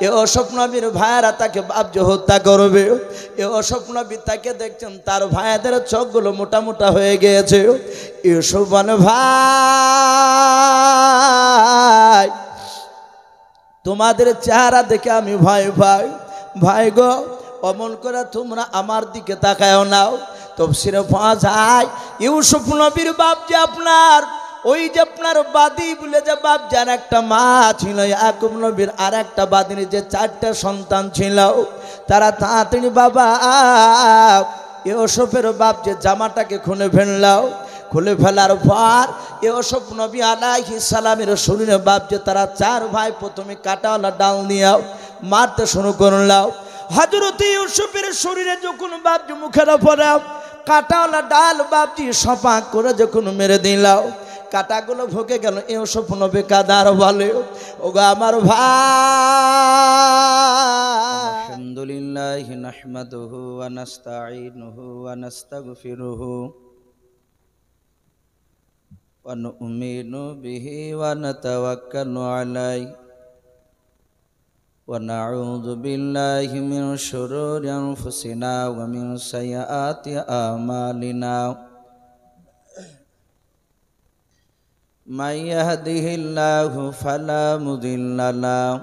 এ অশোক নবীর ভাইয়েরা তাকে বাপ হত্যা করবে। এ অশোক নবী তাকে দেখছেন তার ভাইদের চোখগুলো মোটা মোটা হয়ে গিয়েছে। ইউসুফ বলে ভাই তোমাদের চেহারা দেখে আমি ভয় ভাই ভাই গো অমন করে তোমরা আমার দিকে তাকায়ও নাও। তাফসীরে পাওয়া যায় ইউসুফ নবীর বাপ যে আপনার ওই যে আপনার বাদী বলে যে বাপ যার একটা মা ছিল, ইয়াকুব নবীর আর একটা বাদীর যে 4টা সন্তান ছিল, তারা তাড়াতাড়ি বাবা ইউসুফের বাপ যে জামাটাকে খুলে ফেললাও। খুলে ফেলার পর ইউসুফ নবী আলাইহিস সালামের শরীরে বাপ যে তারা 4 ভাই প্রথমে কাটাওয়ালা ডাল নিয়ে মারতে শুরু করলাম। হযরত ইউসুফের শরীরে যখন বাপজি মুখের উপরে কাটাওয়ালা ডাল বাপজি সপা করে যখন মেরে দিলাও, কাটাগুলো ভুকে গেল। ইউসুফ নবী কাদার বলে ওগো আমার ভাই। আলহামদুলিল্লাহ নাহমাদুহু ওয়া নাস্তাঈনুহু ওয়া নাস্তাগফিরুহু ওয়া নু'মিনু বিহি ওয়া নাতাওয়াক্কালু আলাইহি ওয়া নাউযু বিল্লাহি মিন শুরুরি আনফুসিনা ওয়া মিন সাইয়্যাতি আমালিনা। মান ইয়াহদিহিল্লাহু ফালা মুদিল্লা লাহু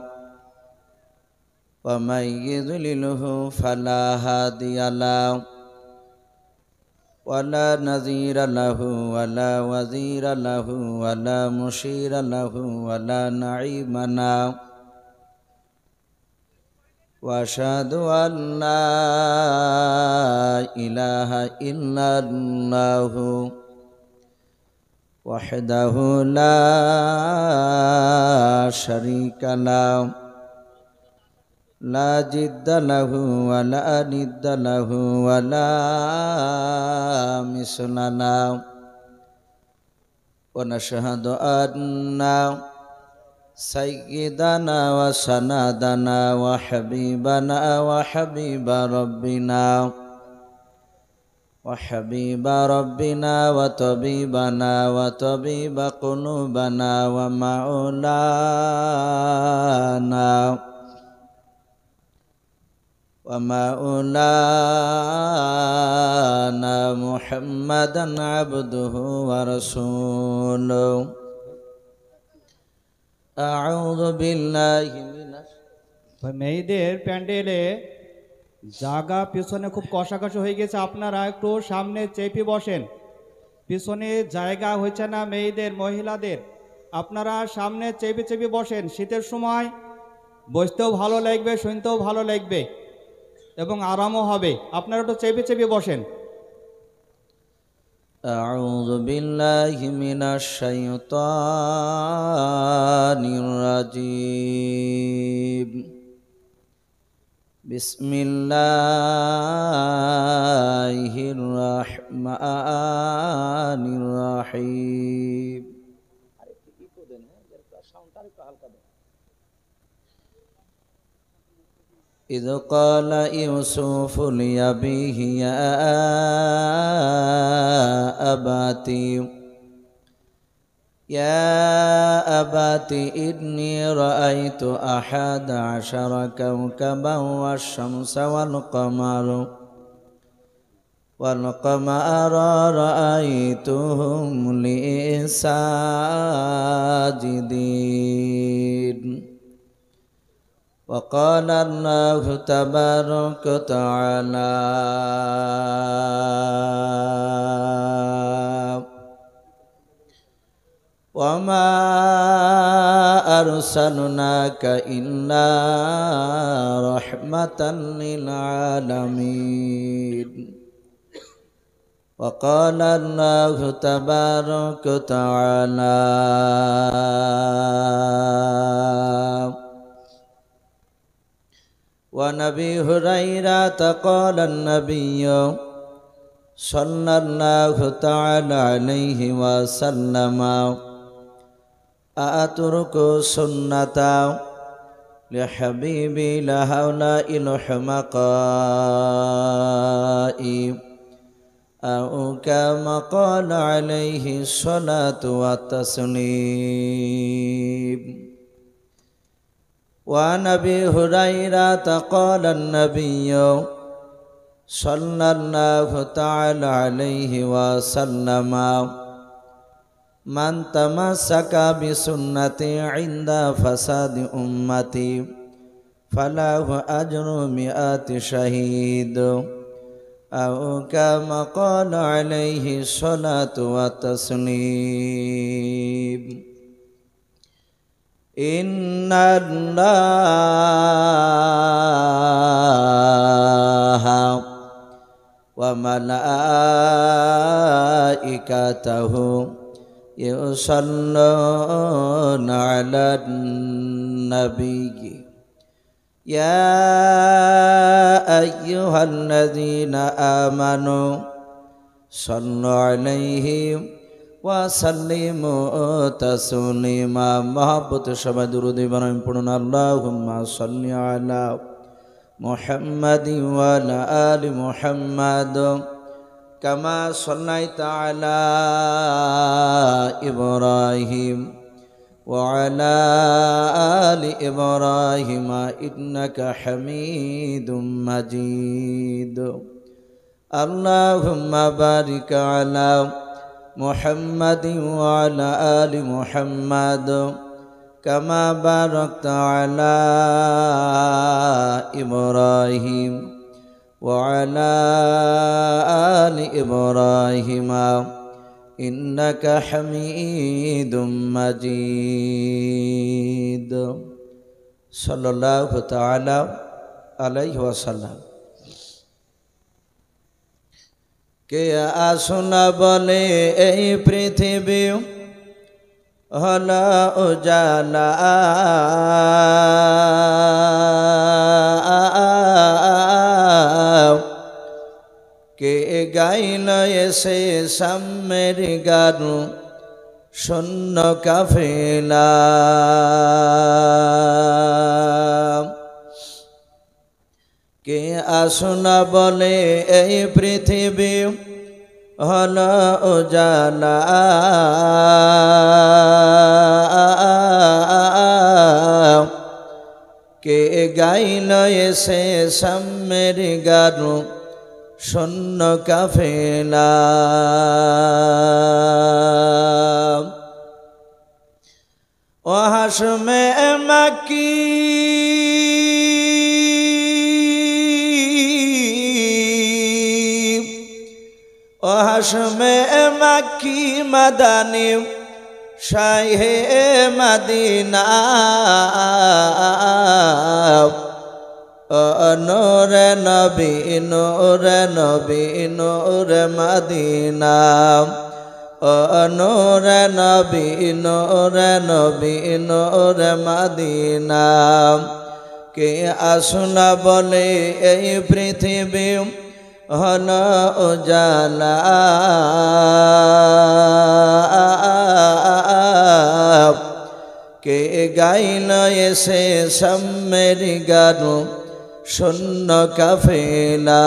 ওয়া মান ইউদ্লিলহু ফালা হাদিয়া লাহু ওয়া লা নাযীরা লাহু ওয়া লা ওয়াযীরা লাহু ওয়া লা মুশীরা লাহু ওয়া লা নাঈমা লাহু। ওয়া আশহাদু আন লা ইলাহা ইল্লাল্লাহু ওয়াহদাহু লা শারীকা লাহু লা জিদ্দা লাহু ওয়া লা নিদ্দা লাহু ওয়া লা মিসলা লাহু। ওয়া নাশহাদু আন্না সাইয়্যিদানা ওয়া সানাদানা ওয়া হাবিবানা ওয়া হাবিবা রাব্বিনা ওয়া তাবিবানা ওয়া তাবিবা কুলুবানা ওয়া মাওলানা মুহাম্মাদান আবদুহু ওয়া রাসূলুহু। আউযু বিল্লাহি মিনাশ। মেয়েদের প্যান্ডেলে জায়গা পিছনে খুব কষাকষি হয়ে গেছে, আপনারা একটু সামনে চেপে বসেন। পিছনে জায়গা হচ্ছে না মেয়েদের মহিলাদের, আপনারা সামনে চেপে চেপে বসেন। শীতের সময় বসতেও ভালো লাগবে, শুনতেও ভালো লাগবে এবং আরামও হবে। আপনারা একটু চেপে চেপে বসেন। আউযু বিল্লাহি মিনাশ শাইতানির রাজীম। বিসমিল্লাহির রহমানির রহিম। إذ قال يوسف لأبيه يا أبت إني رأيت 11 كوكبا والشمس والقمر رأيتهم لي ساجدين. وقال الله تبارك وتعالى وما أرسلناك إلا رحمة للعالمين. وقال الله تبارك وتعالى وعن أبي هريرة قال النبي صلى الله تعالى عليه وسلم أترك سنة لحبيبي لهؤلاء الحمقاء أو كما قال عليه الصلاة والتسليم. وعن أبي هريرة قال النبي صلى الله تعالى عليه وسلم من تمسك بسنتي عند فساد أمتي فله أجر 100 شهيد أو كما قال عليه الصلاة والتسليم إن الله وملائكته يصلون على النبي يا أيها الذين آمنوا صلوا عليه وسلموا تسليما محبت شبه درود برائم پڑھن اللهم صل على محمد وعلى آل محمد كما صليت على إبراهيم وعلى آل إبراهيم إنك حميد مجيد اللهم بارك على محمد وعلى آل محمد كما باركت على إبراهيم وعلى آل إبراهيم إنك حميد مجيد صلى الله تعالى عليه وسلم কে আসনা বলে এই পৃথিবী হলো উজালা কে গাইল এসে সাম্যের গান শূন্য কাফেলা কে আসনা বলে এই পৃথিবী হলো উজালা কে গাইল এসে সাম্যের গান শূন্য কাফেলা ও হাশমে মাকি ও হাশমে মাকি মাদানী শাহে মদিনা নূর নবী নূর নবী নূর মদিনা নূর নবী নূর নবী নূর মদিনা কে আসনা বলে এই পৃথিবী হলো উজালা কে গাইল এসে সাম্যের গান শূন্য কাফেলা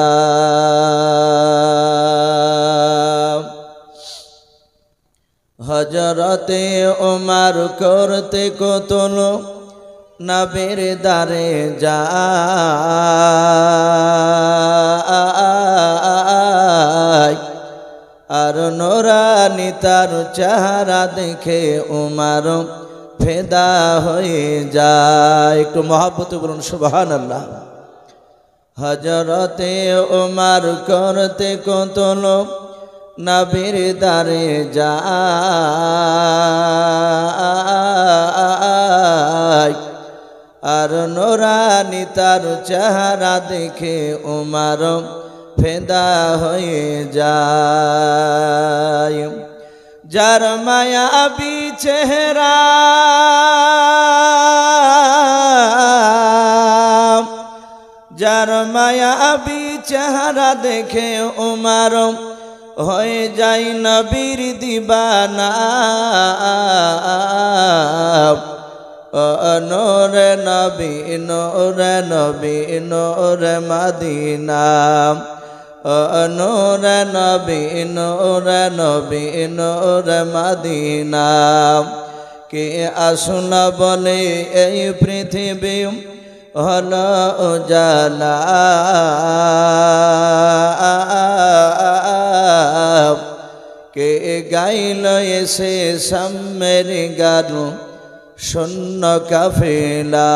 হযরতে ওমর করতে কতল নবীর দারে যায় আর নূরানী তার চেহারা দেখে ওমর ফেদা হয়ে যায় একটু মহব্বত বলুন সুবহানাল্লাহ হযরতে ওমর করতে কতল নবীর দারে যায় আর নূরানী তার চেহারা দেখে ওমর ফেদা হয়ে যায় যার মায়াবী চেহারা যার মায়াবী চেহারা দেখে ওমর হয়ে যায় নবীর দিবানা নূর নবী নূর নবী নূর মদিনা নূর নবী নূর নবী নূর মদিনা কে আসনা বলে এই পৃথিবী হলো উজালা, কে গাইল এসে সাম্যের গান শূন্য কাফেলা।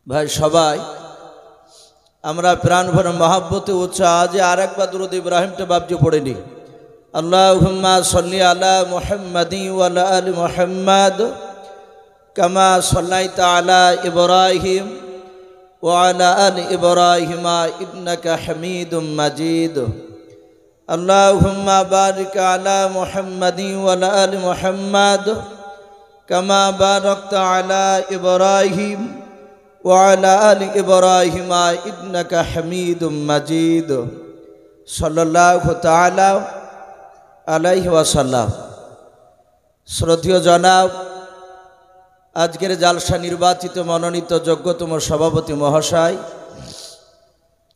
ভাই সবাই আমরা প্রাণ ভরে মহাব্বতে উচ্চ আজে আর একবার দুরূদ ইব্রাহিমটা বাবজি পড়ে নি। আল্লাহুম্মা সাল্লি আলা মুহাম্মাদি ওয়া আলা আলি মুহাম্মাদ কামা সাল্লাইতা আলা ইব্রাহিম ওয়া আলা আলি ইব্রাহিম ইন্নাকা হামিদুম মাজিদ। আল্লাহুম্মা বারিক আলা মুহাম্মাদি ওয়া আলা আলি মুহাম্মাদ কামা বারাকতা আলা ইব্রাহিম ওয়ালা আলি ইব্রাহিম ইন্নাকা হামিদুম মাজিদ। সাল্লাল্লাহু তাআলা আলাইহি ওয়াসাল্লাম। শ্রদ্ধেয় জনাব, আজকের জালসা নির্বাচিত মনোনীত যোগ্যতম সভাপতি মহাশয়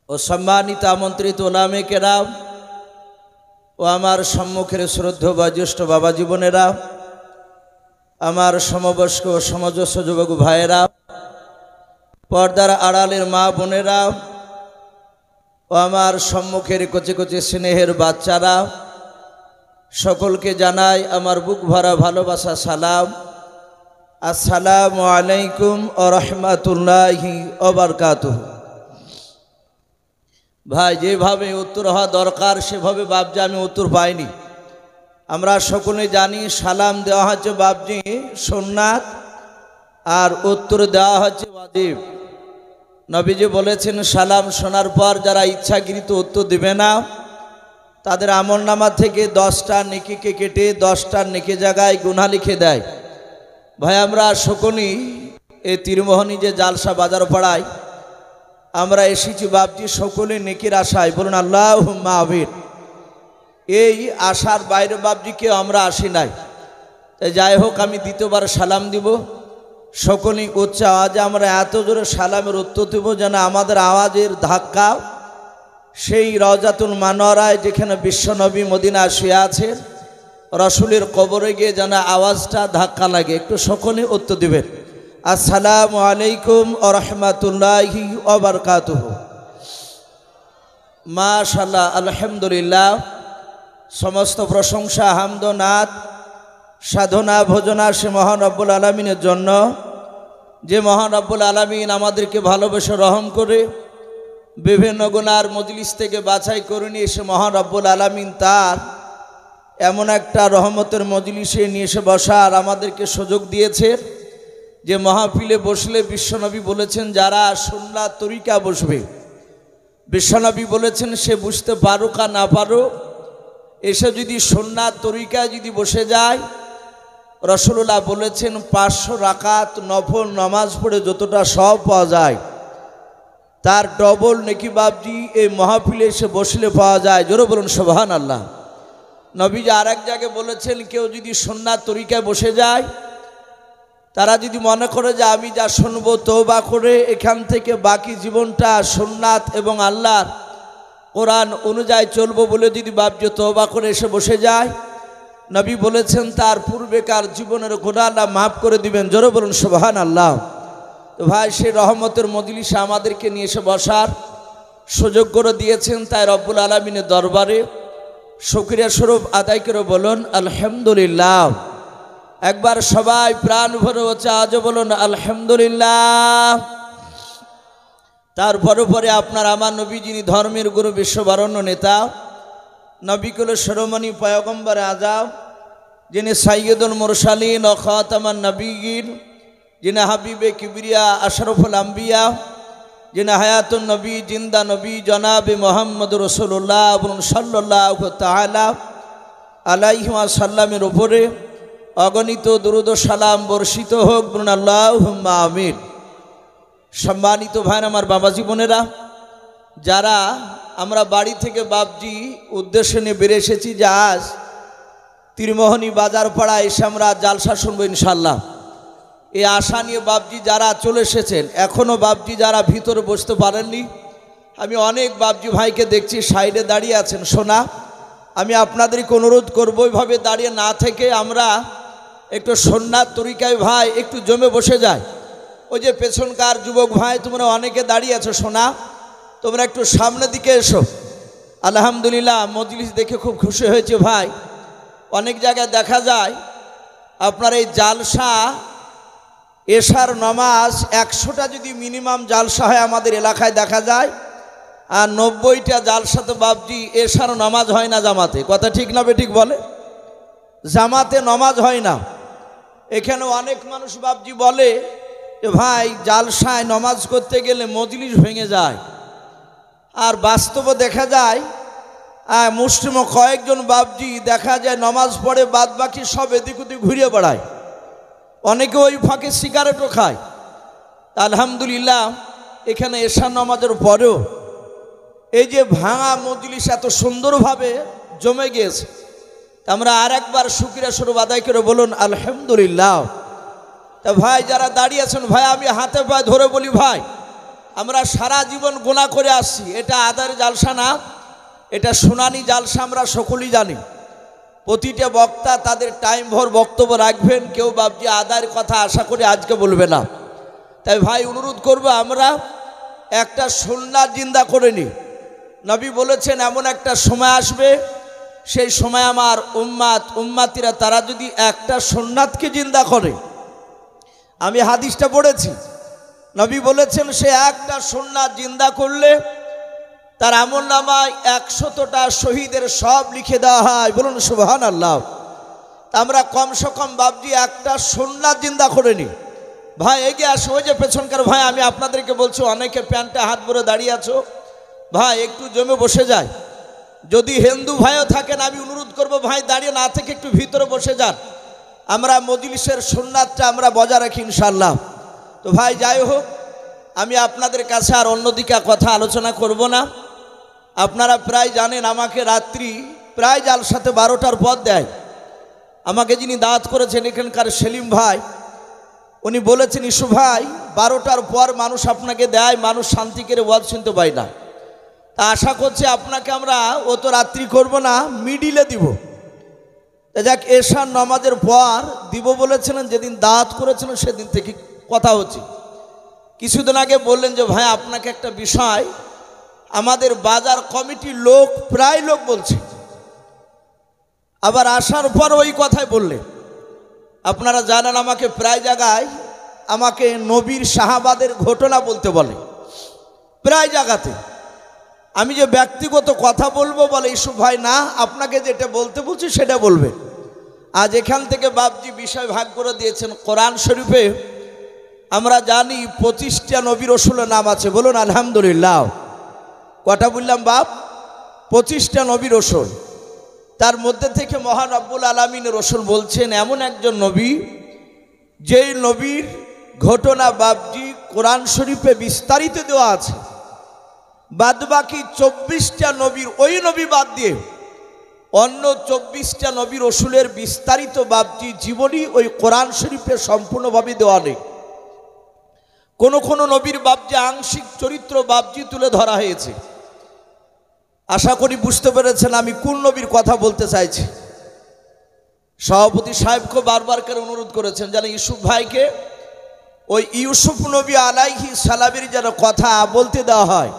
ও সম্মানিত আমন্ত্রিত ওলামে কেরাম ও আমার সম্মুখের শ্রদ্ধেয় বয়োজ্যেষ্ঠ বাবা জীবনেরা, আমার সমবয়স্ক ও সমজস্ব যুবক ভাইয়েরা, পর্দার আড়ালের মা বোনেরা ও আমার সম্মুখের কচি কচি স্নেহের বাচ্চারা, সকলকে জানাই আমার বুক ভরা ভালোবাসা সালাম। আসসালামু আলাইকুম ওয়া রাহমাতুল্লাহি ওয়া বারাকাতুহু। ভাই, যেভাবে উত্তর হওয়া দরকার সেভাবে বাবজি আমি উত্তর পাইনি। আমরা সকলে জানি সালাম দেওয়া হচ্ছে বাবজি সুন্নাত আর উত্তর দেওয়া হচ্ছে ওয়াজিব। নবীজি বলেছেন সালাম শোনার পর যারা ইচ্ছাকৃত উত্তর দিবে না তাদের আমলনামা থেকে 10টা নেকিকে কেটে 10টা নেকি জায়গায় গুনাহ লিখে দেয়। ভাই, আমরা সকলেই এই তীরমোহনী যে জালসা বাজার পাড়ায় আমরা এসেছি বাবজি সকলে নেকির আশায়, বলুন আল্লাহুম্মা আমিন। এই আশার বাইরে বাবজি কেউ আমরা আসি নাই। তাই যাই হোক, আমি দ্বিতীয়বার সালাম দিব। সকলেই উচ্চ আওয়াজে আমরা এত জোরে সালামের উত্তর দেব যেন আমাদের আওয়াজের ধাক্কা সেই রওজাতুল মানোয়ারায় যেখানে বিশ্বনবী মদিনা শুয়ে আছে রসুলের কবরে গিয়ে যেন আওয়াজটা ধাক্কা লাগে। একটু সকলে উত্তর দিবেন। আসসালামু আলাইকুম ওয়া রাহমাতুল্লাহি ওয়া বারাকাতুহু। মাশাআল্লাহ, আলহামদুলিল্লাহ। সমস্ত প্রশংসা, হামদ, নাত, সাধনা, ভোজনা সে মহান রব্বুল আলামিনের জন্য, যে মহান রব্বুল আলামিন আমাদেরকে ভালোবেসে রহম করে বিভিন্ন গুনার মজলিস থেকে বাছাই করে নিয়ে এসে মহান রব্বুল আলামিন তার এমন একটা রহমতের মজলিসে নিয়ে এসে বসার আমাদেরকে সুযোগ দিয়েছে যে মাহফিলে বসলে বিশ্বনবী বলেছেন যারা সুন্নাত তরিকা বসবে, বিশ্বনবী বলেছেন সে বুঝতে পারুক আর না পারুক, এসে যদি সুন্নাত তরিকায় যদি বসে যায়, রাসূলুল্লাহ বলেছেন 500 রাকাত নফল নামাজ পড়ে যতটা সওয়াব পাওয়া যায় তার ডবল নেকি বাবজি এই মাহফিলে এসে বসলে পাওয়া যায়। জোরে বলুন সুবহানাল্লাহ। নবীজি আরেক জায়গায় বলেছেন কেউ যদি সুন্নাত তরিকায় বসে যায়, তারা যদি মনে করে যে আমি যা শুনবো তওবা করে এখান থেকে বাকি জীবনটা সুন্নাত এবং আল্লাহর কোরআন অনুযায়ী চলবো বলে যদি বাবজি তওবা করে এসে বসে যায়, নবী বলেছেন তার পূর্বেকার জীবনের গুনাহ আল্লাহ মাফ করে দিবেন। জোরে বলুন সুবহানাল্লাহ। তো ভাই, সেই রহমতের মজলিসে আমাদেরকে নিয়ে এসে বসার সুযোগ করে দিয়েছেন, তাই রব্বুল আলামিনের দরবারে শুকরিয়া স্বরূপ আদায় করে বলুন আলহামদুলিল্লাহ। একবার সবাই প্রাণ ভরে হচ্ছে আজও বলুন আলহামদুলিল্লাহ। তারপরে পরে আপনার আমার নবী, যিনি ধর্মের গুরু, বিশ্ববরণ্য নেতা, নবীকুল শিরোমণি পয়গম্বর আযম, যিনি সাইয়্যিদুল মুরসালিন ও খাতামান নবিয়্যিন, যিনি হাবিবে কিবরিয়া আশরাফুল আম্বিয়া, যিনি হায়াতুন নবী, জিন্দা নবী, জনাবে মুহাম্মদ রাসূলুল্লাহ সাল্লাল্লাহু তাআলা আলাইহি ওয়াসাল্লামের উপরে অগণিত দুরূদ ও সালাম বর্ষিত হোক, বলুন আল্লাহুম্মা আমিন। সম্মানিত ভাই আমার বাবা জীবনেরা, যারা আমরা বাড়ি থেকে বাবজি উদ্দেশ্য নিয়ে বেরিয়ে এসেছি যে আজ তীরমোহনী বাজার পাড়া এসে আমরা জালসা শুনবো ইনশাল্লাহ, এই আশা নিয়ে বাবজি যারা চলে এসেছেন, এখনও বাবজি যারা ভিতরে বসতে পারেননি, আমি অনেক বাবজি ভাইকে দেখছি সাইডে দাঁড়িয়ে আছেন। সোনা, আমি আপনাদেরকে অনুরোধ করবো ওইভাবে দাঁড়িয়ে না থেকে আমরা একটু সুন্নাত তরিকায় ভাই একটু জমে বসে যাই। ওই যে পেছনকার যুবক ভাই তোমরা অনেকে দাঁড়িয়ে আছো, শোনা তোমরা একটু সামনের দিকে এসো। আলহামদুলিল্লাহ মজলিস দেখে খুব খুশি হয়েছে ভাই। অনেক জায়গায় দেখা যায় আপনার এই জালসা এশার নামাজ 100টা যদি মিনিমাম জালসা হয় আমাদের এলাকায় দেখা যায়, আর 90টা জালসাতে বাবজি এশার নামাজ হয় না জামাতে। কথা ঠিক না বেঠিক বলে? জামাতে নামাজ হয় না। এখানে অনেক মানুষ বাবজি বলে যে ভাই জালসায় নামাজ করতে গেলে মজলিস ভেঙে যায়, আর বাস্তবে দেখা যায় মুসলিম কয়েকজন বাবজি দেখা যায় নামাজ পড়ে, বাদ বাকি সব এদিক ওদিক ঘুরিয়ে বেড়ায়। অনেকে ওই ফাঁকে সিগারেটও খায়। আলহামদুলিল্লাহ এখানে এশার নামাজের পরেও এই যে ভাঙা মজলিস এত সুন্দরভাবে জমে গিয়েছে, আমরা আর একবার শুকরিয়া স্বরূপ আদায় করে বলুন আলহামদুলিল্লাহ। তা ভাই যারা দাঁড়িয়ে আছেন ভাই, আমি হাতে পায়ে ধরে বলি ভাই, আমরা সারা জীবন গুনাহ করে আসছি। এটা আদার জালসা না, এটা শুনানি জালসা, আমরা সকলেই জানি। প্রতিটা বক্তা তাদের টাইম ভর বক্তব্য রাখবেন, কেউ বাবজি আদায়ের কথা আশা করে আজকে বলবে না। তাই ভাই অনুরোধ করবো আমরা একটা সুন্নাত জিন্দা করে নিই। নবী বলেছেন এমন একটা সময় আসবে, সেই সময় আমার উম্মাতিরা তারা যদি একটা সুন্নাতকে জিন্দা করে, আমি হাদিসটা পড়েছি, নবী বলেছেন সে একটা সুন্নাত জিন্দা করলে তার আমলনামায় 100টা শহীদের সব লিখে দেওয়া হয়। বলুন সুবহানাল্লাহ। আমরা কমসে কম বাবজি একটা সুন্নাত জিন্দা করে নিই। ভাই এগিয়ে আসো, ওই যে পেছনকার ভাই, আমি আপনাদেরকে বলছি অনেকে প্যান্টে হাত ভরে দাঁড়িয়ে আছো, ভাই একটু জমে বসে যায়। যদি হিন্দু ভাইও থাকেন আমি অনুরোধ করব ভাই দাঁড়িয়ে না থেকে একটু ভিতরে বসে যান, আমরা মজলিসের সুন্নাতটা আমরা বজায় রাখি ইনশাআল্লাহ। তো ভাই যাই হোক, আমি আপনাদের কাছে আর অন্যদিকে কথা আলোচনা করব না। আপনারা প্রায় জানেন আমাকে রাত্রি প্রায় জালসাতে 12টার পর দেয়। আমাকে যিনি দাওয়াত করেছেন এখানকার সেলিম ভাই, উনি বলেছেন ইসু ভাই 12টার পর মানুষ আপনাকে দেয়, মানুষ শান্তি করে ওয়াজ শুনতে পায় না। তা আশা করছি আপনাকে আমরা অত রাত্রি করব না, মিডিলে দিব। যাক এশার নামাজের পর দিব বলেছিলেন, যেদিন দাওয়াত করেছিলেন সেদিন থেকে কথা হচ্ছে। কিছুদিন আগে বললেন যে ভাই আপনাকে একটা বিষয় আমাদের বাজার কমিটির লোক প্রায় লোক বলছে, আবার আসার পর ওই কথাই বললে। আপনারা জানেন আমাকে প্রায় জায়গায় আমাকে নবীর সাহাবাদের ঘটনা বলতে বলে, প্রায় জায়গাতে। আমি যে ব্যক্তিগত কথা বলবো বলে ইসুফ ভাই না, আপনাকে যেটা বলতে বলছি সেটা বলবে। আজ এখান থেকে বাপজি বিষয় ভাগ করে দিয়েছেন। কোরআন শরীফে আমরা জানি 25টা নবী রসুলের নাম আছে। বলুন আলহামদুলিল্লাহ। কটা বললাম বাপ? 25টা নবী রসুল। তার মধ্যে থেকে মহান রব্বুল আলামিন রসুল বলছেন এমন একজন নবী, যেই নবীর ঘটনা বাপজি কোরআন শরীফে বিস্তারিত দেওয়া আছে। বাদ বাকি 24টা নবীর, ওই নবী বাদ দিয়ে অন্য 24টা নবী রসুলের বিস্তারিত বাপজি জীবনী ওই কোরআন শরীফে সম্পূর্ণভাবে দেওয়া নেই। কোন নবীর বাপজি আংশিক চরিত্র বাপজি তুলে ধরা হয়েছে। আশা করি বুঝতে পেরেছেন আমি কোন নবীর কথা বলতে চাইছি। সভাপতি সাহেবকে বারবার করে অনুরোধ করেছেন যেন ইউসুফ ভাইকে ওই ইউসুফ নবী আলাইহিস সালামের যেন কথা বলতে দেওয়া হয়।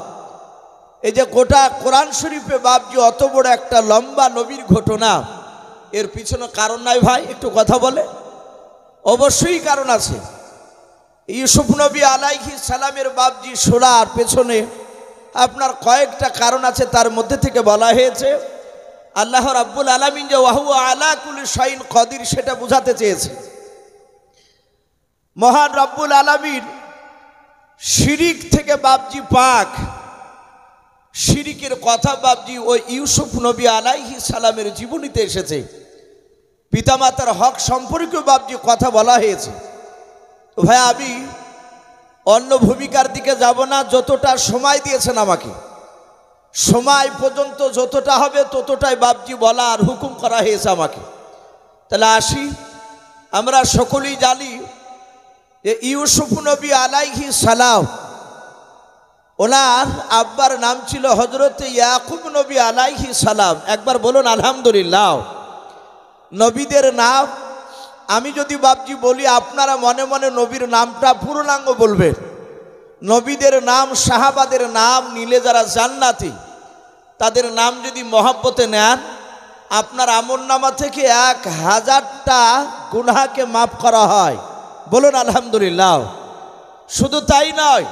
এই যে গোটা কোরআন শরীফে বাপজি অত বড় একটা লম্বা নবীর ঘটনা, এর পিছনে কারণ নাই ভাই? একটু কথা বলে, অবশ্যই কারণ আছে। ইউসুফ নবী আলাইহিস সালামের বাপজি শোনার পেছনে আপনার কয়েকটা কারণ আছে। তার মধ্যে থেকে বলা হয়েছে আল্লাহ রাব্বুল আলামিন যে ওয়াহু আলা কুল্লি শাইইন কাদির, সেটা বোঝাতে চেয়েছে। মহান রাব্বুল আলামিন শিরিক থেকে বাপজি পাক, শিরিকের কথা বাপজি ওই ইউসুফ নবী আলাইহিস সালামের জীবনীতে এসেছে। পিতামাতার হক সম্পর্কে বাপজি কথা বলা হয়েছে। তো ভাই আমি অন্য ভূমিকার দিকে যাব না, যতটা সময় দিয়েছেন আমাকে, সময় পর্যন্ত যতটা হবে ততটাই বাপজি বলা আর হুকুম করা হয়েছে আমাকে। তাহলে আসি, আমরা সকলেই জানি যে ইউসুফ নবী আলাইহিস সালাম ওনার আব্বার নাম ছিল হযরত ইয়াকুব নবী আলাইহিস সালাম। একবার বলুন আলহামদুলিল্লাহ। নবীদের নাম আমি যদি বাপজি বলি, আপনারা মনে মনে নবীর নামটা পূর্ণাঙ্গ বলবেন। নবীদের নাম, সাহাবাদের নাম নিলে যারা জান্নাতি, তাদের নাম যদি মহব্বতে নেন, আপনার আমলনামা থেকে 1000টা গুনাহকে মাফ করা হয়। বলুন আলহামদুলিল্লাহ। শুধু তাই নয়,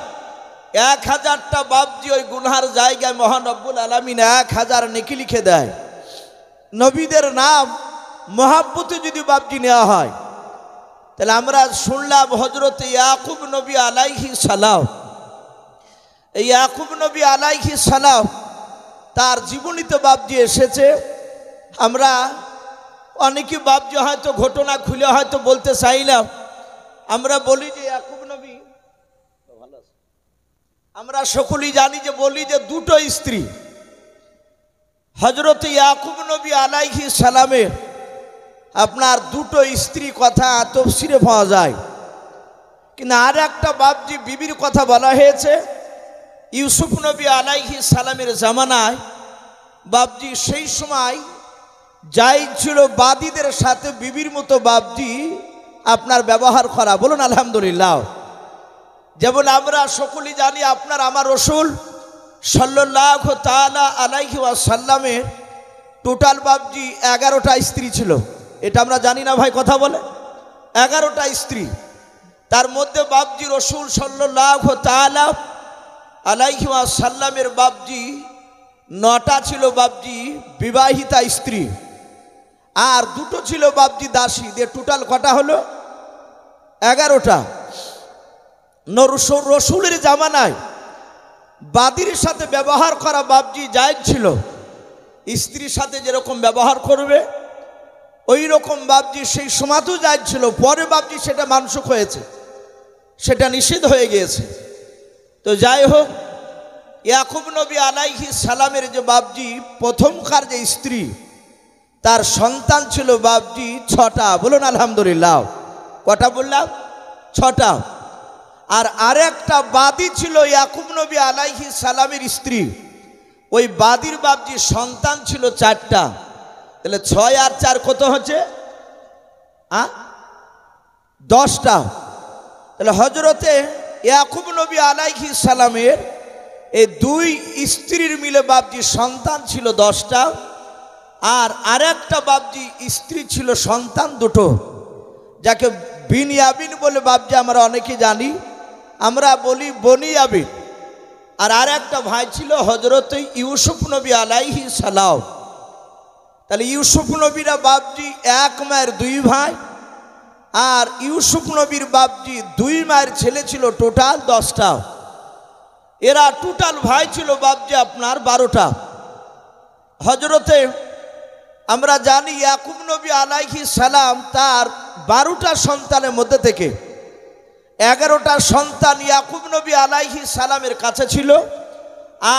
1000টা বাপজি ওই গুনহার জায়গায় মহান রব্বুল আলামিন 1000 নেকি লিখে দেয়। নবীদের নাম মহব্বতে যদি বাপজি নেওয়া হয়, তাহলে আমরা শুনলাম হযরত ইয়াকুব নবী আলাইহিস সালাম। এই ইয়াকুব নবী আলাইহিস সালাম তার জীবনীতে বাপজি এসেছে। আমরা অনেকে বাপজি হয়তো ঘটনা খুলে হয়তো বলতে চাইলাম। আমরা বলি যে ইয়াকুব নবী, আমরা সকলেই জানি যে বলি যে দুটো স্ত্রী। হযরত ইয়াকুব নবী আলাইহিস সালামের আপনার দুটো স্ত্রী কথা তাফসীরে পাওয়া যায়, কিন্তু আর একটা বাপজি বিবির কথা বলা হয়েছে। ইউসুফ নবী আলাইহিস সালামের জামানায় বাপজি সেই সময় যাই ছিল বাদীদের সাথে বিবির মতো বাপজি আপনার ব্যবহার করা। বলুন আলহামদুলিল্লাহ। যেমন আমরা সকলেই জানি আপনার আমার রাসূল সাল্লাল্লাহু তাআলা আলাইহি ওয়াসাল্লামের টোটাল বাপজি 11টা স্ত্রী ছিল। এটা আমরা জানি না ভাই, কথা বলে 11টা স্ত্রী। তার মধ্যে বাপজি রাসূল সাল্লাল্লাহু তাআলা আলাইহি ওয়াসাল্লামের বাপজি 9টা ছিল বাপজি বিবাহিতা স্ত্রী, আর 2টো ছিল বাপজি দাসী। দিয়ে টোটাল কটা হলো? 11টা। রসুলের জামানায় বাদীর সাথে ব্যবহার করা বাপজি জায়েজ ছিল। স্ত্রীর সাথে যেরকম ব্যবহার করবে ওই রকম বাপজি সেই সমাজও জায়েজ ছিল। পরে বাপজি সেটা মানসুখ হয়েছে, সেটা নিষিদ্ধ হয়ে গিয়েছে। তো যাই হোক, ইয়াকুব নবী আলাইহিস সালামের যে বাপজি প্রথমকার যে স্ত্রী, তার সন্তান ছিল বাপজি 6টা। বলুন আলহামদুলিল্লাহ। কটা বললাম? 6টা। আর আরেকটা বাদী ছিল ইয়াকুব নবী আলাইহিস সালামের স্ত্রী। ওই বাদীর বাপজি সন্তান ছিল 4টা। তাহলে 6 আর 4 কত হচ্ছে? 10টা। তাহলে হযরতে ইয়াকুব নবী আলাইহিস সালামের এই 2 স্ত্রীর মিলে বাপজি সন্তান ছিল 10টা। আর আরেকটা বাপজি স্ত্রী ছিল সন্তান 2টো, যাকে বিনয়ামিন বলে বাপজি আমরা অনেকে জানি, আমরা বলি বনিয়ামিন। আর আরেকটা ভাই ছিল হযরত ইউসুফ নবী আলাইহিস সালাম। তাহলে ইউসুফ নবীরা বাপজি 1 মায়ের 2 ভাই, আর ইউসুফ নবীর বাপজি 2 মায়ের ছেলে ছিল টোটাল 10টা। এরা টোটাল ভাই ছিল বাপজি আপনার 12টা। হযরতে আমরা জানি ইয়াকুব নবী আলাইহিস সালাম তার 12টা সন্তানের মধ্যে থেকে 11টা সন্তান ইয়াকুব নবী আলাইহিস সালামের কাছে ছিল,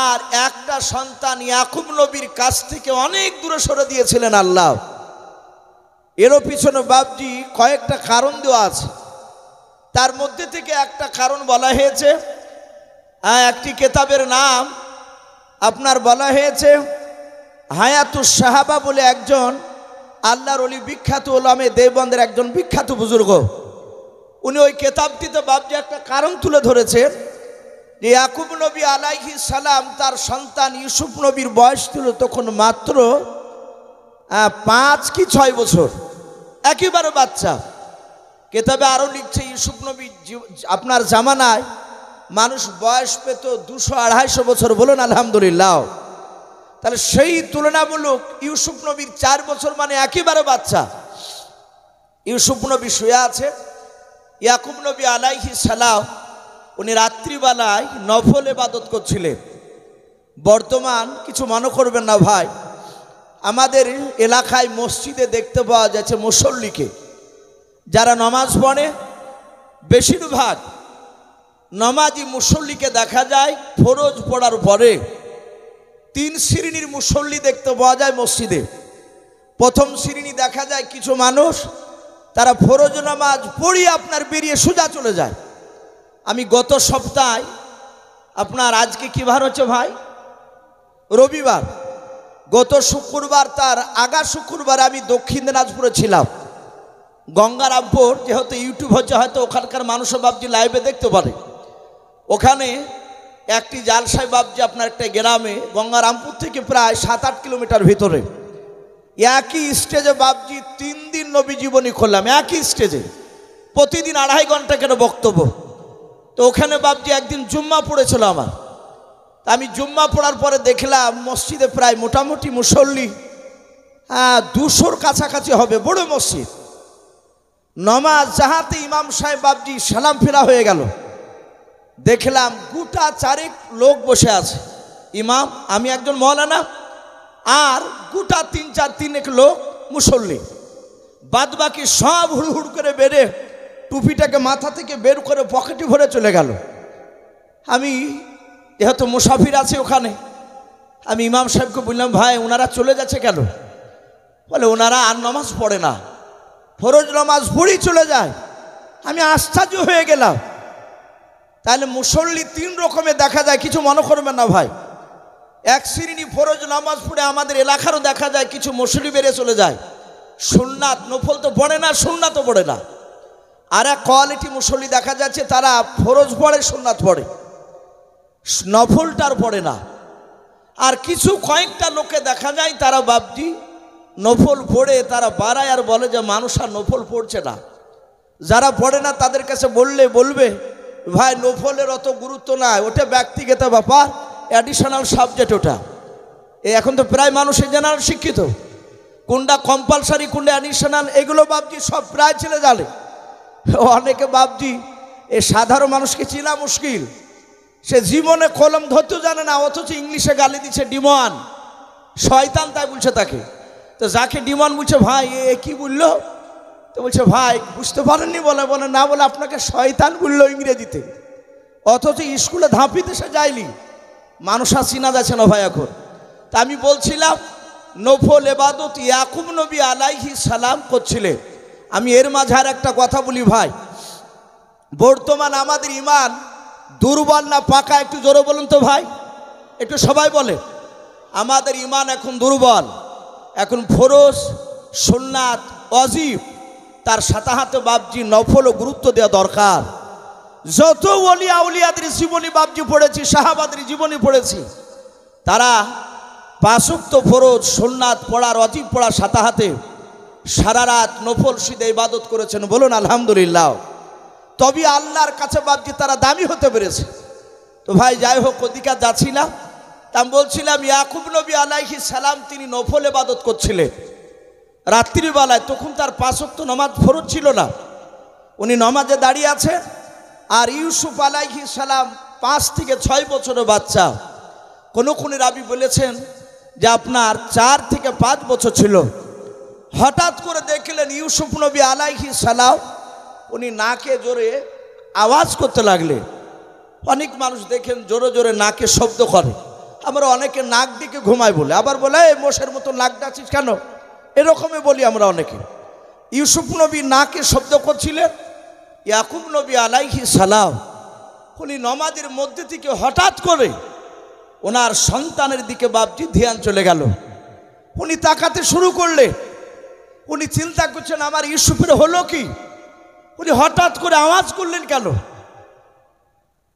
আর একটা সন্তান ইয়াকুব নবীর কাছ থেকে অনেক দূরে সরে দিয়েছিলেন আল্লাহ। এরও পিছনে বাপজি কয়েকটা কারণ দেওয়া আছে। তার মধ্যে থেকে একটা কারণ বলা হয়েছে, একটি কিতাবের নাম আপনার বলা হয়েছে হায়াতুস সাহাবা বলে একজন আল্লাহর ওলি, বিখ্যাত ওলামে দেওবন্দের একজন বিখ্যাত বুজুর্গ। উনি ওই কিতাবটিতে বাপজি একটা কারণ তুলে ধরেছেন যে ইয়াকুব নবী আলাইহিস সালাম তার সন্তান ইউসুফ নবীর বয়স ছিল তখন মাত্র 5 কি 6 বছর, একেবারে বাচ্চা। কিতাবে আরও লিখছে ইউসুফ নবী আপনার জামানায় মানুষ বয়স পেত 200-250 বছর। বলুন আলহামদুলিল্লাহ। তাহলে সেই তুলনামূলক ইউসুফ নবীর 4 বছর মানে একেবারে বাচ্চা। ইউসুফ নবী শুয়ে আছে, ইয়াকুব নবী আলাইহিস সালাম উনি রাত্রিবেলায় নফল ইবাদত করছিলেন। বর্তমান কিছু মনে করবেন না ভাই, আমাদের এলাকায় মসজিদে দেখতে পাওয়া যাচ্ছে মুসল্লিকে যারা নামাজ পড়ে, বেশিরভাগ নামাজি মুসল্লিকে দেখা যায় ফরজ পড়ার পরে 3 শ্রেণীর মুসল্লি দেখতে পাওয়া যায় মসজিদে। প্রথম শ্রেণী দেখা যায় কিছু মানুষ তারা ফরজ নামাজ পড়িয়ে আপনার বেরিয়ে সোজা চলে যায়। আমি গত সপ্তাহে আপনার আজকে কি বার হচ্ছে ভাই? রবিবার। গত শুক্রবার তার আগা শুক্রবার আমি দক্ষিণ দিনাজপুরে ছিলাম। গঙ্গারামপুর, যেহেতু ইউটিউব হচ্ছে হয়তো ওখানকার মানুষও বাবজি লাইভে দেখতে পারে। ওখানে একটি জালসাই বাবজি আপনার একটা গ্রামে, গঙ্গারামপুর থেকে প্রায় 7-8 কিলোমিটার ভিতরে, একই স্টেজে বাবজি 3 দিন নবী জীবনী করলাম। একই স্টেজে প্রতিদিন 2.5 ঘন্টা করে বক্তব্য। তো ওখানে বাবজি একদিন জুম্মা পড়েছিল আমার। তা আমি জুম্মা পড়ার পরে দেখলাম মসজিদে প্রায় মোটামুটি মুসল্লি 200-র কাছাকাছি হবে, বড় মসজিদ। নমাজ যাহাতে ইমাম সাহেব বাবজি সালাম ফেরা হয়ে গেল, দেখলাম গোটা 4 লোক বসে আছে। ইমাম, আমি একজন মৌলানা, আর গোটা 3-4 লোক মুসল্লি। বাদ বাকি সব হুড় করে বেড়ে টুপিটাকে মাথা থেকে বের করে পকেটে ভরে চলে গেল। আমি যেহেতু মুসাফির আছে ওখানে, আমি ইমাম সাহেবকে বললাম, ভাই ওনারা চলে যাচ্ছে কেন? বলে ওনারা আর নামাজ পড়ে না, ফরজ নামাজ পড়েই চলে যায়। আমি আশ্চর্য হয়ে গেলাম। তাহলে মুসল্লি 3 রকমের দেখা যায়, কিছু মনে করবেন না ভাই। এক শ্রেণী ফরজ নামাজ পড়ে আমাদের এলাকারও দেখা যায় কিছু মুসল্লি বেড়ে চলে যায়, সুন্নাত নফল তো পড়ে না, সুন্নাতও পড়ে না। আর এক কোয়ালিটি মুসল্লি দেখা যাচ্ছে তারা ফরজ পড়ে, সুন্নাত পড়ে, নফলটার পড়ে না। আর কিছু কয়েকটা লোকে দেখা যায় তারা বাবজি নফল পড়ে তারা বাড়ায় আর বলে যে মানুষ আর নফল পড়ছে না। যারা পড়ে না তাদের কাছে বলবে ভাই নফলের অত গুরুত্ব নাই, ওটা ব্যক্তিগত ব্যাপার, অ্যাডিশনাল সাবজেক্ট ওটা। এখন তো প্রায় মানুষ জেনারেল শিক্ষিত, কোনটা কম্পালসারি কোনটা অ্যাডিশনাল এগুলো বাবজি সব প্রায় ছেলে জানে। অনেকে বাবজি এ সাধারণ মানুষকে চেনা মুশকিল, সে জীবনে কলম ধরতেও জানে না, অথচ ইংলিশে গালি দিচ্ছে ডিমন, শয়তান তাই বলছে তাকে। তো যাকে ডিমন বলছে, ভাই এ কি বললো? তো বলছে ভাই বুঝতে পারেননি? বলে না, বলে আপনাকে শয়তান বললো ইংরেজিতে, অথচ স্কুলে ধাপিতে সে যায়নি। মানুষ আর চিনা যাচ্ছে না ভাই এখন। তা আমি বলছিলাম নফল এবাদত ইয়াকুব নবী আলাইহিস সালাম করছিলেন। আমি এর মাঝে আর একটা কথা বলি ভাই, বর্তমান আমাদের ইমান দুর্বল না পাকা? একটু জোরে বলুন তো ভাই, একটু সবাই বলে। আমাদের ইমান এখন দুর্বল। এখন ফরজ, সুন্নাত, ওয়াজিব, তার সাথে সাথে বাবজি নফলও গুরুত্ব দেওয়া দরকার। যত ওলিয়া উলিয়াদের জীবনী বাবজি পড়েছি, সাহাবাদের জীবনী পড়েছি, তারা 5 ওয়াক্ত ফরজ সুন্নাত পড়ার, ওয়াজিব পড়ার সাথে সাথে সারা রাত নফল সিদে ইবাদত করেছেন। বলুন আলহামদুলিল্লাহ। তবে আল্লাহর কাছে বাবজি তারা দামি হতে পেরেছে। তো ভাই যাই হোক, ওদিকে যাচ্ছি না। তা আমি বলছিলাম ইয়াকুব নবী আলাইহিস সালাম তিনি নফল ইবাদত করছিলেন রাত্রিবেলায়। তখন তার 5 ওয়াক্ত নামাজ ফরজ ছিল না, উনি নামাজে দাঁড়িয়ে আছে। আর ইউসুফ আলাইহিস সালাম 5 থেকে 6 বছরের বাচ্চা। কোন রাবি বলেছেন যে আপনার 4 থেকে 5 বছর ছিল। হঠাৎ করে দেখলেন ইউসুফ নবী আলাইহিস সালাম উনি নাকে জোরে আওয়াজ করতে লাগলেন। অনেক মানুষ দেখেন জোরে জোরে নাকে শব্দ করে, আমরা অনেকে নাক দিকে ঘুমায় বলে, আবার বলে এই মোষের মতো নাক ডাকছিস কেন, এরকমই বলি আমরা অনেকে। ইউসুফ নবী নাকে শব্দ করছিলেন। ইয়াকুব নবী আলাইহিস সালাম উনি নামাজের মধ্যে থেকে হঠাৎ করে ওনার সন্তানের দিকে বাবজি ধ্যান চলে গেল। উনি তাকাতে শুরু করলে, উনি চিন্তা করছেন আমার ইউসুফের হলো কি, উনি হঠাৎ করে আওয়াজ করলেন কেন?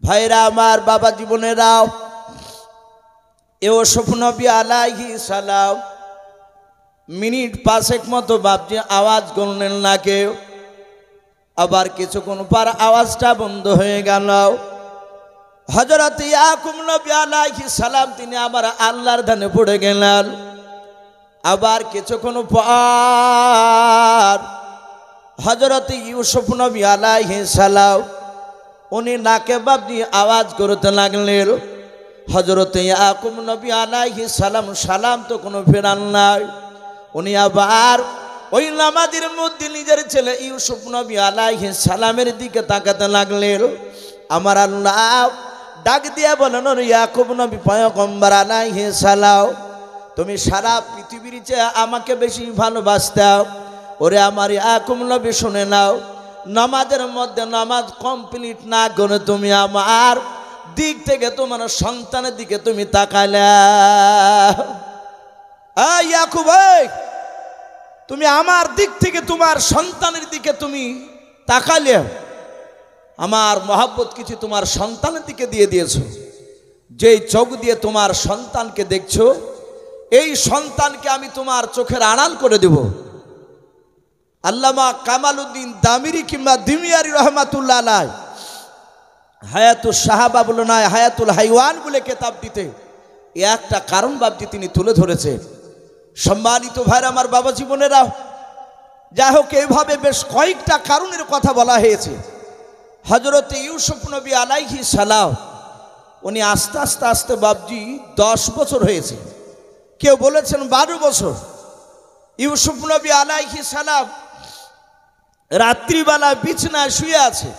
ভাইরা আমার, বাবা জীবনেরাও, ইউসুফ নবী আলাইহিস সালাম মিনিট 5 মতো বাবজি আওয়াজ করলেন না কেউ। আবার কিছুক্ষণ পর আওয়াজটা বন্ধ হয়ে গেল। হযরত ইয়াকুব নবী আলাইহিস সালাম তিনি আবার আল্লাহর ধ্যানে পড়ে গেলেন। আবার কিছুক্ষণ পর হযরত ইউসুফ নবী আলাইহিস সালাম উনি নাকে বাবজি আওয়াজ করতে লাগলেন। হযরত ইয়াকুব নবী আলাইহিস সালাম সালাম তো কোনো ফেরান নাই। উনি আবার ওই নামাজের মধ্যে নিজের ছেলে ইউসুফ নবী আলাইহিস সালামের দিকে তাকাতে লাগলেন। আমার আল্লাহ ডাক দিয়া বলেন, ইয়াকুব নবী পয়গম্বর আলাইহিস সালাম তুমি সারা পৃথিবীর চেয়ে আমাকে বেশি ভালোবাসতাও। ওরে আমার ইয়াকুব নবী শুনে নাও, নামাজের মধ্যে নামাজ কমপ্লিট না করে তুমি আমার দিক থেকে তোমার সন্তানের দিকে তুমি তাকালে, ইয়াকুব ভাই, তুমি আমার দিক থেকে তোমার সন্তানের দিকে তুমি তাকালে, আমার মহাব্বত কিছু তোমার সন্তানের দিকে দিয়ে দিয়েছো। যেই চোখ দিয়ে তোমার সন্তানকে দেখছো, এই সন্তানকে আমি তোমার চোখের আড়াল করে দেব। আল্লামা কামালউদ্দিন দামিরি কিংবা দিমিয়ারি রহমাতুল্লাহ আলাইহি হায়াতুল সাহাবা বলে নয়, হায়াতুল হাইওয়ান বলে কেতাব দিতে একটা কারণ বাবজি তিনি তুলে ধরেছে। সম্মানিত ভাইরা আমার, বাবা জীবনেরা, যাই হোক, এইভাবে বেশ কয়েকটা কারণের কথা বলা হয়েছে। হযরত ইউসুফ নবী আলাইহিস সালাম উনি আস্তে আস্তে আস্তে বাবজি 10 বছর হয়েছে, কেউ বলেছেন 12 বছর। ইউসুফ নবী আলাইহিস সালাম রাত্রিবেলা বিছানায় শুয়ে আছে।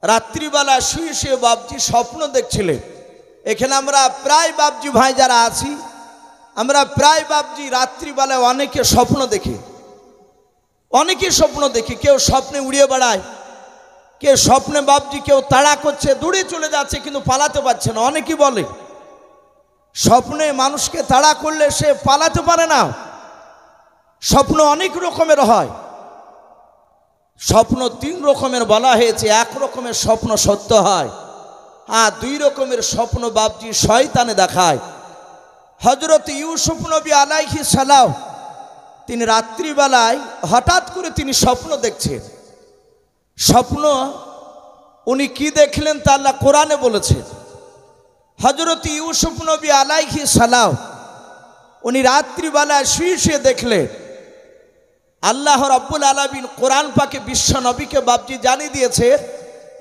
রাত্রিবেলা শুয়ে শুয়ে বাবজি স্বপ্ন দেখছিলেন। এখানে আমরা প্রায় বাবজি ভাই যারা আছি, আমরা প্রায় বাবজি রাত্রিবেলায় অনেকে স্বপ্ন দেখি, অনেকে স্বপ্ন দেখি। কেউ স্বপ্নে উড়িয়ে বেড়ায়, কেউ স্বপ্নে বাবজি কেউ তাড়া করছে, দূরে চলে যাচ্ছে কিন্তু পালাতে পারছে না। অনেকেই বলে স্বপ্নে মানুষকে তাড়া করলে সে পালাতে পারে না। স্বপ্ন অনেক রকমের হয়। স্বপ্ন 3 রকমের বলা হয়েছে। এক রকমের স্বপ্ন সত্য হয়, আর 2 রকমের স্বপ্ন বাবজি শয়তানে দেখায়। হযরত ইউসুফ নবী আলাইহিস সালাম তিনি রাত্রিবেলায় হঠাৎ করে তিনি স্বপ্ন দেখছেন। স্বপ্ন উনি কি দেখলেন তা আল্লাহ কোরআনে বলেছেন। হযরত ইউসুফ নবী আলাইহিস সালাম উনি রাত্রিবেলায় শুয়ে শুয়ে দেখলেন। আল্লাহ রাব্বুল আলামিন কোরআন পাকে বিশ্ব নবীকে বাবজি জানিয়ে দিয়েছে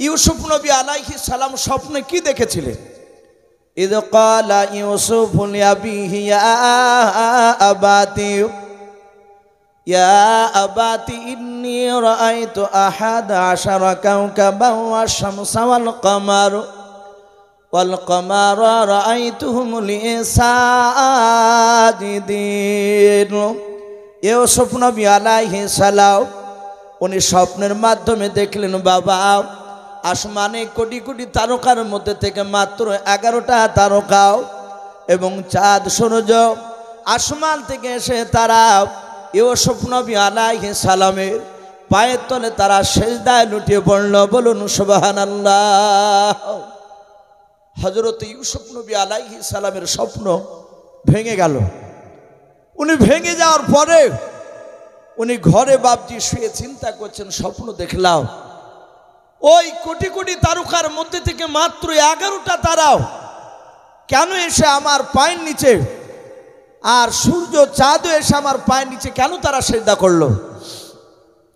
ইউসুফ নবী আলাইহিস সালাম স্বপ্নে কি দেখেছিলেন। ইয ক্বালা ইউসুফু লিআবিহি ইয়া আবাতি ইন্নী রাআইতু আহাদা আশারা কাওকাবান ওয়াশ-শামসা ওয়াল কামারা রাআইতুহুম লি সাজিদিন। ইউসুফ নবী আলাইহিস সালাম উনি স্বপ্নের মাধ্যমে দেখলেন, বাবা, আসমানে কোটি কোটি তারকার মধ্যে থেকে মাত্র 11টা তারকা এবং চাঁদ সূর্য আসমান থেকে এসে তারা ইউসুফ নবী আলাইহিস সালামের পায়ের তলে তারা সিজদায় লুটিয়ে পড়ল। বলুন সুবহানাল্লাহ। হযরত ইউসুফ নবী আলাইহিস সালামের স্বপ্ন ভেঙে গেল। উনি ভেঙে যাওয়ার পরে উনি ঘরে বাবজি শুয়ে চিন্তা করছেন, স্বপ্ন দেখলাম ওই কোটি কোটি তারকার মধ্যে থেকে মাত্র 11টা তারাও কেন এসে আমার পায়ের নিচে, আর সূর্য চাঁদও এসে আমার পায়ের নিচে কেন তারা সিজদা করলো।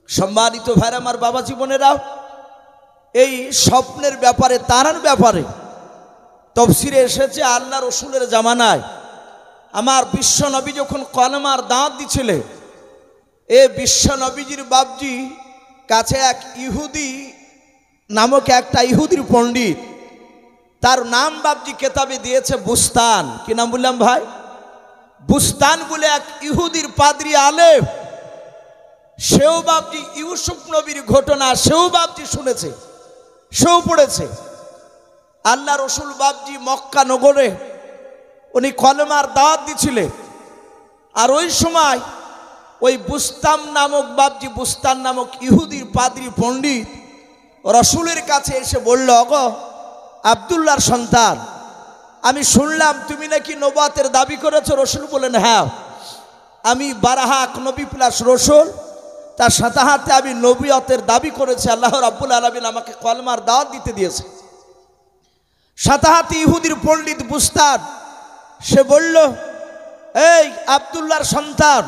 সম্মানিত ভাইরা আমার, বাবা জীবনেরা, এই স্বপ্নের ব্যাপারে, তারার ব্যাপারে তাফসীরে এসেছে আল্লাহ রসুলের জামানায় আমার বিশ্ব নবী যখন কলেমার দাঁত দিছিলেন, এ বিশ্ব নবীজির বাবজি কাছে এক ইহুদি নামক একটা ইহুদির পণ্ডিত, তার নাম বাবজি কেতাবে দিয়েছে বুস্তান। কি নাম বললাম ভাই? বুস্তান বলে এক ইহুদির পাদ্রী আলেম, সেও বাবজি ইউসুফ নবীর ঘটনা সেও বাবজি শুনেছে, সেও পড়েছে। আল্লাহ রসুল বাবজি মক্কা নগরে উনি কলেমার দাওয়াত দিছিলেন। আর ওই সময় ওই বুস্তান নামক বাবজি, বুস্তান নামক ইহুদির পাদ্রী পণ্ডিত রসুলের কাছে এসে বলল, ওগো আব্দুল্লাহর সন্তান, আমি শুনলাম তুমি নাকি নবুয়তের দাবি করেছো। রসুল বলেন, হ্যাঁ, আমি বারাহাক নবী প্লাস রসুল, তার সাথে সাথে আমি নবুয়তের দাবি করেছি। আল্লাহ রাব্বুল আলামিন আমাকে কলেমার দাওয়াত দিতে দিয়েছে। সাথে সাথে ইহুদির পণ্ডিত বুস্তান সে বলল, এই আব্দুল্লাহর সন্তান,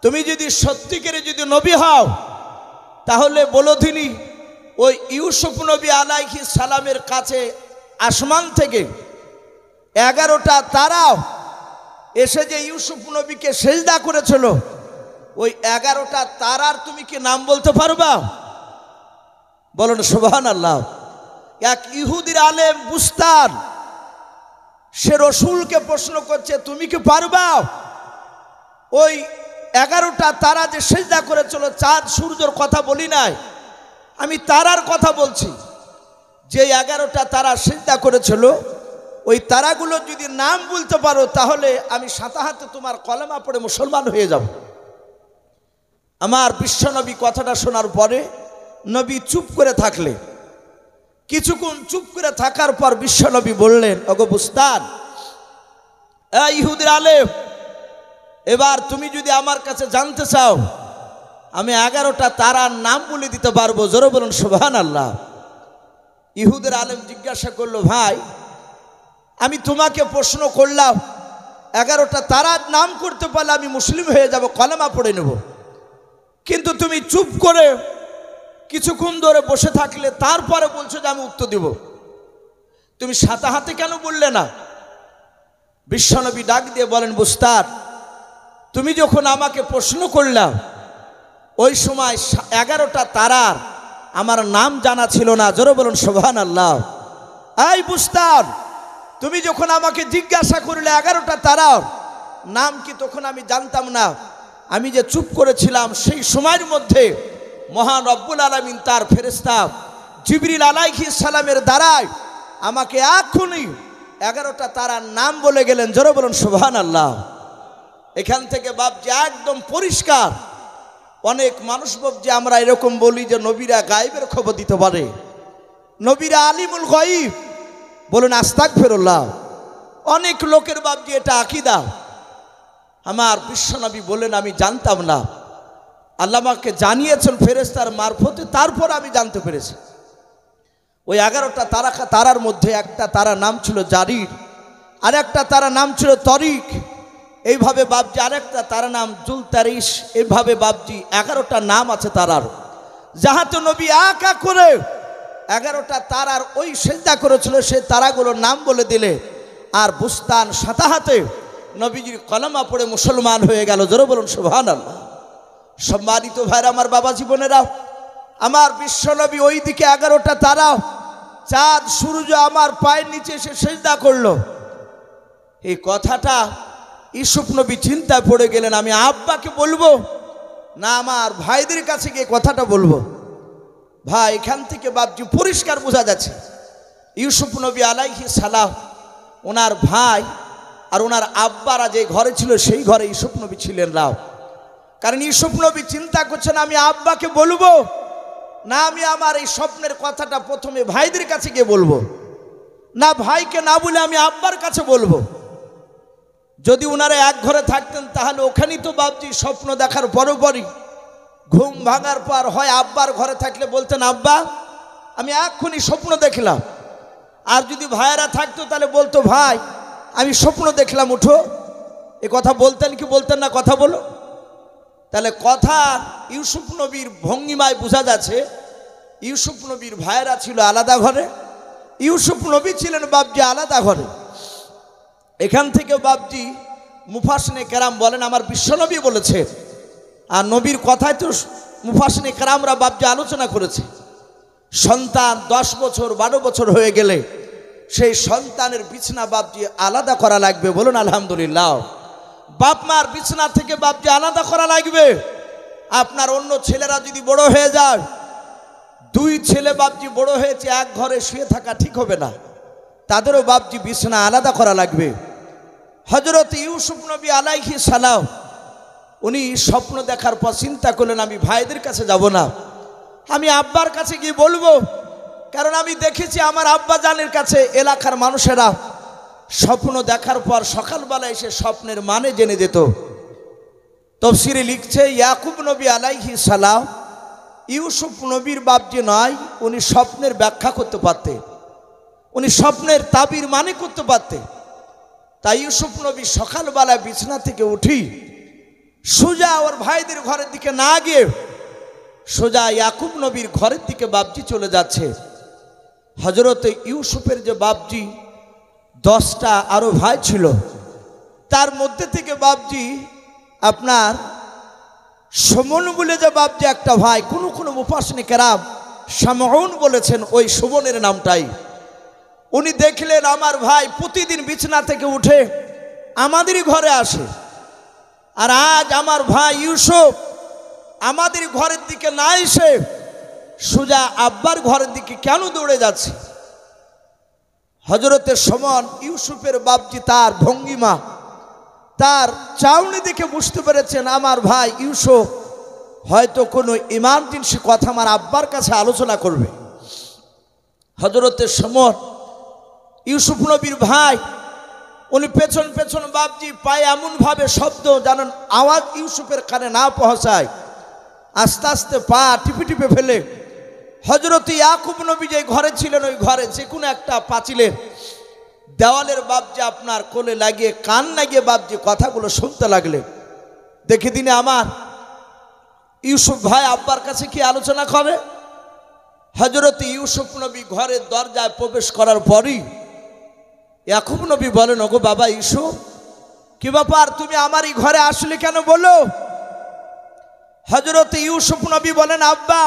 তুমি যদি সত্যিকারে যদি নবী হও তাহলে বলো দিনি ওই ইউসুফ নবী আলাইহিস সালামের কাছে আসমান থেকে 11টা তারাও এসে যে ইউসুফ নবীকে সিজদা করেছিল, ওই 11টা তারার তুমি কি নাম বলতে পারবা? বলুন সুবহানাল্লাহ। এক ইহুদির আলেম বুস্তান সে রসুলকে প্রশ্ন করছে, তুমি কি পারবা ওই 11টা তারা যে সিজদা করেছিল, চাঁদ সূর্যের কথা বলি নাই, আমি তারার কথা বলছি। যে 11টা তারা সিজদা করেছিল, ওই তারাগুলো যদি নাম বলতে পারো তাহলে আমি সাথে হাতে তোমার কলেমা পড়ে মুসলমান হয়ে যাব। আমার বিশ্বনবী কথাটা শোনার পরে নবী চুপ করে থাকলে, কিছুক্ষণ চুপ করে থাকার পর বিশ্বনবী বললেন, ওগো বুস্তান, এই ইহুদির আলেম, এবার তুমি যদি আমার কাছে জানতে চাও আমি 11টা তারার নাম বলে দিতে পারবো। জোরে বলুন সুবহানাল্লাহ। ইহুদের আলেম জিজ্ঞাসা করলো, ভাই আমি তোমাকে প্রশ্ন করলাম, 11টা তারার নাম করতে পারলে আমি মুসলিম হয়ে যাব, কলেমা পড়ে নেব, কিন্তু তুমি চুপ করে কিছুক্ষণ ধরে বসে থাকলে তারপরে বলছো যে আমি উত্তর দিব, তুমি সাথে হাতে কেন বললে না? বিশ্বনবী ডাক দিয়ে বলেন, বুস্তার, তুমি যখন আমাকে প্রশ্ন করলাম ওই সময় 11টা তারার আমার নাম জানা ছিল না। জোরে বলুন সুবহানাল্লাহ। এই বুস্তার, তুমি যখন আমাকে জিজ্ঞাসা করলে 11টা তারার নাম কি, তখন আমি জানতাম না। আমি যে চুপ করেছিলাম সেই সময়ের মধ্যে মহান রব্বুল আলামিন তার ফেরেশতা জিবরিল আলাইহিস সালামের দ্বারায় আমাকে এখনই 11টা তারার নাম বলে গেলেন। জোরে বলুন সুবহানাল্লাহ। এখান থেকে বাপজি একদম পরিষ্কার। অনেক মানুষ যে আমরা এরকম বলি যে নবীরা গায়েবের খবর দিতে পারে, নবীরা আলিমুল গায়ব, বলুন আস্তাগফিরুল্লাহ। অনেক লোকের বাপজি এটা আকীদা। আমার বিশ্বনবী বলেন, আমি জানতাম না, আল্লাহ আমাকে জানিয়েছেন ফেরেশতার মারফতে, তারপর আমি জানতে পেরেছি। ওই 11টা তারার মধ্যে একটা তারা নাম ছিল জারির, আর একটা তারা নাম ছিল তরিক, এইভাবে বাপজি আরেকটা তারা নাম জুলতারিশ। এইভাবে বাপজি 11টা নাম আছে তারার। যাহাতে নবী একা করে 11টা তারার ওই সিজদা করেছিল, সেই তারাগুলোর নাম বলে দিলে আর বুস্তান সাথে হাতে নবীজির কলেমা পড়ে মুসলমান হয়ে গেল। জোরে বলুন সুবহানাল্লাহ। সম্মানিত ভাইরা, আমার বাবা জীবনেরা, আমার বিশ্বনবী ওই দিকে 11টা তারা, চাঁদ সূর্য আমার পায়ের নিচে এসে সিজদা করলো। এই কথাটা ইউসুফ নবী চিন্তায় পড়ে গেলেন, আমি আব্বাকে বলবো না আমার ভাইদের কাছে গিয়ে কথাটা বলবো। ভাই, এখান থেকে বাপজি পরিষ্কার বোঝা যাচ্ছে ইউসুফ নবী আলাইহিস সালাম, ওনার ভাই আর ওনার আব্বারা যে ঘরে ছিল সেই ঘরে ইউসুফ নবী ছিলেন না। কারণ ইউসুফ নবী চিন্তা করছেন, আমি আব্বাকে বলবো না আমি আমার এই স্বপ্নের কথাটা প্রথমে ভাইদের কাছে গিয়ে বলবো, না ভাইকে না বলে আমি আব্বার কাছে বলবো। যদি ওনারা এক ঘরে থাকতেন তাহলে ওখানেই তো বাপজি স্বপ্ন দেখার পরপরই ঘুম ভাঙার পর হয় আব্বার ঘরে থাকলে বলতেন, আব্বা আমি এক্ষুনি স্বপ্ন দেখলাম। আর যদি ভাইয়েরা থাকতো তাহলে বলতো, ভাই আমি স্বপ্ন দেখলাম, উঠো। এ কথা বলতেন কি বলতেন না? কথা বলো। তাহলে কথা ইউসুফ নবীর ভঙ্গিমায় বোঝা যাচ্ছে ইউসুফ নবীর ভাইয়েরা ছিল আলাদা ঘরে, ইউসুফ নবী ছিলেন বাপজি আলাদা ঘরে। এখান থেকে বাপজি মুফাসসিনে কেরাম বলেন, আমার বিশ্বনবী বলেছে, আর নবীর কথায় তো মুফাসসিনে কেরামরা বাপজি আলোচনা করেছে, সন্তান 10 বছর 12 বছর হয়ে গেলে সেই সন্তানের বিছনা বাপজি আলাদা করা লাগবে। বলুন আলহামদুলিল্লাহ। বাপ মার বিছনা থেকে বাপজি আলাদা করা লাগবে। আপনার অন্য ছেলেরা যদি বড় হয়ে যায়, 2 ছেলে বাপজি বড় হয়েছে, এক ঘরে শুয়ে থাকা ঠিক হবে না, তাদেরও বাপজি বিছনা আলাদা করা লাগবে। হযরত ইউসুফ নবী আলাইহিস সালাম উনি স্বপ্ন দেখার পর চিন্তা করলেন, আমি ভাইদের কাছে যাব না, আমি আব্বার কাছে গিয়ে বলবো। কারণ আমি দেখেছি আমার আব্বা জানের কাছে এলাকার মানুষেরা স্বপ্ন দেখার পর সকালবেলা এসে স্বপ্নের মানে জেনে যেত। তাফসীরে লিখছে, ইয়াকুব নবী আলাইহিস সালাম ইউসুফ নবীর বাপ যে নয়, উনি স্বপ্নের ব্যাখ্যা করতে পারতেন, উনি স্বপ্নের তাবির মানে করতে পারতেন। তাই ইউসুফ নবী সকালবেলা বিছানা থেকে উঠি সোজা ওর ভাইদের ঘরের দিকে না গিয়ে সোজা ইয়াকুব নবীর ঘরের দিকে বাপজি চলে যাচ্ছে। হযরত ইউসুফের যে বাপজি 10টা আরো ভাই ছিল, তার মধ্যে থেকে বাপজি আপনার সুমন বলে যে বাপজি একটা ভাই, কোন মুফাসসিনে কেরাম শামউন বলেছেন ওই সুমনের নামটাই। উনি দেখলেন আমার ভাই প্রতিদিন বিছানা থেকে উঠে আমাদেরই ঘরে আসে, আর আজ আমার ভাই ইউসুফ আমাদের ঘরের দিকে না এসে সোজা আব্বার ঘরের দিকে কেন দৌড়ে যাচ্ছে? হযরতে সমন ইউসুফের বাপজি তার ভঙ্গিমা, তার চাউনি দেখে বুঝতে পেরেছেন আমার ভাই ইউসুফ হয়তো কোনো ইমার্জেন্সি কথা আমার আব্বার কাছে আলোচনা করবে। হযরতে সমন ইউসুফ নবীর ভাই, উনি পেছন পেছন বাপজি পায়ে এমনভাবে শব্দ জানেন আওয়াজ ইউসুফের কানে না পৌঁছায়, আস্তে আস্তে পা টিপে টিপে ফেলে হযরত ইয়াকুব নবী যে ঘরে ছিলেন ওই ঘরে যে কোনো একটা পাঁচিলের দেওয়ালের বাপজি আপনার কোলে লাগিয়ে কান লাগিয়ে বাপজি কথাগুলো শুনতে লাগলেন। দেখে দিনে আমার ইউসুফ ভাই আব্বার কাছে কি আলোচনা করে। হযরত ইউসুফ নবী ঘরের দরজায় প্রবেশ করার পরই ইয়াকুব নবী বলেন, ওগো বাবা ইউসুফ, কি ব্যাপার তুমি আমার এই ঘরে আসলে কেন বলো। হযরত ইউসুফ নবী বলেন, আব্বা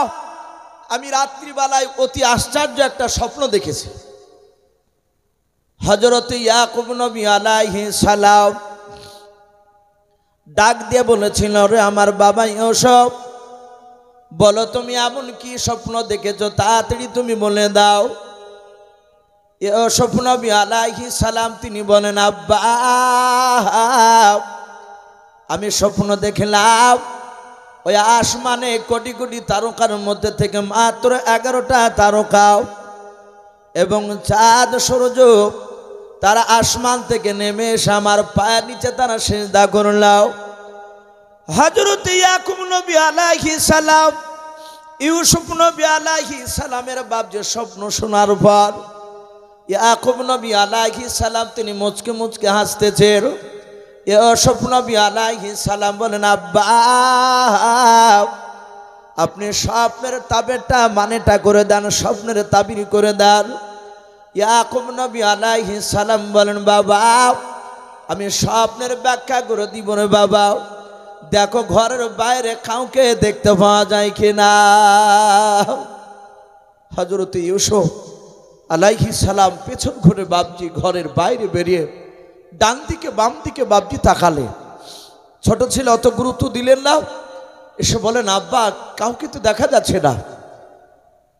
আমি রাত্রিবেলায় অতি আশ্চর্য একটা স্বপ্ন দেখেছি। হযরত ইয়াকুব নবী আলাইহিস সালাম ডাক দিয়ে বলেছিল, রে আমার বাবা ইউসুফ, বলো তুমি এমন কি স্বপ্ন দেখেছো, তাড়াতাড়ি তুমি বলে দাও। ইউসুফ নবী আলাইহিস সালাম তিনি বলেন, আব্বা আমি স্বপ্ন দেখলাম ওই আসমানে কোটি কোটি তারকার মধ্যে থেকে মাত্র 11টা তারকা এবং চাঁদ সূর্য তারা আসমান থেকে নেমে এসে আমার পায়ের নিচে তারা সিজদা করলাম। হযরত ইয়াকুব নবী আলাইহিস সালাম ইউসুফ নবী আলাইহিস সালামের বাপ যে স্বপ্ন শোনার পর ইয়াকুব নবী আলাইহিস সালাম তিনি মুচকে মুচকে হাসতেছেন। ইউসুফ নবী আলাইহিস সালাম বলেন, আব্বা আপনি স্বপ্নের তাবিরটা মানেটা করে দেন, স্বপ্নের তাবির করে দেন। ইয়াকুব নবী আলাইহিস সালাম বলেন, বাবা আমি স্বপ্নের ব্যাখ্যা করে দিব রে বাবা, দেখো ঘরের বাইরে কাউকে দেখতে পাওয়া যায় কিনা। হযরত ইউসুফ আলাইহিস সালাম পেছন ঘুরে বাপজি ঘরের বাইরে বেরিয়ে ডান দিকে বাম দিকে বাপজি তাকালে, ছোট ছেলে অত গুরুত্ব দিলেন না, এসে বলেন, আব্বা কাউকে তো দেখা যাচ্ছে না।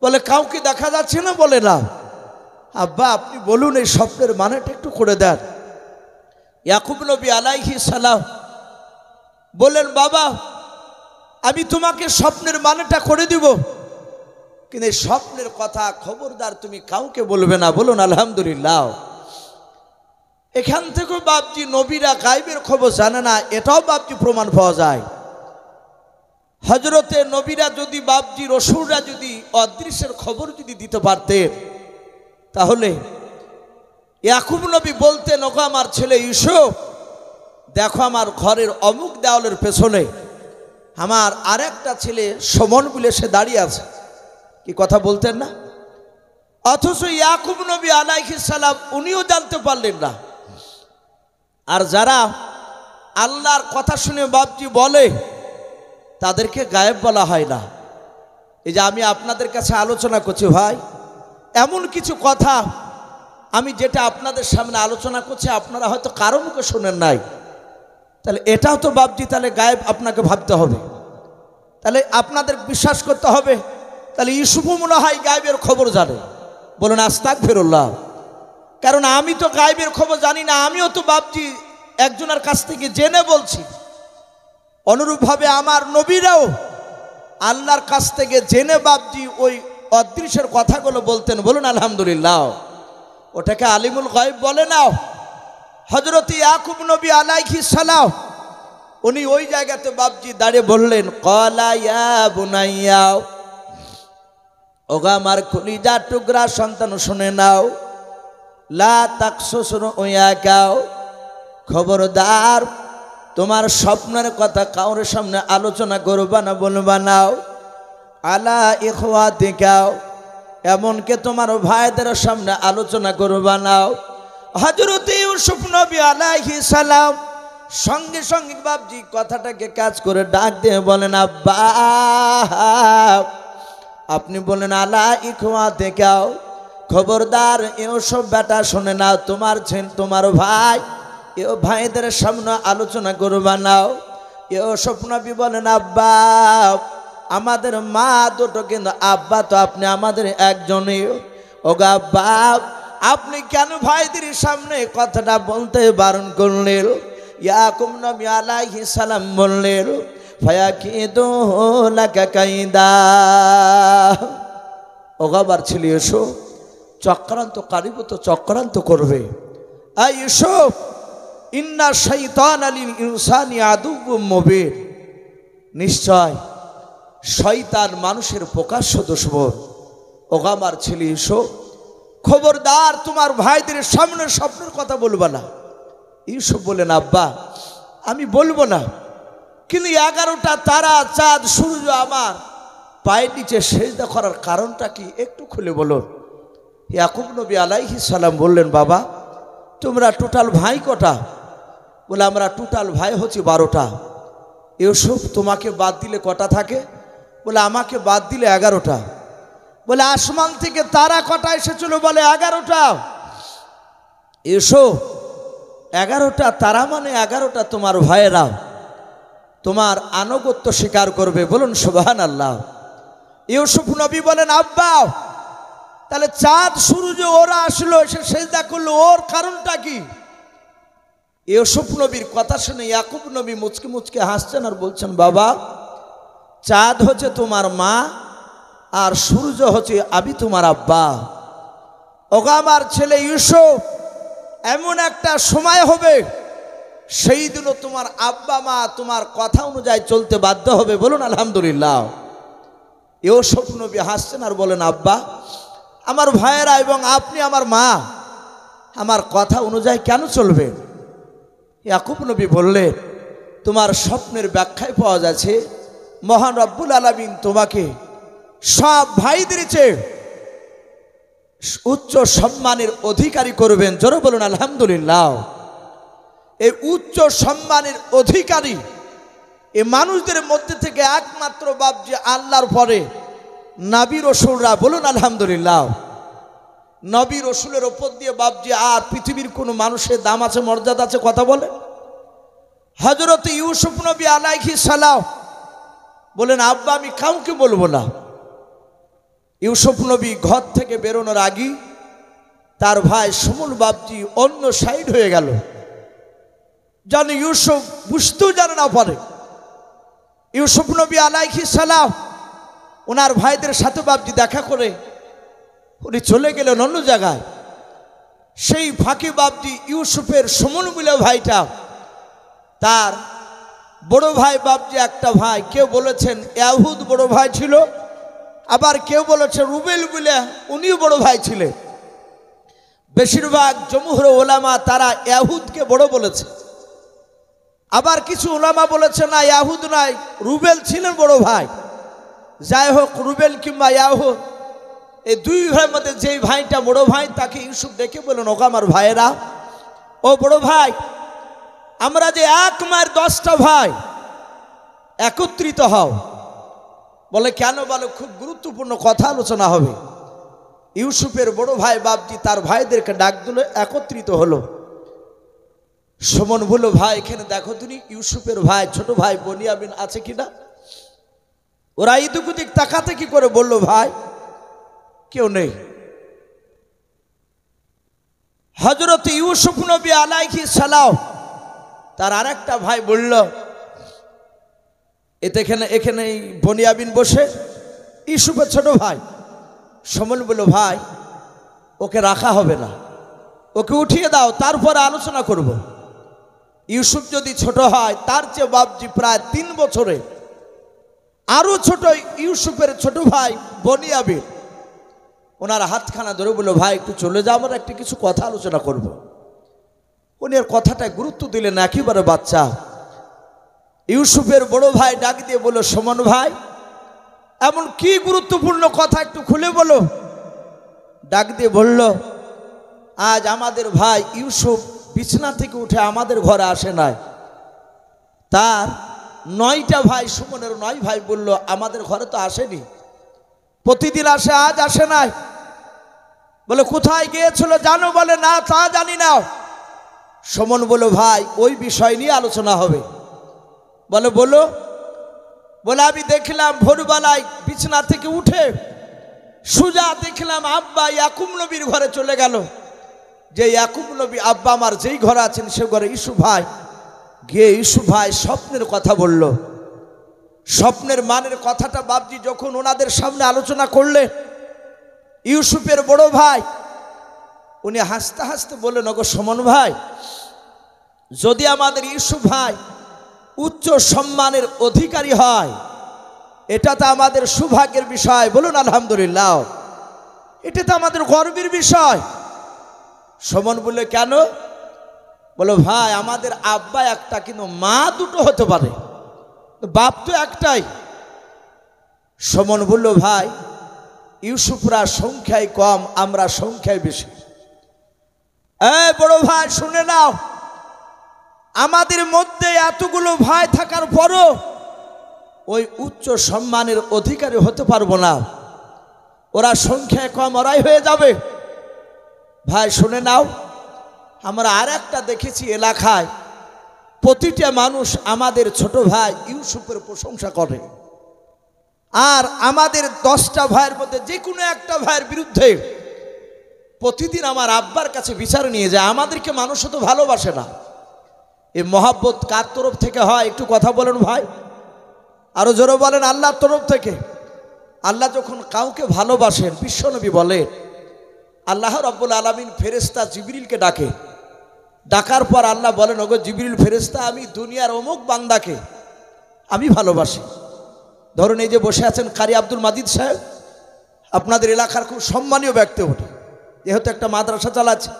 বলে কাউকে দেখা যাচ্ছে না, বলে না আব্বা আপনি বলুন এই স্বপ্নের মানেটা একটু করে দেন। ইয়াকুব নবী আলাইহিস সালাম বললেন, বাবা আমি তোমাকে স্বপ্নের মানেটা করে দিব, কিন্তু এই স্বপ্নের কথা খবরদার তুমি কাউকে বলবে না। বলুন আলহামদুলিল্লাহ। এখান থেকে বাপজি নবীরা গায়বের খবর জানে না, এটাও বাপজি প্রমাণ পাওয়া যায়। হযরতে নবীরা যদি বাপজি রাসূলরা যদি অদৃশ্যের খবর যদি দিতে পারতেন, তাহলে ইয়াকুব নবী বলতেন, ওগো আমার ছেলে ইউসুফ, দেখো আমার ঘরের অমুক দেওয়ালের পেছনে আমার আরেকটা ছেলে সমন বলে সে দাঁড়িয়ে আছে। কি কথা বলতেন না? অথচ ইয়াকুব নবী আলাইহিস সালাম উনিও জানতে পারলেন না। আর যারা আল্লাহর কথা শুনে বাপজি বলে তাদেরকে গায়েব বলা হয় না। এই যে আমি আপনাদের কাছে আলোচনা করছি ভাই, এমন কিছু কথা আমি যেটা আপনাদের সামনে আলোচনা করছি আপনারা হয়তো কারো মুখে শোনেন নাই, তাহলে এটাও তো বাপজি তাহলে গায়েব আপনাকে ভাবতে হবে, তাহলে আপনাদের বিশ্বাস করতে হবে তাহলে ইউসুফও মনে হয় গায়েবের খবর জানে। বলুন আস্তাগফিরুল্লাহ। কারণ আমি তো গায়েবের খবর জানি না, আমিও তো বাপজি একজনের কাছ থেকে জেনে বলছি। অনুরূপভাবে আমার নবীরাও আল্লাহর কাছ থেকে জেনে বাপজি ওই অদৃশ্যের কথাগুলো বলতেন। বলুন আলহামদুলিল্লাহ। ওটাকে আলিমুল গায়ব বলে না। হযরত ইয়াকুব নবী আলাইহিস সালাম উনি ওই জায়গাতে বাপজি দাঁড়িয়ে বললেন, ক্বালা ইয়া বুনাইয়া, ওগো আমার কলিজার টুকরা সন্তান শুনে নাও, লা তাকসুস রুয়াকাও, খবরদার তোমার স্বপ্নের কথা কারোর সামনে আলোচনা করবা না, বলবা নাও। আলা ইখওয়াতিকাও, এমনকি তোমার ভাইদের সামনে আলোচনা করবা নাও। হযরত ইউসুফ নবী আলাইহিস সালাম সঙ্গে সঙ্গে বাপজি কথাটাকে কাজ করে ডাক দিয়ে বলেন, আব্বা আপনি বলেন আলা ইখওয়াতিকাও, খবরদার ইউসুফ বেটা শুনে নাও, তোমার তোমার ভাই এ ভাইদের সামনে আলোচনা করবা নাও। ইউসুফ নবী বলেন, আব্বা আমাদের মা দুটো, কিন্তু আব্বা তো আপনি আমাদের একজনই। ওগো আব্বা আপনি কেন ভাইদের সামনে কথাটা বলতে বারণ করলেন? ইয়াকুব নবী আলাইহিস সালাম বললেন, ফায়াকিদু লাকা কাইদা। ওগাবার ছেলে এসো, চক্রান্তকারীও তো চক্রান্ত করবে। এই এসো, ইন্না শাইতানা লিল ইনসানি আদুউম মুবিন। নিশ্চয় শয়তান মানুষের প্রকাশ্য দুশমন। ওগাবার ছেলে এসো, খবরদার তোমার ভাইদের সামনে স্বপ্নের কথা বলবা না। ইউসুফ বলেন, আব্বা আমি বলবো না, কিন্তু 11টা তারা, চাঁদ, সূর্য আমার পায়ের নিচে সেজদা করার কারণটা কি একটু খুলে বলুন। ইয়াকুব নবী আলাইহিস সালাম বললেন, বাবা তোমরা টোটাল ভাই কটা? বলে আমরা টোটাল ভাই হচ্ছে 12টা। ইউসুফ তোমাকে বাদ দিলে কটা থাকে? বলে আমাকে বাদ দিলে 11টা। বলে আসমান থেকে তারা কটা এসেছিল? বলে 11টা। এসো, 11টা তারা মানে 11টা তোমার ভাইয়েরা তোমার আনুগত্য স্বীকার করবে। বলুন সুবহানাল্লাহ। ইউসুফ নবী বলেন, আব্বা তাহলে চাঁদ সূর্য ওরা আসলো, এসে সেজদা করলো, ওর কারণটা কি? ইউসুফ নবীর কথা শুনে ইয়াকুব নবী মুচকে মুচকে হাসছেন আর বলছেন, বাবা চাঁদ হচ্ছে তোমার মা আর সূর্য হচ্ছে আমি তোমার আব্বা। ওগো আমার ছেলে ইউসুফ, এমন একটা সময় হবে সেই দিনও তোমার আব্বা মা তোমার কথা অনুযায়ী চলতে বাধ্য হবে। বলুন আলহামদুলিল্লাহ। ইউসুফ নবী হাসছেন আর বলেন, আব্বা আমার ভাইয়েরা এবং আপনি আমার মা আমার কথা অনুযায়ী কেন চলবে? ইয়াকুব নবী বললেন, তোমার স্বপ্নের ব্যাখ্যায় পাওয়া যাচ্ছে মহান রব্বুল আলামিন তোমাকে সব ভাইদের চেয়ে উচ্চ সম্মানের অধিকারী করবেন। জোরে বলুন আলহামদুলিল্লাহ। এই উচ্চ সম্মানের অধিকারী এই মানুষদের মধ্যে থেকে একমাত্র বাপ যে আল্লাহর পরে নবী রাসূলরা। বলুন আলহামদুলিল্লাহ। নবী রাসূলের ওপর দিয়ে বাপ যে আর পৃথিবীর কোনো মানুষের দাম আছে, মর্যাদা আছে? কথা বলে। হযরত ইউসুফ নবী আলাইহিস সালাম বলেন, আব্বা আমি কাউকে বলবো না। ইউসুফ নবী ঘর থেকে বেরোনোর আগে তার ভাই সুমুল বাপজি অন্য সাইড হয়ে গেল, যেন ইউসুফ বুঝতেও যেন না পারে। ইউসুফ নবী আলাইহিস সালাম ওনার ভাইদের সাথে বাপজি দেখা করে উনি চলে গেলেন অন্য জায়গায়। সেই ফাঁকে বাপজি ইউসুফের সুমুল বলে ভাইটা, তার বড় ভাই বাপজি একটা ভাই, কেউ বলেছেন ইয়াহুদ বড় ভাই ছিল, আবার কেউ বলেছে রুবেল বলে উনিও বড় ভাই ছিলেন। বেশিরভাগ জমহুর ওলামা তারা ইয়াহুদকে বড় বলেছে, আবার কিছু ওলামা বলেছে না ইয়াহুদ নয়, রুবেল ছিলেন বড় ভাই। যাই হোক, রুবেল কিংবা ইয়াহুদ এই দুই ভাইয়ের মধ্যে যেই ভাইটা বড় ভাই তাকে ইউসুফ ডেকে বললেন, ওগো আমার ভাইয়েরা, ও বড় ভাই, আমরা যে এক মায়ের 10টা ভাই একত্রিত হও। বলে কেন? বলে খুব গুরুত্বপূর্ণ কথা আলোচনা হবে। ইউসুফের বড় ভাই বাপজি তার ভাইদেরকে ডাক দিল, একত্রিত হলো। সুমন বলল, ভাই এখানে দেখো তুমি ইউসুফের ভাই ছোট ভাই বনিয়ামিন আছে কিনা? ওরা ইদিক উদিক তাকাতে কি করে বলল, ভাই কেউ নেই। হযরত ইউসুফ নবী আলাইহিস সালাম তার আরেকটা ভাই বলল, এখানে বনিয়ামিন বসে, ইউসুফের ছোট ভাই। সুমন বলল, ভাই ওকে রাখা হবে না, ওকে উঠিয়ে দাও, তারপরে আলোচনা করব। ইউসুফ যদি ছোট হয় তার চেয়ে বাপজি প্রায় 3 বছরে আরো ছোট ইউসুফের ছোট ভাই বনিয়ামিন ওনার হাতখানা ধরে বলল, ভাই একটু চলে যাও, আমরা একটু কিছু কথা আলোচনা করব। উনি এর কথাটা গুরুত্ব দিলেন, একেবারে বাচ্চা। ইউসুফের বড় ভাই ডাক দিয়ে বলল, সুমন ভাই এমন কি গুরুত্বপূর্ণ কথা একটু খুলে বলো। ডাক দিয়ে বলল, আজ আমাদের ভাই ইউসুফ বিছানা থেকে উঠে আমাদের ঘরে আসে নাই। তার 9টা ভাই, সুমনের 9 ভাই বলল, আমাদের ঘরে তো আসেনি, প্রতিদিন আসে, আজ আসে নাই। বলে কোথায় গিয়েছিল জানো? বলে না, তা জানি না। সুমন বলল, ভাই ওই বিষয় নিয়ে আলোচনা হবে। বলে বলো। বলে আমি দেখলাম ভোরবেলায় বিছানা থেকে উঠে সোজা দেখলাম আব্বা ইয়াকুব নবীর ঘরে চলে গেল। যে ইয়াকুব নবী আব্বা আমার যেই ঘরে আছেন সে ঘরে ইউসুফ ভাই গিয়ে ইউসুফ ভাই স্বপ্নের কথা বলল। স্বপ্নের মানের কথাটা বাপজি যখন ওনাদের সামনে আলোচনা করলেন, ইউসুফের বড় ভাই উনি হাসতে হাসতে বললেন, ওগো সুমন ভাই, যদি আমাদের ইউসুফ ভাই উচ্চ সম্মানের অধিকারী হয় এটা তো আমাদের সৌভাগ্যের বিষয়, বলুন আলহামদুলিল্লাহ। এটা তো আমাদের গর্বের বিষয়। সুমন বললে, কেন? বলো, ভাই আমাদের আব্বা একটা কিন্তু মা দুটো হতে পারে, বাপ তো একটাই। সুমন বলল, ভাই ইউসুফরা সংখ্যায় কম, আমরা সংখ্যায় বেশি। বড় ভাই শুনে নাও, আমাদের মধ্যে এতগুলো ভাই থাকার পরও ওই উচ্চ সম্মানের অধিকারী হতে পারবো না, ওরা সংখ্যায় কম, ওরাই হয়ে যাবে। ভাই শুনে নাও, আমরা আর একটা দেখেছি এলাকায় প্রতিটা মানুষ আমাদের ছোট ভাই ইউসুফের প্রশংসা করে, আর আমাদের 10টা ভাইয়ের মধ্যে যে কোনো একটা ভাইয়ের বিরুদ্ধে প্রতিদিন আমার আব্বার কাছে বিচার নিয়ে যায়। আমাদেরকে মানুষ তো ভালোবাসে না। এই মহাব্বত কার তরফ থেকে হয় একটু কথা বলেন ভাই, আরো জোরে বলেন। আল্লাহর তরফ থেকে। আল্লাহ যখন কাউকে ভালোবাসেন, বিশ্বনবী বলেন, আল্লাহ রাব্বুল আলামিন ফেরেশতা জিবরিলকে ডাকে, ডাকার পর আল্লাহ বলেন, ওগো জিবরিল ফেরেশতা, আমি দুনিয়ার অমুক বান্দাকে আমি ভালোবাসি। ধরুন এই যে বসে আছেন কারি আব্দুল মাজিদ সাহেব, আপনাদের এলাকার খুব সম্মানীয় ব্যক্তি উনি, যেহেতু একটা মাদ্রাসা চালাচ্ছে।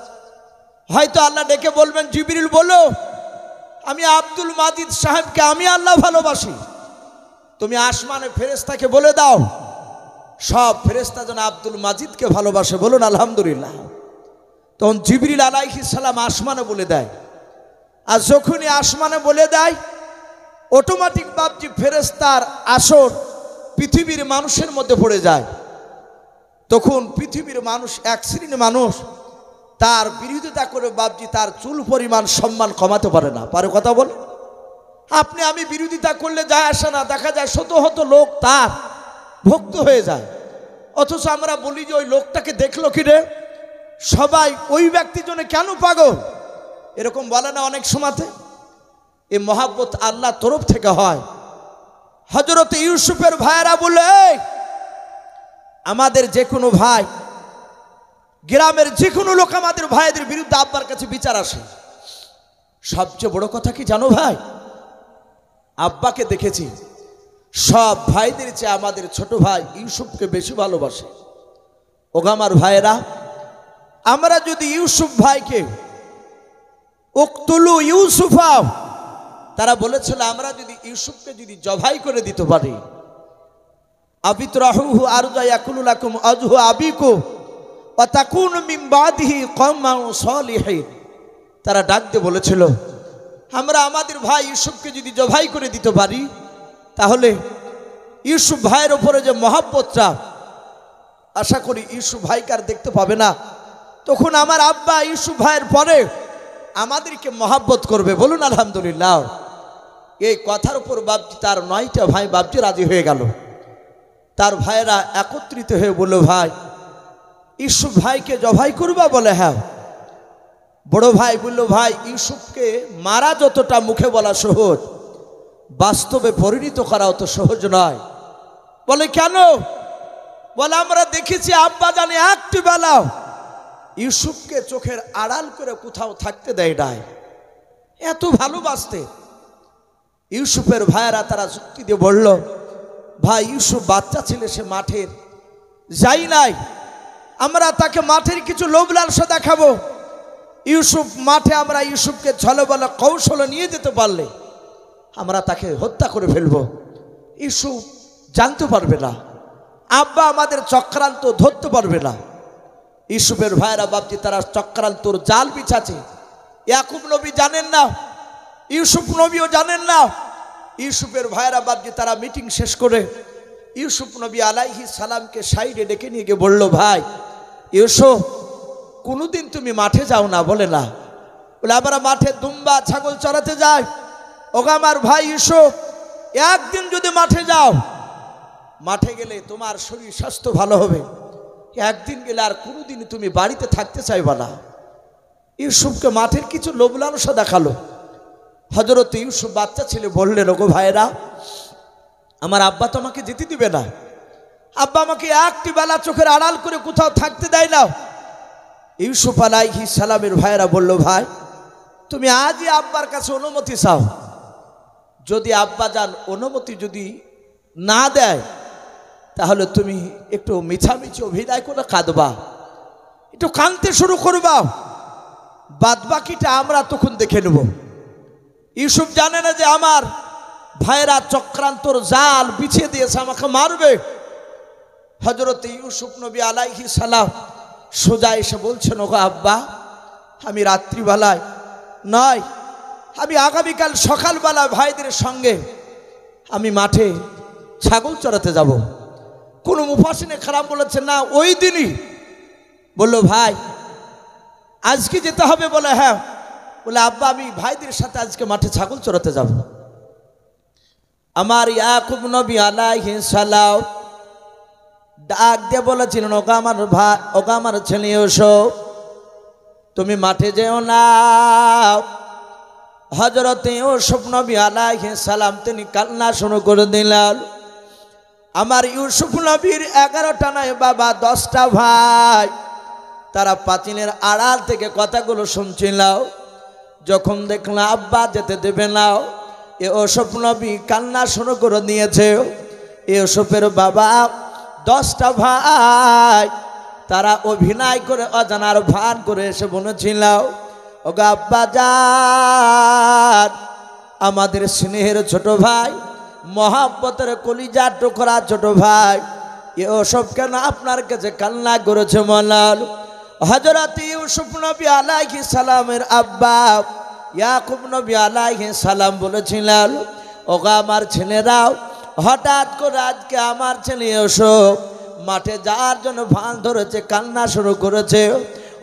হয়তো আল্লাহ ডেকে বলবেন, জিবরিল বলো, আমি আব্দুল মাজিদ সাহেবকে আমি আল্লাহ ভালোবাসি। তুমি আসমানে ফেরেশতাকে বলে দাও, সব ফেরেশতা যেন আব্দুল মাজিদকে ভালোবাসে, বলুন আলহামদুলিল্লাহ। তখন জিবরিল আলাইহিস সালাম আসমানে বলে দেয়, আর যখনই আসমানে বলে দেয় অটোমেটিক বাপজি ফেরেশতার আসর পৃথিবীর মানুষের মধ্যে পড়ে যায়। তখন পৃথিবীর মানুষ, এক শ্রেণীর মানুষ তার বিরোধিতা করে বাপজি তার চুল পরিমাণ সম্মান কমাতে পারে না। পারে কথা বলে? আপনি আমি বিরোধিতা করলে যায় আসে না, দেখা যায় শত শত লোক তার ভক্ত হয়ে যায়, অথচ আমরা বলি যে ওই লোকটাকে দেখলো কি রে, সবাই ওই ব্যক্তির জন্য কেন পাগল, এরকম বলে না অনেক সময়তে। এই মহাব্বত আল্লাহর তরফ থেকে হয়। হযরত ইউসুফের ভাইয়েরা বলে, আমাদের যে কোনো ভাই, গ্রামের যে কোনো লোক আমাদের ভাইদের বিরুদ্ধে আব্বার কাছে বিচার আসে, সবচেয়ে বড় কথা কি জানো ভাই, আব্বাকে দেখেছি সব ভাইদের চেয়ে আমাদের ছোট ভাই ইউসুফকে বেশি ভালোবাসে। ওগো আমার ভাইয়েরা, আমরা যদি ইউসুফ ভাইকে উকতুলু ইউসুফা, তারা বলেছিল আমরা যদি ইউসুফকে যদি জবাই করে দিতে পারি, আবিতরাহু আরজা ইয়াকুলু লাকুম আজহু আবিকু ওয়া তাকুনু মিন বাদিহি কওমান সালিহিন। তারা ডাক দিয়ে বলেছিল, আমরা আমাদের ভাই ইউসুফকে যদি জবাই করে দিতে পারি, তাহলে ইউসুফ ভাইয়ের ওপরে যে মহাব্বতটা, আশা করি ইউসুফ ভাইকে আর দেখতে পাবে না। তখন আমার আব্বা ইউসুফ ভাইয়ের পরে আমাদেরকে মহাব্বত করবে, বলুন আলহামদুলিল্লাহ। এই কথার উপর বাপজি তার 9টা ভাই বাপজি রাজি হয়ে গেল। তার ভাইয়েরা একত্রিত হয়ে বলল, ভাই ইউসুফ ভাইকে জবাই করবা? বলে হ্যাঁ। বড় ভাই বলল, ভাই ইউসুফকে মারা যতটা মুখে বলা সহজ, বাস্তবে পরিণত করা অত সহজ নয়। বলে কেন? বলে আমরা দেখেছি আব্বা জানে একটি বেলাও ইউসুফকে চোখের আড়াল করে কোথাও থাকতে দেয় নাই, এত ভালোবাসতে। ইউসুফের ভাইয়েরা তারা যুক্তি দিয়ে বলল, ভাই ইউসুফ বাচ্চা ছেলে, সে মাঠের যাই নাই, আমরা তাকে মাঠের কিছু লোভ লালসা দেখাবো। ইউসুফ মাঠে আমরা ইউসুফকে ছলে বলে কৌশলে নিয়ে যেতে পারলে আমরা তাকে হত্যা করে ফেলবো, ইউসুফ জানতে পারবে না, আব্বা আমাদের চক্রান্ত ধরতে পারবে না। ইউসুফের ভাইয়েরা বাপজি তারা চক্রান্তর জাল বিছাছে। ইয়াকুব নবী জানেন না, ইউসুফ নবীও জানেন না। ইউসুফের ভাইয়েরা বাপজি তারা মিটিং শেষ করে ইউসুফ নবী আলাইহিস সালামকে সাইডে ডেকে নিয়ে গিয়ে বলল, ভাই ইউসুফ, কোনোদিন তুমি মাঠে যাও না? বলে না। বলে আমরা মাঠে দুম্বা ছাগল চড়াতে যাই। ওগো আমার ভাই ইউসুফ, একদিন যদি মাঠে যাও, মাঠে গেলে তোমার শরীর স্বাস্থ্য ভালো হবে, একদিন গেলে আর কোনোদিন তুমি বাড়িতে থাকতে চাইবা না। ইউসুফকে মাঠের কিছু লোভ লালসা দেখালো। হযরত ইউসুফ বাচ্চা ছেলে বললেন, ওগো ভাইরা, আমার আব্বা তো আমাকে যেতে দিবে না, আব্বা আমাকে একটি বেলা চোখের আড়াল করে কোথাও থাকতে দেয় না। ইউসুফ আলাইহিস সালামের ভাইরা বলল, ভাই তুমি আজই আব্বার কাছে অনুমতি চাও, যদি আব্বা যান অনুমতি যদি না দেয় তাহলে তুমি একটু মিছামিছি অভিনয় করে কাঁদবা, একটু কাঁদতে শুরু করবা, বাদ বাকিটা আমরা তখন দেখে নেব। ইউসুফ জানে না যে আমার ভাইরা চক্রান্তর জাল বিছিয়ে দিয়েছে, আমাকে মারবে। হযরত ইউসুফ নবী আলাইহিস সালাম সোজা এসে বলছেন, ওগো আব্বা, আমি রাত্রিবেলায় নয়, আমি আগামীকাল সকালবেলা ভাইদের সঙ্গে আমি মাঠে ছাগল চড়াতে যাব। কোন মুফাসসিরে কেরাম বলেছেন না, ওই দিনই বলল, ভাই আজকে যেতে হবে? বলে হ্যাঁ। বলে আব্বা, আমি ভাইদের সাথে আজকে মাঠে ছাগল চড়াতে যাব। আমার ইয়াকুব নবী আলাইহিস সালাম ডাক দিয়ে বলেছিলেন, ওগো আমার ভাই, ওগো আমার ছেলে, এসো, তুমি মাঠে যেও না। হযরত ইউসুফ নবী আলাইহিস সালাম তিনি কান্না শুরু করে দিলেন। আমার ইউসুফ নবীর 11টা নয় বাবা 10টা ভাই, তারা পাঁচিলের আড়াল থেকে কথাগুলো শুনছিল। যখন দেখলাম আব্বা যেতে দেবে না, ইউসুফ নবী কান্না শুরু করে দিয়েছে। ইউসুফের বাবা 10টা ভাই তারা অভিনয় করে অজানার ভান করে এসে বলেছিল, ওগো আব্বা জান, আমাদের স্নেহের ছোট ভাই, মহাব্বতের কলিজার টুকরা ছোট ভাই ইউসুফ কেন আপনার কাছে কান্না করেছে বলেন। হযরত ইউসুফ নবী আলাইহিস সালামের আব্বা ইয়াকুব নবী আলাইহিস সালাম বলেছিলেন, ওগো আমার ছেলেরাও, হঠাৎ করে আজকে আমার ছেলে ইউসুফ মাঠে যাওয়ার জন্য ভান ধরেছে, কান্না শুরু করেছে।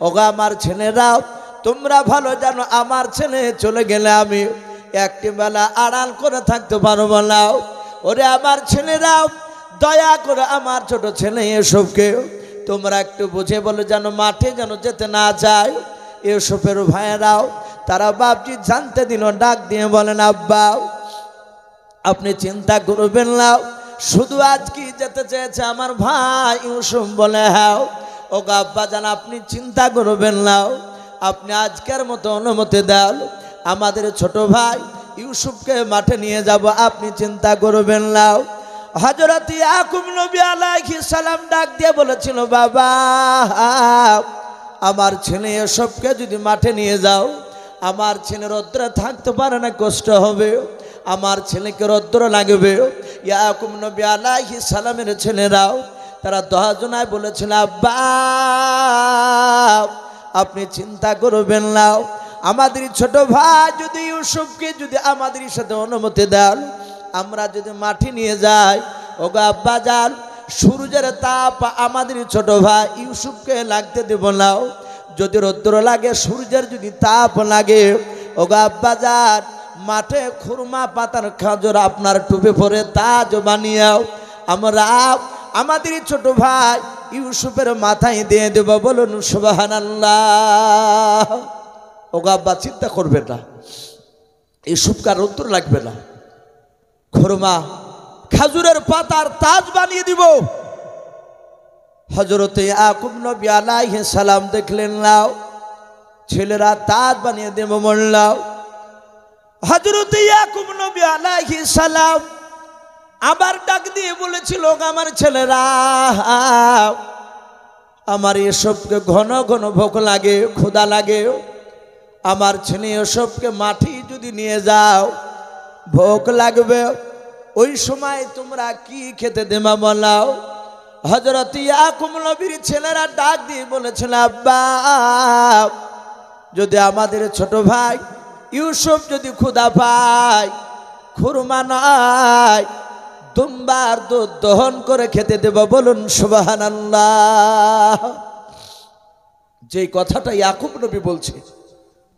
ওগো আমার ছেলেরাও, তোমরা ভালো জানো আমার ছেলে চলে গেলে আমি একটি বেলা আড়াল করে থাকতে পারবো না। ওরে আমার ছেলেরাও, দয়া করে আমার ছোট ছেলে ইউসুফকে তোমরা একটু বুঝে বলে যেন মাঠে যেন যেতে না যায়। ইউসুফের ভাইয়েরাও তারা বাপজি জানতে দিল, ডাক দিয়ে বলেন, আব্বা আপনি চিন্তা করবেন না, শুধু আজ কি যেতে চেয়েছে আমার ভাই ইউসুফ? বলে হ্যাঁ। ওগো আব্বা জান, আপনি চিন্তা করবেন না, আপনি আজকের মতো অনুমতি দেন, আমাদের ছোট ভাই ইউসুফকে মাঠে নিয়ে যাব, আপনি চিন্তা করবেন না। হযরত ইয়াকুব নবী আলাইহিস সালাম ডাক দিয়ে বলেছিল, বাবা আমার ছেলে ইউসুফকে যদি মাঠে নিয়ে যাও, আমার ছেলে রৌদ্রে থাকতে পারে না, কষ্ট হবে, আমার ছেলেকে রৌদ্র লাগবে। ইয়াকুব নবী আলাইহিস সালামের ছেলেরাও তারা 10 জনায় বলেছিল, আব্বা আপনি চিন্তা করবেন না, আমাদের ছোট ভাই যদি ইউসুফকে যদি আমাদের সাথে অনুমতি দেন, আমরা যদি মাঠে নিয়ে যাই, ওগো আব্বা জান, সূর্যের তাপ আমাদের ছোট ভাই ইউসুফকে লাগতে দেব না। যদি রৌদ্র লাগে, সূর্যের যদি তাপ লাগে, ওগো আব্বা জান, মাঠে খুরমা পাতার খাজর আপনার টুপে পরে তাজ বানিয়েও আমরা আমাদের ছোট ভাই ইউসুফের মাথায় দিয়ে দেব। বলুন সুবহানাল্লাহ। ওগো আব্বা চিন্তা করবে না, ইউসুফকার রৌদ্র লাগবে না, খুরমা খাজুরের পাতার তাজ বানিয়ে দিব। হযরত ইয়াকুব নবী আলাইহিস সালাম দেখলেন, নাও ছেলেরা তাজ বানিয়ে দেব বললাম। হযরত ইয়াকুব নবী আলাইহিস সালাম আবার ডাক দিয়ে বলেছিল, আমার ছেলেরা, আমার ইউসুফকে ঘন ঘন ভোগ লাগে, ক্ষুধা লাগে, আমার ছেলে ইউসুফকে মাঠে যদি নিয়ে যাও ভোগ লাগবে, ওই সময় তোমরা কি খেতে দেবা বলাও। হযরত ইয়াকুব নবীর ছেলেরা ডাক দিয়ে বলেছিল, আব্বা যদি আমাদের ছোট ভাই ইউসুফ যদি ক্ষুধা পায়, খুরমা নয় দুম্বার দুধ দহন করে খেতে দেব। বলুন সুবহানাল্লাহ। যে কথাটা ইয়াকুব নবী বলছে,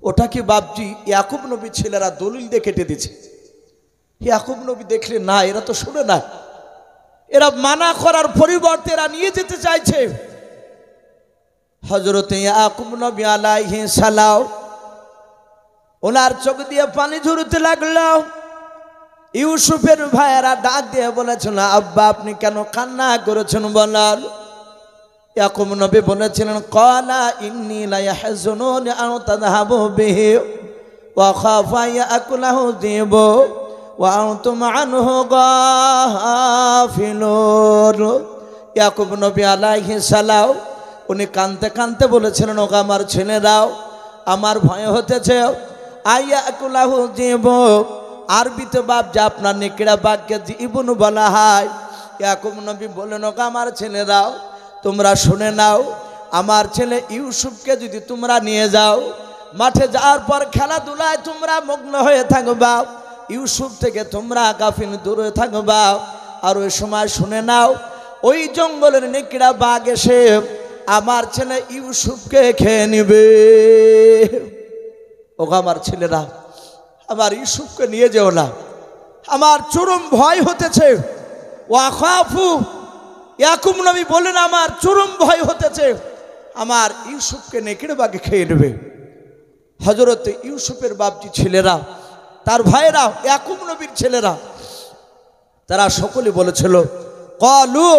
ওটা কি বাপজি ইয়াকুব নবী ছেলেরা দলিল দিয়ে কেটে দিচ্ছে? ইয়াকুব নবী দেখলে না, এরা তো শুনে না, এরা মানা করার পরিবর্তে এরা নিয়ে যেতে চাইছে। হযরত ইয়াকুব নবী আলাইহিস সালাম ওনার চোখ দিয়ে পানি ঝরতে লাগলো। ইউসুফের ভাইয়েরা ডাক দিয়ে বলেছিল, আব্বা আপনি কেন কান্না করেছেন বলার? ইয়াকুব নবী বলেছিলেন, ক্বালা ইন্নী লা ইয়াহজুনুনি আন তাযহাবু বিহি ওয়া খাফা ইয়াকুলাহু যিবু ওয়া আনতুম আনহু গাফিলুন। ইয়াকুব নবী আলাইহিস সালাম উনি কাঁদতে কাঁদতে বলেছিলেন, ওগো আমার ছেলেরাও, আমার ভয় হতেছে। আয়াকুলাহু যিবু, আরবিতে বাপ যা আপনার নেকড়া বাঘকে জীবন বলা হয়। ইয়াকুব নবী বললেন, ওগো আমার ছেলেরাও, তোমরা শুনে নাও, আমার ছেলে ইউসুফকে যদি তোমরা নিয়ে যাও, মাঠে যাওয়ার পর খেলাধুলায় তোমরা মগ্ন হয়ে থাকবা, ইউসুফ থেকে তোমরা গাফিল দূরে থাকবা। আর ওই সময় শুনে নাও, ওই জঙ্গলের নেকড়া বাঘ এসে আমার ছেলে ইউসুফকে খেয়ে নেবে। ওগো আমার ছেলেরা, আমার ইউসুফকে নিয়ে যেও না, আমার চরম ভয় হতেছে। ওয়াখাফু, ইয়াকুব নবী বলেন, আমার চরম ভয় হতেছে, আমার ইউসুফকে নেকড়ে বাঘে খেয়ে নেবে। হযরত ইউসুফের বাপজি ছেলেরা, তার ভাইয়েরা, ইয়াকুব নবীর ছেলেরা, তারা সকলে বলেছিল, ক্বালু,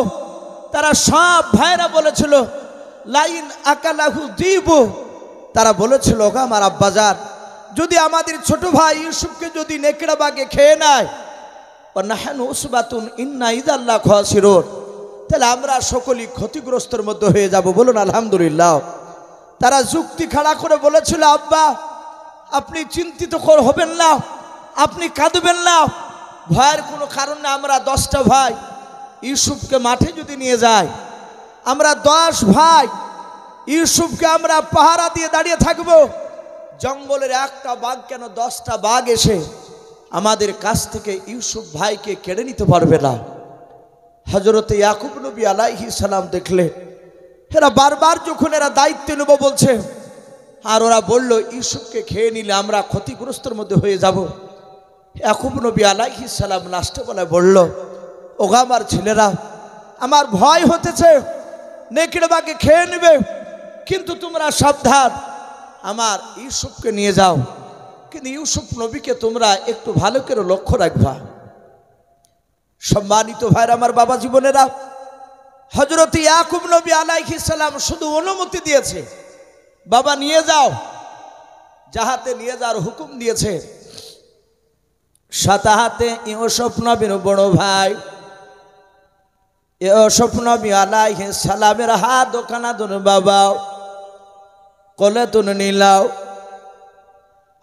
তারা সব ভাইয়েরা বলেছিল, লাইন আকালাহু যিবু, তারা বলেছিল, ওগো আমার আব্বাজান, যদি আমাদের ছোট ভাই ইউসুফকে যদি নেকড়া বাঘে খেয়ে নেয়, নাহনু উসবাতুন ইন্না ইযাল লাখাসিরুন, তাহলে আমরা সকলেই ক্ষতিগ্রস্তের মধ্যে হয়ে যাব। বলুন আলহামদুলিল্লাহ। তারা যুক্তি খাড়া করে বলেছিল, আব্বা আপনি চিন্তিত হবেন না, আপনি কাঁদবেন না, ভয়ের কোনো কারণ না। আমরা 10টা ভাই ইউসুফকে মাঠে যদি নিয়ে যাই, আমরা 10 ভাই ইউসুফকে আমরা পাহারা দিয়ে দাঁড়িয়ে থাকব, জঙ্গলের একটা বাঘ কেন 10টা বাঘ এসে আমাদের কাছ থেকে ইউসুফ ভাইকে কেড়ে নিতে পারবে না। হযরত ইয়াকুব নবী আলাইহিস সালাম দেখলে এরা বারবার যখন এরা দায়িত্ব নেব বলছে, আর ওরা বলল ইউসুফকে খেয়ে নিলে আমরা ক্ষতিগ্রস্তের মধ্যে হয়ে যাব। ইয়াকুব নবী আলাইহিস সালাম লাস্টে বলে বলল, ওগো আমার ছেলেরা, আমার ভয় হতেছে, নেকড়ে বাঘে খেয়ে নেবে, কিন্তু তোমরা সাবধান, আমার ইউসুফকে নিয়ে যাও, কিন্তু ইউসুফ নবীকে তোমরা একটু ভালো করে লক্ষ্য রাখবা। সম্মানিত ভাইরা, আমার বাবা জীবনেরা, হযরত ইয়াকুব নবী আলাইহিস সালাম শুধু অনুমতি দিয়েছে, বাবা নিয়ে যাও, যাহাতে নিয়ে যাওয়ার হুকুম দিয়েছে। সাথে হাতে ইউসুফ নবীর বড় ভাই ইউসুফ নবী আলাইহিস সালামের হাত ওখানা ধরে বাবা কোলে তুলে নিলাও।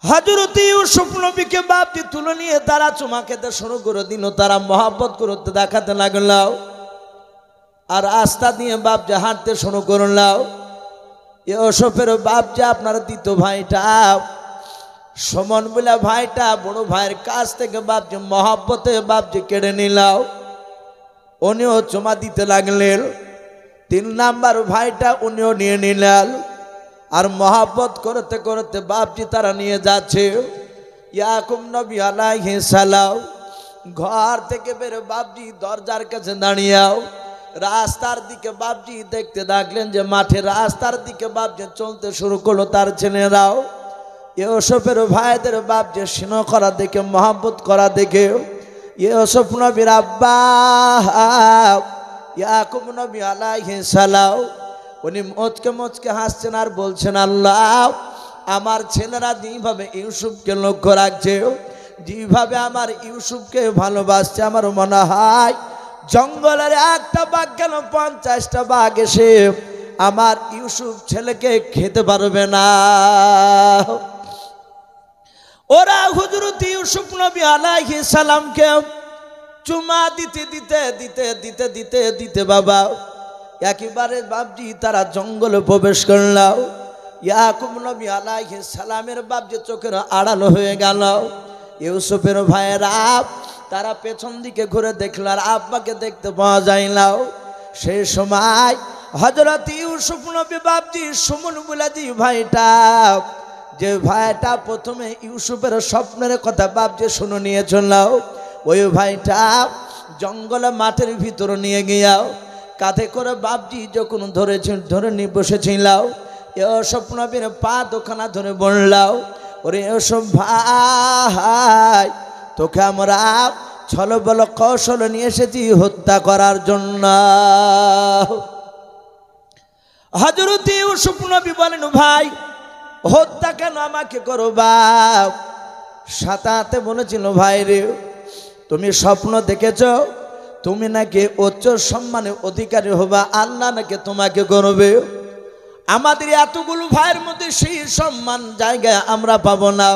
হযরত ইউসুফ নবীকে বাপজি তুলে নিয়ে তারা চুমা খেতে শুরু করে দিল, তারা মহব্বত করতে দেখাতে লাগলো, আর আস্থা দিয়ে বাপজি হাঁটতে শুরু করলাও। ইউসুফের বাপজি আপনার দ্বিতীয় ভাইটা সমন বলে ভাইটা বড় ভাইয়ের কাছ থেকে বাপজি মহব্বতে বাপজি কেড়ে নিলাও, উনিও চুমা দিতে লাগলেন। 3 নাম্বার ভাইটা উনিও নিয়ে নিলেন, আর মহব্বত করতে করতে বাপজি তারা নিয়ে যাচ্ছে। ইয়াকুব নবী আলাইহিস সালাম ঘর থেকে বের বাপজি দরজার কাছে দাঁড়িয়েও রাস্তার দিকে বাপজি দেখতে লাগলেন যে মাঠে রাস্তার দিকে বাপজি চলতে শুরু করলো তার ছেলেরাও। ইউসুফের ভাইদের বাপজি স্নেহ করা দেখে, মহব্বত করা দেখে ইউসুফ নবীর আব্বা ইয়াকুব নবী আলাইহিস সালাম উনি মুচকে মুচকে হাসছেন আর বলছেন, আল্লাহ আমার ছেলেরা যেভাবে ইউসুফকে লক্ষ্য রাখছে, যেভাবে আমার ইউসুফকে ভালোবাসছে, আমার মনে হয় জঙ্গলের একটা বাঘ কেন 50টা বাঘ এসে আমার ইউসুফ ছেলেকে খেতে পারবে না। ওরা হযরত ইউসুফ নবী আলাইহিস সালামকে চুমা দিতে দিতে দিতে দিতে দিতে দিতে বাবা একেবারে বাপজি তারা জঙ্গলে প্রবেশ করলাম। ইয়াকুব নবী আলাইহিস সালামের বাপজি চোখের আড়াল হয়ে গেল। ইউসুফের ভাইয়েরা তারা পেছন দিকে ঘুরে দেখল, আর আব্বাকে দেখতে পাওয়া যায় না। সেই সময় হযরত ইউসুফ নবী বাপজি সুমন বুলাজি ভাইটা, যে ভাইটা প্রথমে ইউসুফের স্বপ্নের কথা বাপজি শুনে নিয়েছিল, ওই ভাইটা জঙ্গলে মাঠের ভিতরে নিয়ে গিয়া কাঁধে করে বাপজি যখন ধরে নিয়ে বসেছিল, ইউসুফ নবীর পা দুখানা ধরে বললাম, ওরে ইউসুফ ভাই, তোকে আমরা ছলবল কৌশল নিয়ে এসেছি হত্যা করার জন্য। হযরত ইউসুফ নবী বলেন, ভাই হত্যা কেন আমাকে করো বাপ? সাতাতে বলেছিল, ভাই রে, তুমি স্বপ্ন দেখেছ তুমি নাকি উচ্চ সম্মানের অধিকারী হবা, আল্লাহ নাকি তোমাকে করবে। আমাদের এতগুলো ভাইয়ের মধ্যে সেই সম্মান জায়গায় আমরা পাবো না,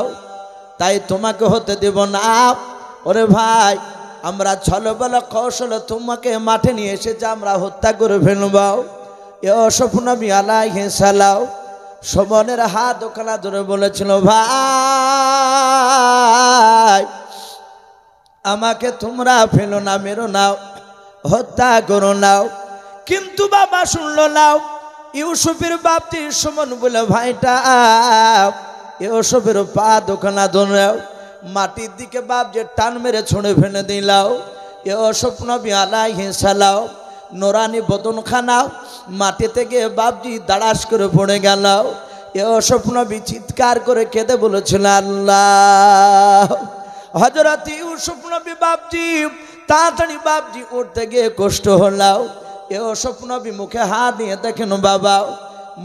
তাই তোমাকে হতে দেব না। ওরে ভাই, আমরা ছলবল কৌশলে তোমাকে মাঠে নিয়ে এসেছি, আমরা হত্যা করে ফেলব। ইউসুফ নবী আলাইহিস সালাম শোভনের হাত ওখানে ধরে বলেছিল, ভাই আমাকে তোমরা ফেলো না, মেরো নাও, হত্যা করো নাও। কিন্তু বাবা শুনলো নাও। ইউসুফের বাপজি সুমন বলে, ভাইটা ইউসুফের পা দোকানা ধরে মাটির দিকে বাপজি টান মেরে ছুঁড়ে ফেলে দিলাও। ইউসুফ নবী আলাইহিস সালাম নোরানি বদনখানা মাটিতে গিয়ে বাপজি দাঁড়াস করে পড়ে গেল। ইউসুফ নবী চিৎকার করে কেঁদে বলেছিল, আল্লাহ। হযরত ইউসুফ নবী বাপজি তাড়াতাড়ি বাপজি উঠতে গিয়ে কষ্ট হলাও। ইউসুফ নবী মুখে হাত দিয়ে দেখেন, বাবা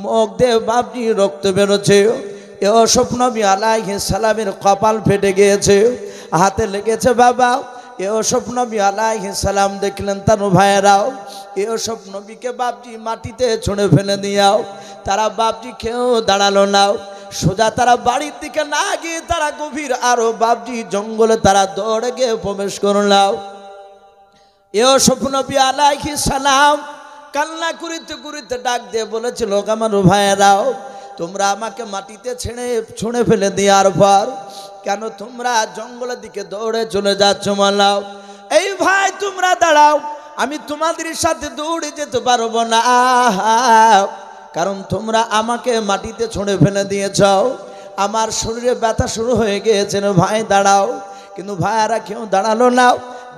মুখ দিয়ে বাপজি রক্ত বেরোচ্ছে। ইউসুফ নবী আলাইহিস সালামের কপাল ফেটে গিয়েছে, হাতে লেগেছে। বাবা ইউসুফ নবী আলাইহিস সালাম দেখলেন তার ভাইয়েরাও ইউসুফ নবীকে বাপজি মাটিতে ছুঁড়ে ফেলে দিয়াও। তারা বাপজি কেউ দাঁড়ালো না, সোজা তারা বাড়ির দিকে না গিয়ে তারা গভীর আরো বাপজি জঙ্গলে তারা দৌড়ে গিয়ে প্রবেশ করলাম। ইউসুফ নবী আলাইহিস সালাম কান্না করিতে করিতে ডাক দিয়ে বলেছিল, আমার ভাইয়েরাও, তোমরা আমাকে মাটিতে ছুঁড়ে ফেলে দেওয়ার পর কেন তোমরা জঙ্গলের দিকে দৌড়ে চলে যাচ্ছ? মালাও, এই ভাই তোমরা দাঁড়াও, আমি তোমাদের সাথে দৌড়ে যেতে পারবো না, কারণ তোমরা আমাকে মাটিতে ছুঁড়ে ফেলে দিয়েছ, আমার শরীরে ব্যথা শুরু হয়ে গিয়েছে। ভাই দাঁড়াও। কিন্তু ভাইয়ারা কেউ দাঁড়ালো না।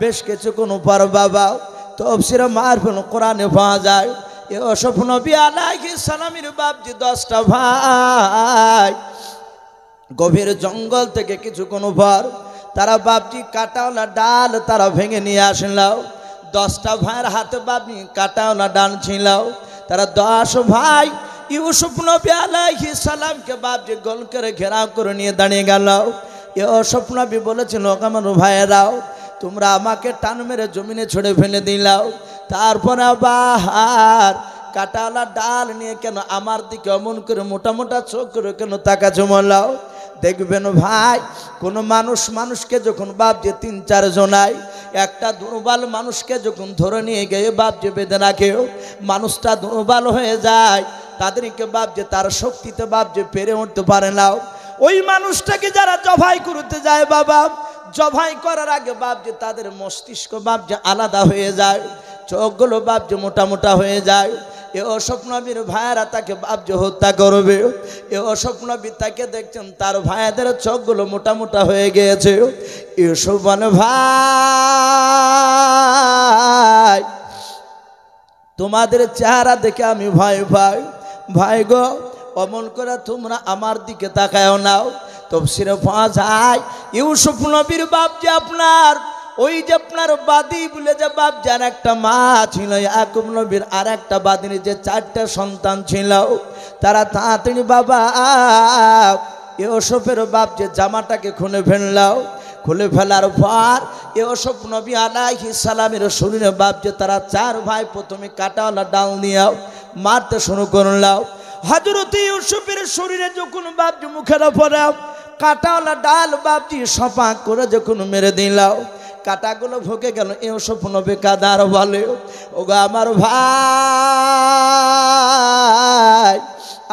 বেশ কিছুক্ষণ পর বাবা তাফসীরে মারফুল কোরআনে পাওয়া যায়, ইউসুফ নবী আলাইহিস সালামের বাপজি 10টা ভাই গভীর জঙ্গল থেকে কিছুক্ষণ পর তারা বাপজি কাটাওয়ালা ডাল তারা ভেঙে নিয়ে আসলো। 10টা ভাইয়ের হাতে বাপজি কাটাওয়ালা ডাল ছিল। তারা 10 ভাই ইউসুফ নবী আলাইহিস সালামকে বাপজি গোল করে ঘেরাও করে নিয়ে দাঁড়িয়ে গেল। ইউসুফ নবী বলেছিল, আমার ভাইয়েরাও, তোমরা আমাকে টান মেরে জমিনে ছুঁড়ে ফেলে দিলাও, তারপর আবার কাটাওয়ালা ডাল নিয়ে কেন আমার দিকে অমন করে মোটা মোটা চোখ করে কেন তাকা জমালাও? দেখবেন ভাই, কোনো মানুষকে যখন বাপজি 3-4 জনায় একটা দুর্বল মানুষকে যখন ধরে নিয়ে গিয়ে বাপজি বেঁধে রাখে, মানুষটা দুর্বল হয়ে যায়, তাদেরকে বাপজি তার শক্তিতে বাপজি পেরে উঠতে পারে না। ওই মানুষটাকে যারা জবাই করতে যায় বাবা, জবাই করার আগে বাপজি তাদের মস্তিষ্ক বাপজি আলাদা হয়ে যায়, চোখগুলো বাপজি মোটা মোটা হয়ে যায়। ইউসুফ নবীর ভাইয়েরা তাকে বাপজি হত্যা করবে। ইউসুফ নবী তাকে দেখছেন তার ভাইদের চোখগুলো মোটা মোটা হয়ে গিয়েছে। ইউসুফ বলে, ভাই তোমাদের চেহারা দেখে আমি ভয় পাই, ভাই গো অমন করে তোমরা আমার দিকে তাকায়ও নাও। তাফসীরে পাওয়া যায় ইউসুফ নবীর বাপজি আপনার ওই যে আপনার বাদী বলে যে বাপ যার একটা মা ছিল, ইয়াকুব নবীর আর একটা বাদীর যে 4টা সন্তান ছিল, তারা তাড়াতাড়ি বাবা ইউসুফের বাপ যে জামাটাকে খুলে ফেললাও। খুলে ফেলার পর ইউসুফ নবী আলাইহিস সালামের শরীরে বাপ যে তারা 4 ভাই প্রথমে কাটাওয়ালা ডাল নিয়ে মারতে শুরু করলাও। হযরত ইউসুফের শরীরে যখন বাপজি মুখের উপরে কাটাওয়ালা ডাল বাপজি সপা করে যখন মেরে দিলাও, কাটাগুলো ভুকে গেল। ইউসুফ নবী কাদার বলে, ওগো আমার ভাই,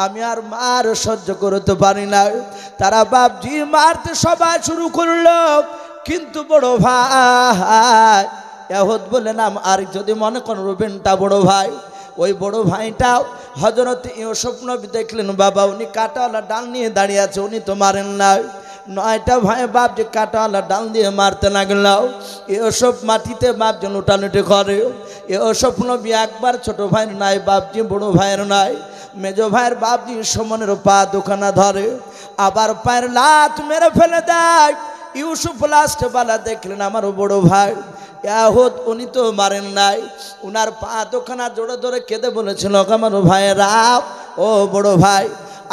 আমি আর মার সহ্য করতে পারি না। তারা বাপজি মারতে সবাই শুরু করলো, কিন্তু বড় ভাই এহুদ বলে নাম, আর যদি মনে করেন রুবেনটা বড় ভাই, ওই বড় ভাইটাও হযরত ইউসুফ নবী দেখলেন বাবা উনি কাটাওয়ালা ডাল নিয়ে দাঁড়িয়ে আছে, উনি তো মারেন না। 9টা ভাই বাপ যে কাটাওয়ালা ডাল দিয়ে মারতে লাগলো, এসব মাটিতে বাপ যে লুটালুটি করে। এসব নবী একবার ছোট ভাইয়ের নাই, বাপজি বড় ভাইয়ের নাই, মেজো ভাইয়ের বাপজি সমানের পা দুখানা ধরে, আবার পায়ের লাত মেরে ফেলে দেয়। ইউসুফ লাস্ট বেলা দেখলেন আমার বড় ভাই ইয়াহুদ, উনি তো মারেন নাই, উনার পা দুখানা জোরে ধরে কেঁদে বলেছিল, আমার ভাইয়েরা ও বড় ভাই,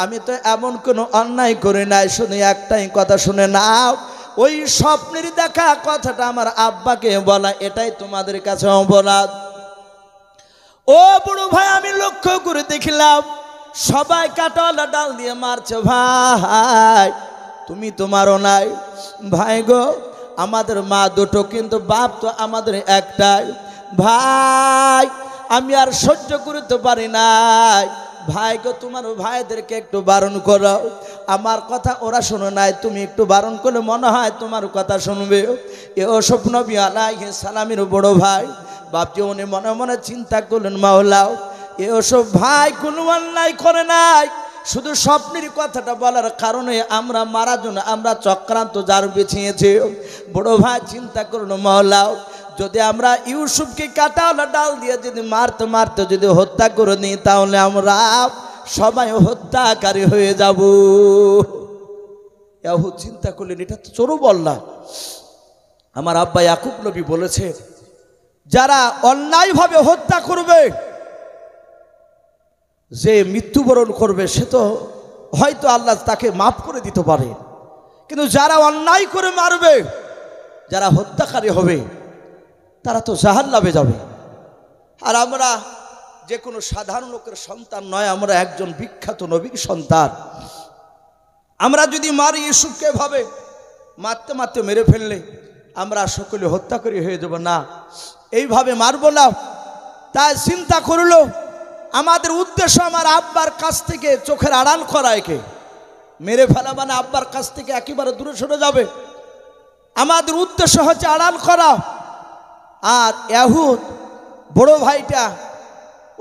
আমি তো এমন কোনো অন্যায় করি নাই, শুধু একটাই কথা শুনে নাও, ওই স্বপ্নের দেখা কথাটা আমার আব্বাকে বলা, এটাই তোমাদের কাছে অপরাধ। ও বড় ভাই, আমি লক্ষ্য করে দেখলাম সবাই কাটাওয়ালা ডাল দিয়ে মারছে, ভাই তুমি তো মারো নাই। ভাই গো, আমাদের মা দুটো, কিন্তু বাপ তো আমাদের একটাই। ভাই আমি আর সহ্য করতে পারি নাই, ভাই গো তোমার ভাইদেরকে একটু বারণ করো, আমার কথা ওরা শোনে নাই, তুমি একটু বারণ করলে মনে হয় তোমার কথা শুনবে। এসব নবী আলাইহিস সালামের বড় ভাই বাপজি উনি মনে মনে চিন্তা করলেন, মাওলাও এসব ভাই কোনো অন্যায় করে নাই, শুধু স্বপ্নের কথাটা বলার কারণে আমরা মারা জন্য আমরা চক্রান্ত যার বিছিয়েছি। বড় ভাই চিন্তা করলো, মাওলাও যদি আমরা ইউসুফকে কাটাওয়ালা ডাল দিয়ে যদি মারতে মারতে যদি হত্যা করে নিই, তাহলে আমরা সবাই হত্যাকারী হয়ে যাব। ইয়াহুদ চিন্তা করলেন, এটা তো চোরও বললা। আমার আব্বা ইয়াকুব নবী বলেছে, যারা অন্যায়ভাবে হত্যা করবে, যে মৃত্যুবরণ করবে, সে তো হয়তো আল্লাহ তাকে মাফ করে দিতে পারে, কিন্তু যারা অন্যায় করে মারবে, যারা হত্যাকারী হবে, তারা তো জাহান্নামে যাবে। আর আমরা যে কোনো সাধারণ লোকের সন্তান নয়, আমরা একজন বিখ্যাত নবীর সন্তান। আমরা যদি মারি ইউসুফকে ভাবে মারতে মারতে মেরে ফেললে আমরা সকলে হত্যাকারী হয়ে যাব, না এইভাবে মারবো না। তাই চিন্তা করলো, আমাদের উদ্দেশ্য আমার আব্বার কাছ থেকে চোখের আড়াল করা, একে মেরে ফেলা মানে আব্বার কাছ থেকে একেবারে দূরে সরে যাবে। আমাদের উদ্দেশ্য হচ্ছে আড়াল করা। আর ইয়াহুদ বড় ভাইটা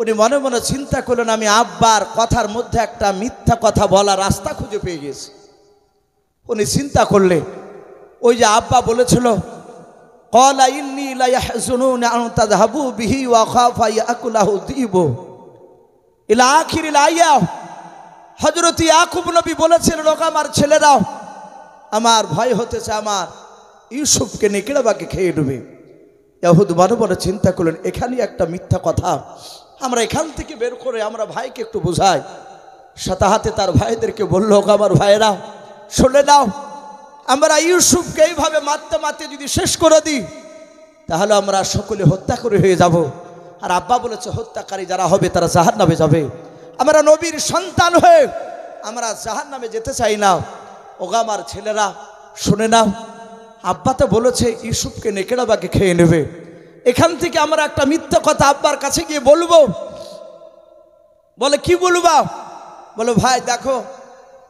উনি মনে মনে চিন্তা করলেন, আমি আব্বার কথার মধ্যে একটা মিথ্যা কথা বলার রাস্তা খুঁজে পেয়ে গেছি। উনি চিন্তা করলে, ওই যে আব্বা বলেছিল, ক্বালা ইন্নী লা ইয়াহজুনুনি আন তাযহাবু বিহি ওয়া খাফা ইয়াকুলাহু যিবু ইলা আখিরিল আয়া। হযরত ইয়াকুব নবী বলেছিলেন, লোক আমার ছেলেরাও, আমার ভয় হতেছে আমার ইউসুফকে নেকড়েবাকে খেয়ে নেবে। ইয়াহুদ মনে মনে চিন্তা করলেন, এখানেই একটা মিথ্যা কথা, আমরা এখান থেকে বের করে আমরা ভাইকে একটু বোঝাই। সাথে হাতে তার ভাইদেরকে বলল, আমার ভাইয়েরা শুনে নাও, আমরা ইউসুফকে এইভাবে মারতে মারতে যদি শেষ করে দিই, তাহলে আমরা সকলে হত্যা করে হয়ে যাব। আর আব্বা বলেছে, হত্যাকারী যারা হবে তারা জাহান্নামে যাবে। আমরা নবীর সন্তান হয়ে আমরা জাহান্নামে যেতে চাই না। ওগা আমার ছেলেরা শুনে নাও, আব্বা তো বলেছে ইউসুফকে নেকড়েবাকে খেয়ে নেবে। এখান থেকে আমরা একটা মিথ্যা কথা আব্বার কাছে গিয়ে বলবো। বলে, কি বলবা? বলে, ভাই দেখো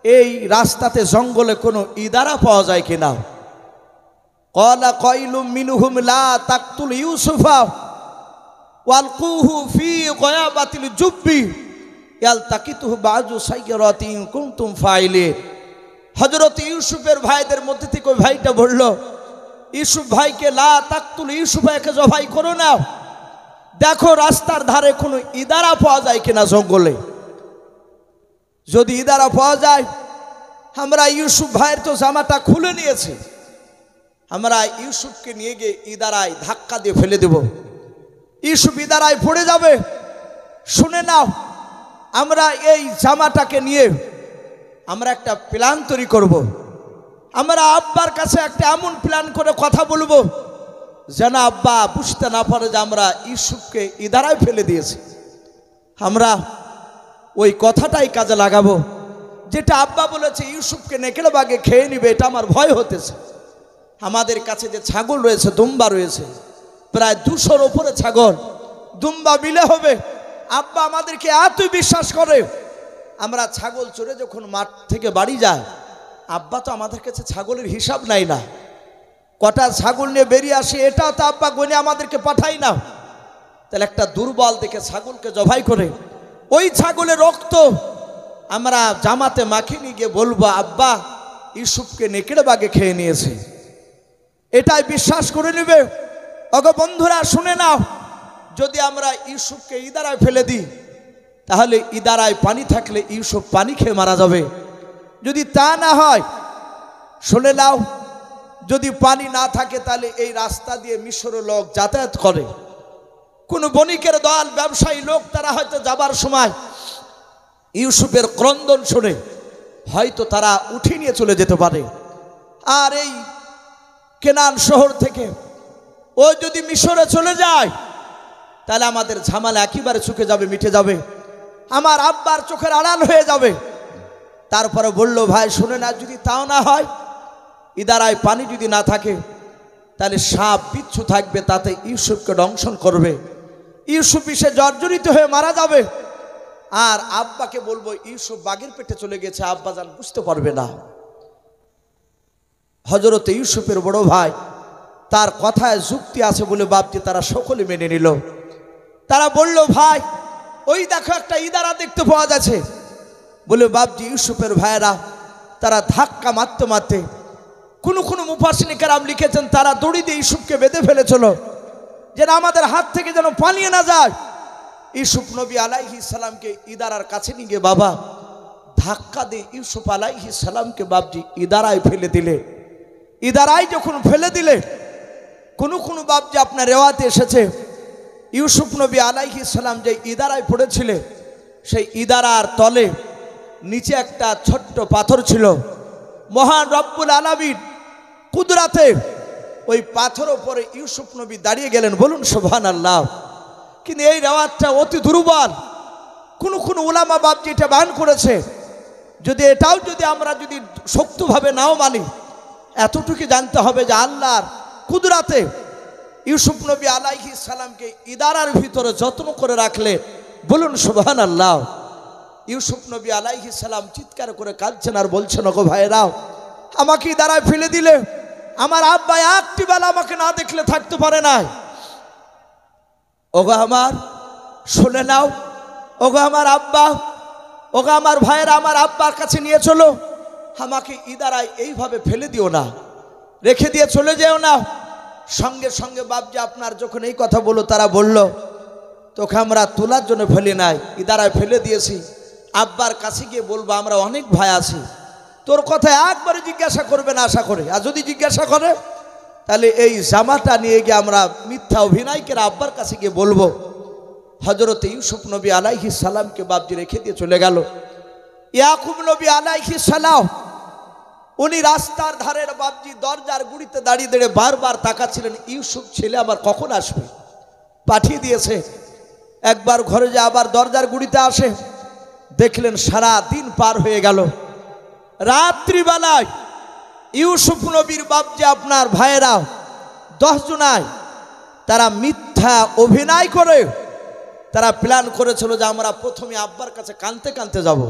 এই রাস্তাতে জঙ্গলে কোনো ইদারা পাওয়া যায় কিনা। ক্বালা কাইলুম মিনহুম লা তাকতুল ইউসুফা ওয়ালকুহু ফি গয়াবাতিল জুব্বি ইয়ালতাকিতুহু বাযু সাইয়্যারাতি ইন কুনতুম ফাইলিন। হযরত ইউসুফের ভাইদের মধ্যে থেকে ওই ভাইটা বলল, ইউসুফ ভাইকে লা তাকতুল ইউসুফাকে জবাই করো না, দেখো রাস্তার ধারে কোনো ইদারা পাওয়া যায় কিনা জঙ্গলে। যদি ইদারা পাওয়া যায়, আমরা ইউসুফ ভাইয়ের তো জামাটা খুলে নিয়েছি, আমরা ইউসুফকে নিয়ে গিয়ে ইদারায় ধাক্কা দিয়ে ফেলে দেব, ইউসুফ ইদারায় পড়ে যাবে। শুনে নাও, আমরা এই জামাটাকে নিয়ে আমরা একটা প্ল্যান তৈরি করব। আমরা আব্বার কাছে একটা এমন প্ল্যান করে কথা বলবো যেন আব্বা বুঝতে না পারে যে আমরা ইউসুফকে ইদারায় ফেলে দিয়েছি। আমরা ওই কথাটাই কাজে লাগাবো, যেটা আব্বা বলেছে ইউসুফকে নেকড়েবাগে খেয়ে নিবে, এটা আমার ভয় হতেছে। আমাদের কাছে যে ছাগল রয়েছে, দুম্বা রয়েছে, প্রায় 200-র উপরে ছাগল, দুম্বা মিলে হবে। আব্বা আমাদেরকে এতই বিশ্বাস করে, আমরা ছাগল চড়ে যখন মাঠ থেকে বাড়ি যায়, আব্বা তো আমাদের কাছে ছাগলের হিসাব নাই না, কটা ছাগল নিয়ে বেরিয়ে আসে এটাও তো আব্বা গনে আমাদেরকে পাঠাই না। তাহলে একটা দুর্বল দেখে ছাগলকে জবাই করে ওই ছাগলের রক্ত আমরা জামাতে মাখিয়ে নিয়ে গিয়ে বলবো, আব্বা ইউসুফকে নেকড়ে বাগে খেয়ে নিয়েছে। এটাই বিশ্বাস করে নেবে। ওগো বন্ধুরা শুনে নাও, যদি আমরা ইউসুফকে ইদারায় ফেলে দিই তাহলে ইদারায় পানি থাকলে ইউসুফ পানি খেয়ে মারা যাবে। যদি তা না হয়, শুনে নাও, যদি পানি না থাকে তাহলে এই রাস্তা দিয়ে মিশরের লোক যাতায়াত করে। কোনো বণিকের দল, ব্যবসায়ী লোক, তারা হয়তো যাবার সময় ইউসুফের ক্রন্দন শুনে হয়তো তারা উঠিয়ে নিয়ে চলে যেতে পারে। আর এই কেনান শহর থেকে ও যদি মিশরে চলে যায় তাহলে আমাদের ঝামেলা একেবারে চুকে যাবে, মিটে যাবে, আমার আব্বার চোখের আড়াল হয়ে যাবে। তারপরে বলল, ভাই শুনে না, যদি তাও না হয়, ইদারায় পানি যদি না থাকে তাহলে সাপ বিচ্ছু থাকবে, তাতে ইউসুফকে দংশন করবে, ইউসুফ সে জর্জরিত হয়ে মারা যাবে। আর আব্বাকে বলবো ইউসুফ বাঘের পেটে চলে গেছে, আব্বাজান বুঝতে পারবে না। হযরত ইউসুফের বড় ভাই, তার কথায় যুক্তি আছে বলে বাপজি তারা সকলে মেনে নিল। তারা বলল, ভাই ওই দেখো একটা ইদারা দেখতে পাওয়া যাচ্ছে। বলে বাপজি ইউসুফের ভাইয়েরা তারা ধাক্কা মারতে মারতে, কোনো মুফাসসির কেরাম লিখেছেন তারা দড়ি দিয়ে ইউসুফকে বেঁধে ফেলেছিল যেন আমাদের হাত থেকে যেন পালিয়ে না যায়। ইউসুফ নবী আলাইহিস সালামকে ইদারার কাছে নিয়ে গিয়ে বাবা ধাক্কা দিয়ে ইউসুফ আলাইহিস সালামকে বাপজি ইদারায় ফেলে দিলে। ইদারায় যখন ফেলে দিলে, কোনো বাপজি আপনার রেওয়াতে এসেছে ইউসুফ নবী আলাইহিস সালাম যে ইদারায় পড়েছিলেন সেই ইদারার তলে নিচে একটা ছোট্ট পাথর ছিল। মহান রব্বুল আলামিন কুদরাতে ওই পাথর উপরে ইউসুফ নবী দাঁড়িয়ে গেলেন, বলুন সুবহানাল্লাহ। কিন্তু এই রেওয়াতটা অতি দুর্বল। কোনো উলামা বাপজি এটা বায়ান করেছে, যদি এটাও যদি আমরা যদি শক্তভাবে নাও মানি, এতটুকু জানতে হবে যে আল্লাহর কুদরাতে ইউসুফ নবী আলাইহিস সালামকে ইদারার ভিতরে যত্ন করে রাখলে, বলুন সুবহানাল্লাহ। ইউসুফ নবী আলাইহিস সালাম চিৎকার করে কাঁদছেন আর বলছেন, ওগো ভাইরাও, আমাকে ইদারায় ফেলে দিলে, আমার আব্বা একটি বেলা আমাকে না দেখলে থাকতে পারে না। ওগো আমার শুনে নাও, ওগো আমার আব্বা, ওগো আমার ভাইয়েরা, আমার আব্বার কাছে নিয়ে চলো, আমাকে ইদারায় এইভাবে ফেলে দিও না, রেখে দিয়ে চলে যেও না। সঙ্গে সঙ্গে বাপজি আপনার যখন এই কথা বললো, তারা বলল, তোকে আমরা তোলার জন্য ফেলে নাই, ইদারায় ফেলে দিয়েছি, আব্বার কাছে গিয়ে বলবো আমরা অনেক ভাই আছি, তোর কথা একবারে জিজ্ঞাসা করবে না আশা করে। আর যদি জিজ্ঞাসা করে তাহলে এই জামাটা নিয়ে গিয়ে আমরা মিথ্যা অভিনয় করে আব্বার কাছে গিয়ে বলবো। হযরত ইউসুফ নবী আলাইহিস সালামকে বাপজি রেখে দিয়ে চলে গেল। ইয়াকুব নবী আলাইহিস সালাম উনি রাস্তার ধারের বাপজি দরজার গুড়িতে দাঁড়িয়ে দাঁড়িয়ে বারবার তাকাচ্ছিলেন, ইউসুফ ছেলে আবার কখন আসবে। পাঠিয়ে দিয়েছে, একবার ঘরে যে আবার দরজার গুড়িতে আসে, দেখলেন সারা দিন পার হয়ে গেল। রাত্রিবেলায় ইউসুফ নবীর বাপজি আপনার ভাইয়েরা 10 জনায় তারা মিথ্যা অভিনয় করে তারা প্ল্যান করেছিল যে আমরা প্রথমে আব্বার কাছে কাঁদতে কাঁদতে যাব।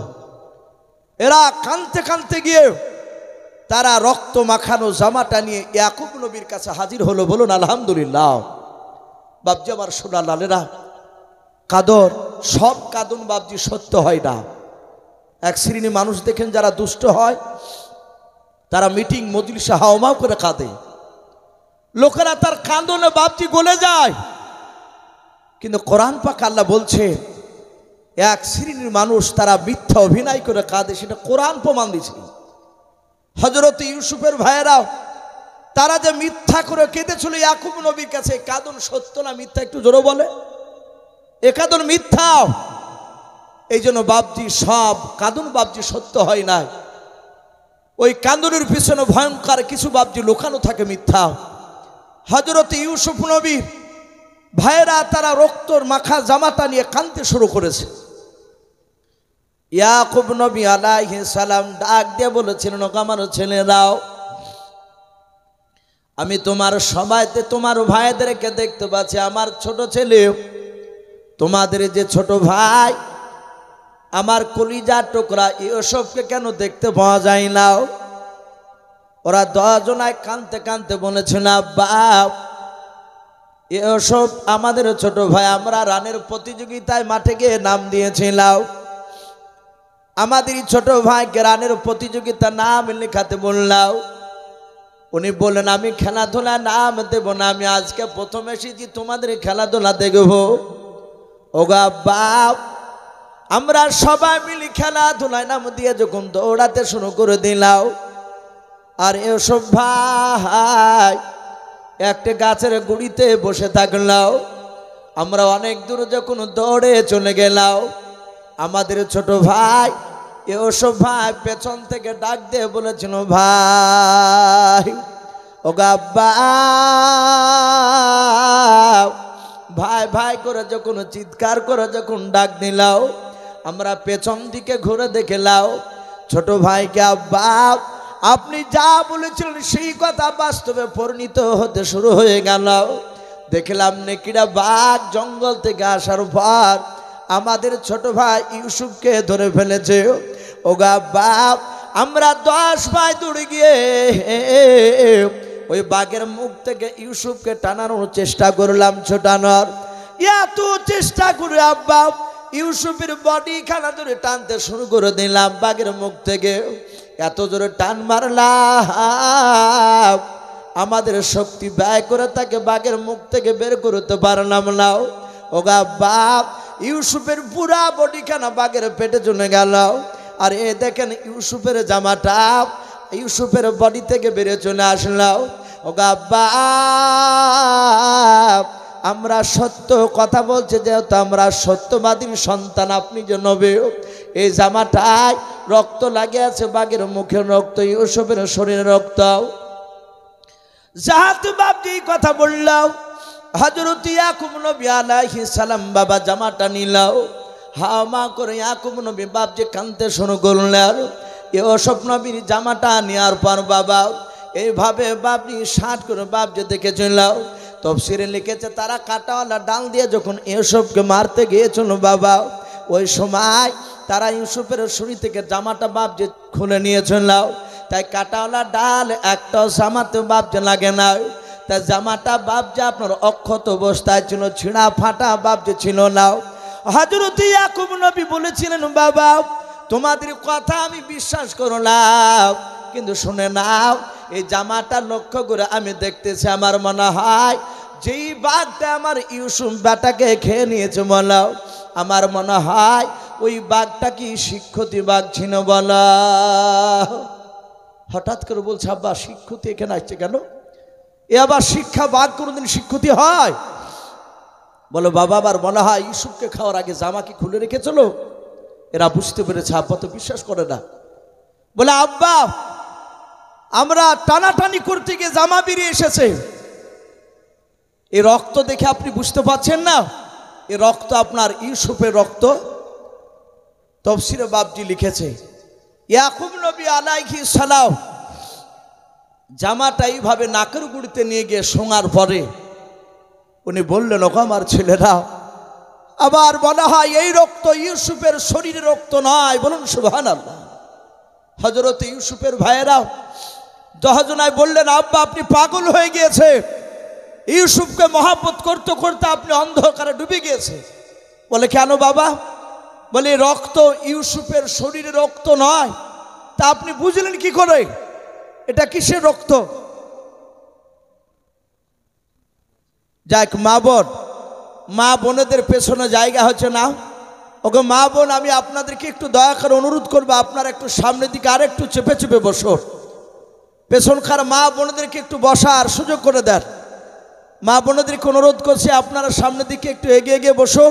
এরা কাঁদতে কাঁদতে গিয়ে তারা রক্ত মাখানো জামাটা নিয়ে ইয়াকুব নবীর কাছে হাজির হলো, বলুন আলহামদুলিল্লাহ। বাপজি আমার সোনা লালেরা, কাদর সব কাঁদন বাপজি সত্য হয় না। এক শ্রেণী মানুষ দেখেন যারা দুষ্ট হয়, তারা মিটিং মজলিসে হাওমাও করে কাঁদে, লোকেরা তার কাঁদনে বাপজি গলে যায়। কিন্তু কোরআন পাক আল্লাহ বলছে এক শ্রেণীর মানুষ তারা মিথ্যা অভিনয় করে কাঁদে, সেটা কোরআন প্রমাণ দিচ্ছে। হযরত ইউসুফের ভাইয়েরাও তারা যে মিথ্যা করে কেঁদেছিল ইয়াকুব নবীর কাছে, কাঁদন সত্য না মিথ্যা একটু জোরে বলে? এ কাঁদন মিথ্যা। এই জন্য বাপজি সব কাঁদন বাপজি সত্য হয় না, ওই কাঁদনের পিছনে ভয়ঙ্কর কিছু বাপজি লুকানো থাকে, মিথ্যা। হযরত ইউসুফ নবী ভাইয়েরা তারা রক্তর মাখা জামাটা নিয়ে কাঁদতে শুরু করেছে। ইয়াকুব নবী আলাইহিস সালাম ডাক দিয়ে বলেছিলেন, ওগো আমার ছেলেরাও, আমি তোমার সবাইতে তোমার ভাইদেরকে দেখতে পাচ্ছি, আমার ছোট ছেলে, তোমাদের যে ছোট ভাই আমার কলিজার টুকরা ইউসুফকে কেন দেখতে পাওয়া যায় না? ওরা 10 জনায় কাঁদতে কাঁদতে বলেছিল, আব্বা ইউসুফ আমাদের ছোট ভাই, আমরা রানের প্রতিযোগিতায় মাঠে গিয়ে নাম দিয়েছিলাম, আমাদেরই ছোট ভাই গ্রানের প্রতিযোগিতা নাম লেখাতে বললাম। উনি বললেন আমি খেলাধুলা নাম দেব না, আমি আজকে প্রথম এসেছি তোমাদের খেলাধুলা দেখব। ওগা বাপ, আমরা সবাই মিলে খেলাধুলায় নাম দিয়ে যখন দৌড়াতে শুরু করে দিলাম, আর এসব ভাই একটা গাছের গুড়িতে বসে থাকলাম। আমরা অনেক দূর যখন দৌড়ে চলে গেলাম, আমাদের ছোট ভাই এসব ভাই পেছন থেকে ডাক দিয়ে বলেছিল, ভাই ওগা বাপ, ভাই ভাই করে যখন চিৎকার করে যখন ডাক দিলাম, আমরা পেছন দিকে ঘুরে দেখলাম ছোট ভাইকে, বাপ আপনি যা বলেছিলেন সেই কথা বাস্তবে পরিণত হতে শুরু হয়ে গেল। দেখলাম নেকিরা বাঘ জঙ্গল থেকে আসার পর আমাদের ছোট ভাই ইউসুফকে ধরে ফেলেছে। ওগা বাপ, আমরা 10 ভাই দৌড়ে গিয়ে ওই বাঘের মুখ থেকে ইউসুফকে টানানোর চেষ্টা করলাম, ছোটানোর। এত চেষ্টা করে আব্বা ইউসুফের বডি খানা ধরে টানতে শুরু করে দিলাম বাঘের মুখ থেকে। এত জোরে টান মারলাম, আমাদের শক্তি ব্যয় করে তাকে বাঘের মুখ থেকে বের করতে পারলাম না। ওগা বাপ, ইউসুফের পুরা বডিখানা বাঘের পেটে চলে গেল। আর এ দেখেন ইউসুফের জামাটা ইউসুফের বডি থেকে বেরিয়ে চলে আসলাম। ওগা বাপ, আমরা সত্য কথা বলছি, যেহেতু আমরা সত্যবাদীর সন্তান, আপনি যে নবী, এই জামাটায় রক্ত লাগে আছে, বাঘের মুখের রক্ত, ইউসুফের শরীরে রক্ত। যাহাতু বাপজি কথা বললাম, হযরত ইয়াকুব নবী আলাইহিস সালাম বাবা জামাটা নিলাও, হামা করে ইয়াকুব নবী বাপজি কাঁদতে শুরু করলেন। ইউসুফ নবীর জামাটা নেওয়ার পর বাবা এইভাবে বাপজি 60 করে বাপজি দেখেছিল। তফসিরে লিখেছে তারা কাঁটাওয়ালা ডাল দিয়ে যখন ইউসুফকে মারতে গিয়েছিল বাবা, ওই সময় তারা ইউসুফের শরীর থেকে জামাটা বাপজি খুলে নিয়েছিল। তাই কাঁটাওয়ালা ডাল একটা জামাতে বাপজি লাগে না। তাই জামাটা বাপজি আপনার অক্ষত অবস্থায় ছিল, ছিঁড়া ফাটা বাপজি ছিল না। হযরত ইয়াকুব নবী বলেছিলেন, বাবা তোমাদের কথা আমি বিশ্বাস করলাম, কিন্তু শুনে নাও, এই জামাটা লক্ষ্য করে আমি দেখতেছি, আমার মনে হয় যেই বাঘটা আমার ইউসুফ বেটাকে খেয়ে নিয়েছে বলো, আমার মনে হয় ওই বাঘটা কি শিক্ষতি বাঘ ছিল বলো। হঠাৎ করে বলছে, আব্বা শিক্ষতি এখানে আসছে কেন? এ আবার শিক্ষা বাঘ কোনোদিন শিক্ষতি হয়? বলো বাবা, আবার মনে হয় ইউসুফকে খাওয়ার আগে জামা কি খুলে রেখেছিল। এরা বুঝতে পেরেছে, আব্বা তো বিশ্বাস করে না। বলে আব্বা, আমরা টানাটানি করতে গিয়ে জামা বেরিয়ে এসেছে। এই রক্ত দেখে আপনি বুঝতে পারছেন না এই রক্ত আপনার ইউসুফের রক্ত? তফসিরে বাপজি লিখেছে, ইয়াকুব নবী আলাইহিস সালাম জামাটা এইভাবে নাকের গুড়িতে নিয়ে গিয়ে শোঙার পরে উনি বললেন, ওগো আমার ছেলেরা, আবার বলা হয় এই রক্ত ইউসুফের শরীরের রক্ত নয়, বলুন সুবহানাল্লাহ। হযরত ইউসুফের ভাইয়েরা দহজনায় বললেন, আব্বা আপনি পাগল হয়ে গিয়েছে, ইউসুফকে মহব্বত করতে করতে আপনি অন্ধকারে ডুবে গিয়েছে। বলে কেন বাবা? বলে রক্ত ইউসুফের শরীরে রক্ত নয়, তা আপনি বুঝলেন কি করে? এটা কিসের রক্ত? যাক, মা বোনেদের পেছনে জায়গা হচ্ছে না। ওকে মা বোন, আমি আপনাদেরকে একটু দয়া করে অনুরোধ করবো, আপনারা একটু সামনের দিকে আর একটু চেপে চেপে বসো। পেছনকার মা বোনেদেরকে একটু বসার সুযোগ করে দেন। মা বোনেদেরকে অনুরোধ করছে, আপনারা সামনের দিকে একটু এগিয়ে এগিয়ে বসো,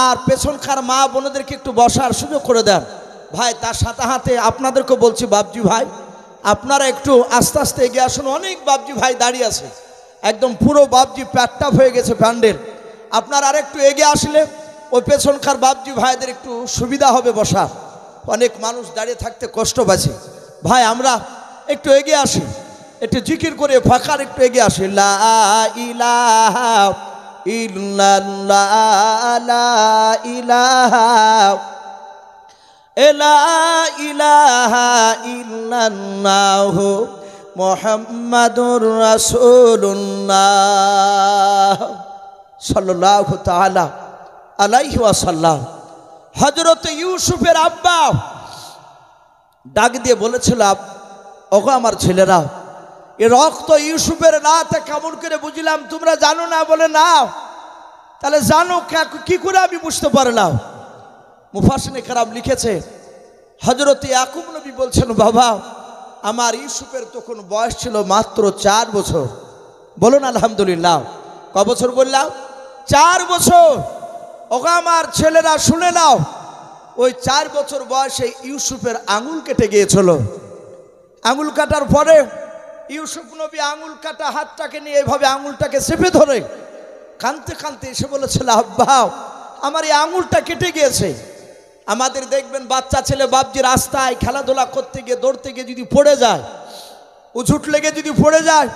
আর পেছনকার মা বোনেদেরকে একটু বসার সুযোগ করে দেন। ভাই তার সাথে হাতে আপনাদেরকে বলছি, বাপজি ভাই আপনারা একটু আস্তে আস্তে এগিয়ে আসুন। অনেক বাপজি ভাই দাঁড়িয়ে আছে, একদম পুরো বাপজি প্যাটটাপ হয়ে গেছে প্যান্ডেল। আপনারা আর একটু এগিয়ে আসলে ওই পেছনকার বাপজি ভাইদের একটু সুবিধা হবে বসার। অনেক মানুষ দাঁড়িয়ে থাকতে কষ্ট পাচ্ছে। ভাই আমরা একটু এগিয়ে আসি, একটু জিকির করে ফাঁকার একটু এগিয়ে আসি। লা ইলাহা ইল্লাল্লাহ, লা ইলাহা ইলাহা ইল্লাল্লাহ মুহাম্মাদুর রাসূলুল্লাহ সাল্লাল্লাহু তাআলা আলাইহি ওয়াসাল্লাম। হযরত ইউসুফের আব্বা ডাক দিয়ে বলেছিল, ওগো আমার ছেলেরা, এ রক্ত ইউসুফের রাতে কেমন করে বুঝলাম তোমরা জানো না? বলে না। তাহলে জানো কি করে? আমি বুঝতে পারলাম। মুফাসসিরিনে কেরাম লিখেছে, হযরত ইয়াকুব নবী বলছেন, বাবা আমার ইউসুফের তখন বয়স ছিল মাত্র 4 বছর। বলুন আলহামদুলিল্লাহ। ক বছর বললাম? 4 বছর। ওগো আমার ছেলেরা শুনে নাও, ওই 4 বছর বয়সে ইউসুফের আঙুল কেটে গিয়েছিল। আঙুল কাটার পরে ইউসুফ নবী আঙুল কাটা হাতটাকে নিয়ে এইভাবে আঙুলটাকে চেপে ধরে কাঁদতে কাঁদতে এসে বলেছিল, আব্বা আমার এই আঙুলটা কেটে গিয়েছে। আমাদের দেখবেন বাচ্চা ছেলে বাপজি রাস্তায় খেলাধুলা করতে গিয়ে দৌড়তে গিয়ে যদি পড়ে যায়, উঝুট লেগে যদি পড়ে যায়,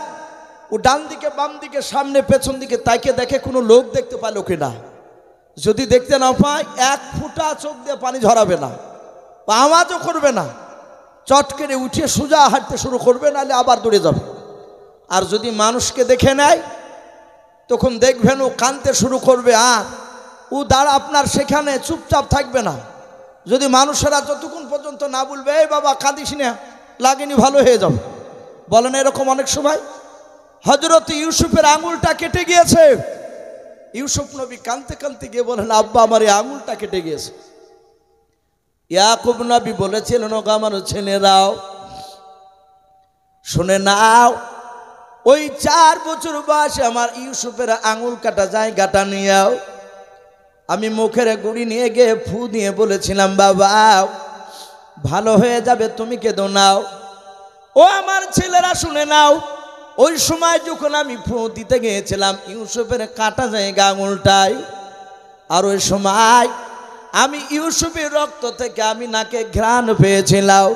ও ডান দিকে বাম দিকে সামনে পেছন দিকে তাকে দেখে কোনো লোক দেখতে পায় কিনা। যদি দেখতে না পায়, 1 ফোঁটা চোখ দিয়ে পানি ঝরাবে না বা আওয়াজও করবে না, চট করে উঠে সোজা হাঁটতে শুরু করবে, নাহলে আবার দৌড়ে যাবে। আর যদি মানুষকে দেখে নেয়, তখন দেখবেন ও কাঁদতে শুরু করবে, আর ও দাঁড়া আপনার সেখানে চুপচাপ থাকবে না। যদি মানুষেরা যতক্ষণ পর্যন্ত না বলবে, এই বাবা কাঁদিস না, লাগেনি, ভালো হয়ে যাবে। বলেন এরকম অনেক সময়। হযরত ইউসুফের আঙুলটা কেটে গিয়েছে। ইউসুফ নবী কাঁদতে কাঁদতে গিয়ে বলেন, আব্বা আমার এই আঙুলটা কেটে গিয়েছে। ইয়াকুব নবী বলেছিলেন, ওগো আমার ছেলেরাও শুনে নাও, ওই 4 বছর বয়সে আমার ইউসুফের আঙুল কাটা জায়গাটা নিয়েও আমি মুখের গুড়ি নিয়ে গিয়ে ফু দিয়ে বলেছিলাম, বাবা ভালো হয়ে যাবে, তুমি কেঁদো নাও। ও আমার ছেলেরা শুনে নাও, ওই সময় যখন আমি ফু দিতে গিয়েছিলাম ইউসুফের কাটা জায়গা আঙুলটায়, আর ওই সময় আমি ইউসুফের রক্ত থেকে আমি নাকে ঘ্রাণ পেয়েছিলাম,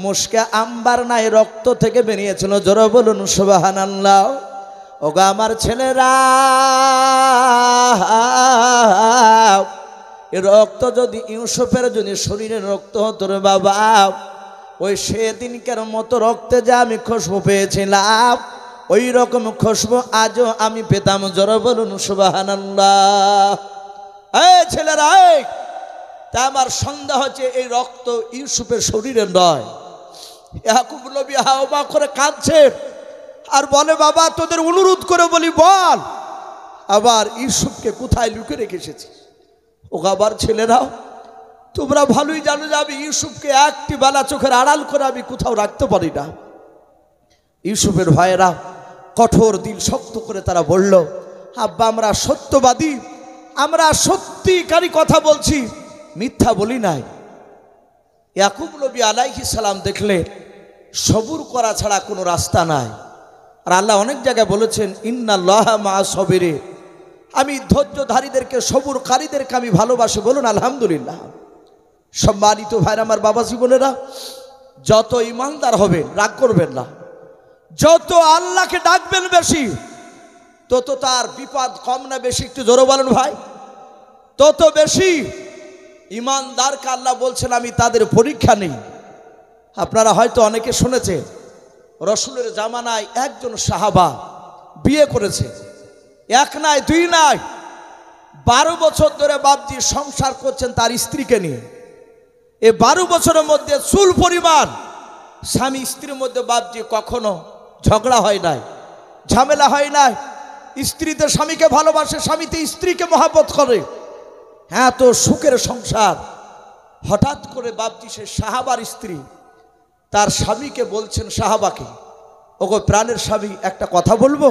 মুশকে আম্বার নাই রক্ত থেকে বেরিয়েছিল। জোরে বলুন সুবহানাল্লাহ। ওগো আমার ছেলেরা, এই রক্ত যদি ইউসুফের যদি শরীরের রক্ত হতো রে বাবা, ওই সেদিনকার মতো রক্তে যা আমি খুশবু পেয়েছিলাম, ওই রকম খুশবু আজও আমি পেতাম। জোরে বলুন সুবহানাল্লাহ। এই ছেলেরা, তা আমার সন্দেহ হচ্ছে এই রক্ত ইউসুফের শরীরের নয়। ইয়াকুব নবী হাওয়া করে কাঁদছে আর বলে, বাবা তোদের অনুরোধ করে বলি, বল আবার ইউসুফকে কোথায় লুকিয়ে রেখে এসেছিস? ও আবার ছেলেরাও, তোমরা ভালোই জানো যে আমি ইউসুফকে একটি বেলা চোখের আড়াল করে আমি কোথাও রাখতে পারি না। ইউসুফের ভাইয়েরা কঠোর দিল শক্ত করে তারা বলল, আব্বা আমরা সত্যবাদী, আমরা সত্যিকারী কথা বলছি, মিথ্যা বলি নাই। ইয়াকুব নবী আলাইহিস সালাম দেখলেন সবুর করা ছাড়া কোনো রাস্তা নাই। আর আল্লাহ অনেক জায়গায় বলেছেন, ইন্নাল্লাহা মা'আস সাবিরিন, আমি ধৈর্যধারীদেরকে সবুরকারীদেরকে আমি ভালোবাসি। বলুন আলহামদুলিল্লাহ। সম্মানিত ভাইরা আমার, বাবা জীবনেরা, যত ইমানদার হবেন রাগ করবেন না, যত আল্লাহকে ডাকবেন বেশি, তত তার বিপদ কম না বেশি? একটু জোরে বলেন ভাই। তত বেশি ইমানদারকে আল্লাহ বলছেন আমি তাদের পরীক্ষা নেই। আপনারা হয়তো অনেকে শুনেছেন, রসুলের জামানায় একজন সাহাবা বিয়ে করেছে, 1 নয় 2 নয়, 12 বছর ধরে বাপজি সংসার করছেন তার স্ত্রীকে নিয়ে। এই 12 বছরের মধ্যে চুল পরিমাণ স্বামী স্ত্রীর মধ্যে বাপজি কখনো ঝগড়া হয় নাই, ঝামেলা হয় নাই। স্ত্রীতে স্বামীকে ভালোবাসে, স্বামীতে স্ত্রীকে মহব্বত করে। হ্যাঁ, তো সুখের সংসার। হঠাৎ করে বাপজি সে সাহাবার স্ত্রী তার স্বামীকে বলছেন, সাহাবাকে, ওগো প্রাণের স্বামী একটা কথা বলবো।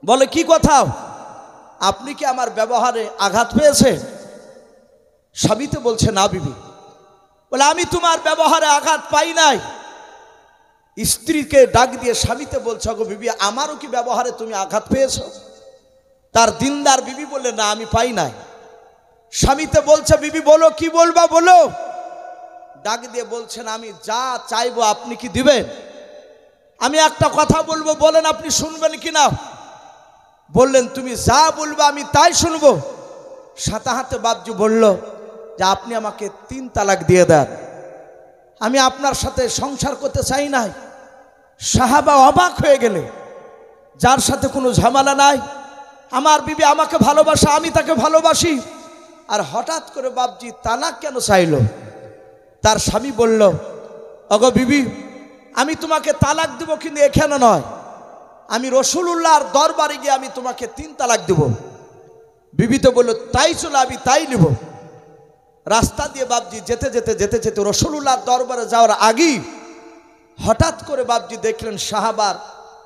বলে, কি কথা? আপনি কি আমার ব্যবহারে আঘাত পেয়েছে? স্বামীতে বলছে, না বিবি। বলে, আমি তোমার ব্যবহারে আঘাত পাই নাই। স্ত্রীকে ডাক দিয়ে স্বামীতে বলছে, ওগো বিবি আমারও কি ব্যবহারে তুমি আঘাত পেয়েছ? তার দিনদার বিবি বললে, না আমি পাই নাই। স্বামীতে বলছে, বিবি বলো, কি বলবা বলো। ডাক দিয়ে বলছেন, আমি যা চাইবো আপনি কি দিবেন? আমি একটা কথা বলবো, বলেন আপনি শুনবেন কিনা? বললেন, তুমি যা বলবে আমি তাই শুনবো। সাথে হাতে বাপজি বলল যে আপনি আমাকে 3 তালাক দিয়ে দেন, আমি আপনার সাথে সংসার করতে চাই নাই। সাহাবা অবাক হয়ে গেলে, যার সাথে কোনো ঝামেলা নাই, আমার বিবি আমাকে ভালোবাসে, আমি তাকে ভালোবাসি, আর হঠাৎ করে বাপজি তালাক কেন চাইল? তার স্বামী বলল, ওগো বিবি, আমি তোমাকে তালাক দেব, কিন্তু এখানে নয়, আমি রাসূলুল্লাহর দরবারে গিয়ে আমি তোমাকে 3 তালাক দেব। বিবি তো বলল, তাই চলো, আমি তাই নেব। রাস্তা দিয়ে বাপজি যেতে যেতে যেতে যেতে রাসূলুল্লাহর দরবারে যাওয়ার আগেই হঠাৎ করে বাপজি দেখলেন সাহাবার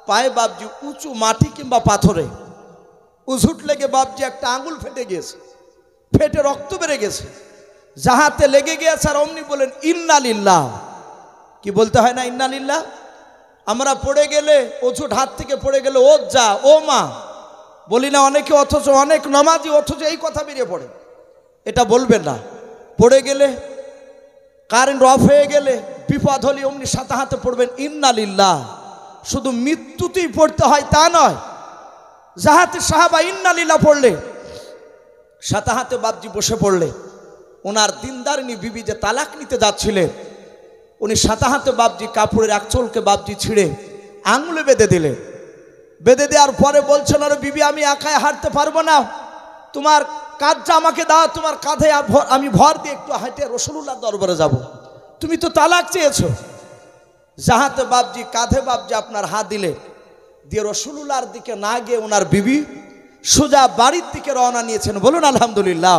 পায়ে বাপজি উঁচু মাটি কিংবা পাথরে উঝুট লেগে বাপজি একটা আঙুল ফেটে গিয়েছে, ফেটে রক্ত বেড়ে গেছে, যাহাতে লেগে গিয়েছে। আর অমনি বলেন ইন্না লিল্লাহ। কি বলতে হয় না ইন্না লিল্লাহ? আমরা পড়ে গেলে উঝুট হাত থেকে পড়ে গেলে ও যা, ও মা বলি না অনেকে, অথচ অনেক নামাজি অথচ এই কথা বেরিয়ে পড়ে। এটা বলবেন না। পড়ে গেলে, কারেন্ট অফ হয়ে গেলে, বিপদ হলে অমনি সাথে হাতে পড়বেন ইন্না লিল্লাহ। শুধু মৃত্যুতেই পড়তে হয় তা নয়, যাহাতে সাহাবা ইন্না লিল্লাহ পড়লে সাথে হাতে বাপজি বসে পড়লে ওনার দিনদারিনী বিবি যে তালাক নিতে যাচ্ছিলেন, উনি সাথে হাতে বাপজি কাপড়ের একচলকে বাপজি ছিঁড়ে আঙুলে বেঁধে দিলেন। বেঁধে দেওয়ার পরে বলছেন, আরে বিবি, আমি একাই হাঁটতে পারবো না, তোমার কাঁধটা আমাকে দাও, তোমার কাঁধে আমি ভর দিয়ে একটু হাঁটে রাসূলুল্লাহর দরবারে যাব। তুমি তো তালাক চেয়েছো। যাহাতে বাপজি কাঁধে বাপজি আপনার হাত দিলে দিয়ে রাসূলুল্লাহর দিকে না গিয়ে ওনার বিবি সোজা বাড়ির দিকে রওনা নিয়েছেন। বলুন আলহামদুলিল্লাহ।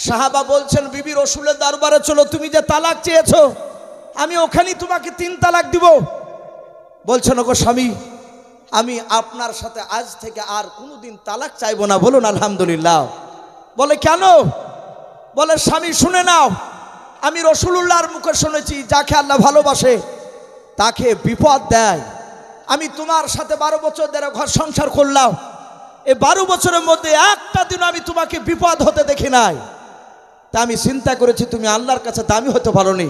সাহাবা বলছেন, বিবি, রাসূলের দরবারে চলো, তুমি যে তালাক চেয়েছো আমি ওখানেই তোমাকে 3 তালাক দিব। বলছেন, ওগো স্বামী, আমি আপনার সাথে আজ থেকে আর কোনোদিন তালাক চাইবো না। বলুন আলহামদুলিল্লাহ। বলে কেন? বলে, স্বামী শুনে নাও, আমি রাসূলুল্লাহর মুখে শুনেছি যাকে আল্লাহ ভালোবাসে তাকে বিপদ দেয়। আমি তোমার সাথে 12 বছর ধরে ঘর সংসার করলাম, এই 12 বছরের মধ্যে একটা দিন আমি তোমাকে বিপদ হতে দেখি নাই। তা আমি চিন্তা করেছি তুমি আল্লাহর কাছে দামি হতে পারোনি,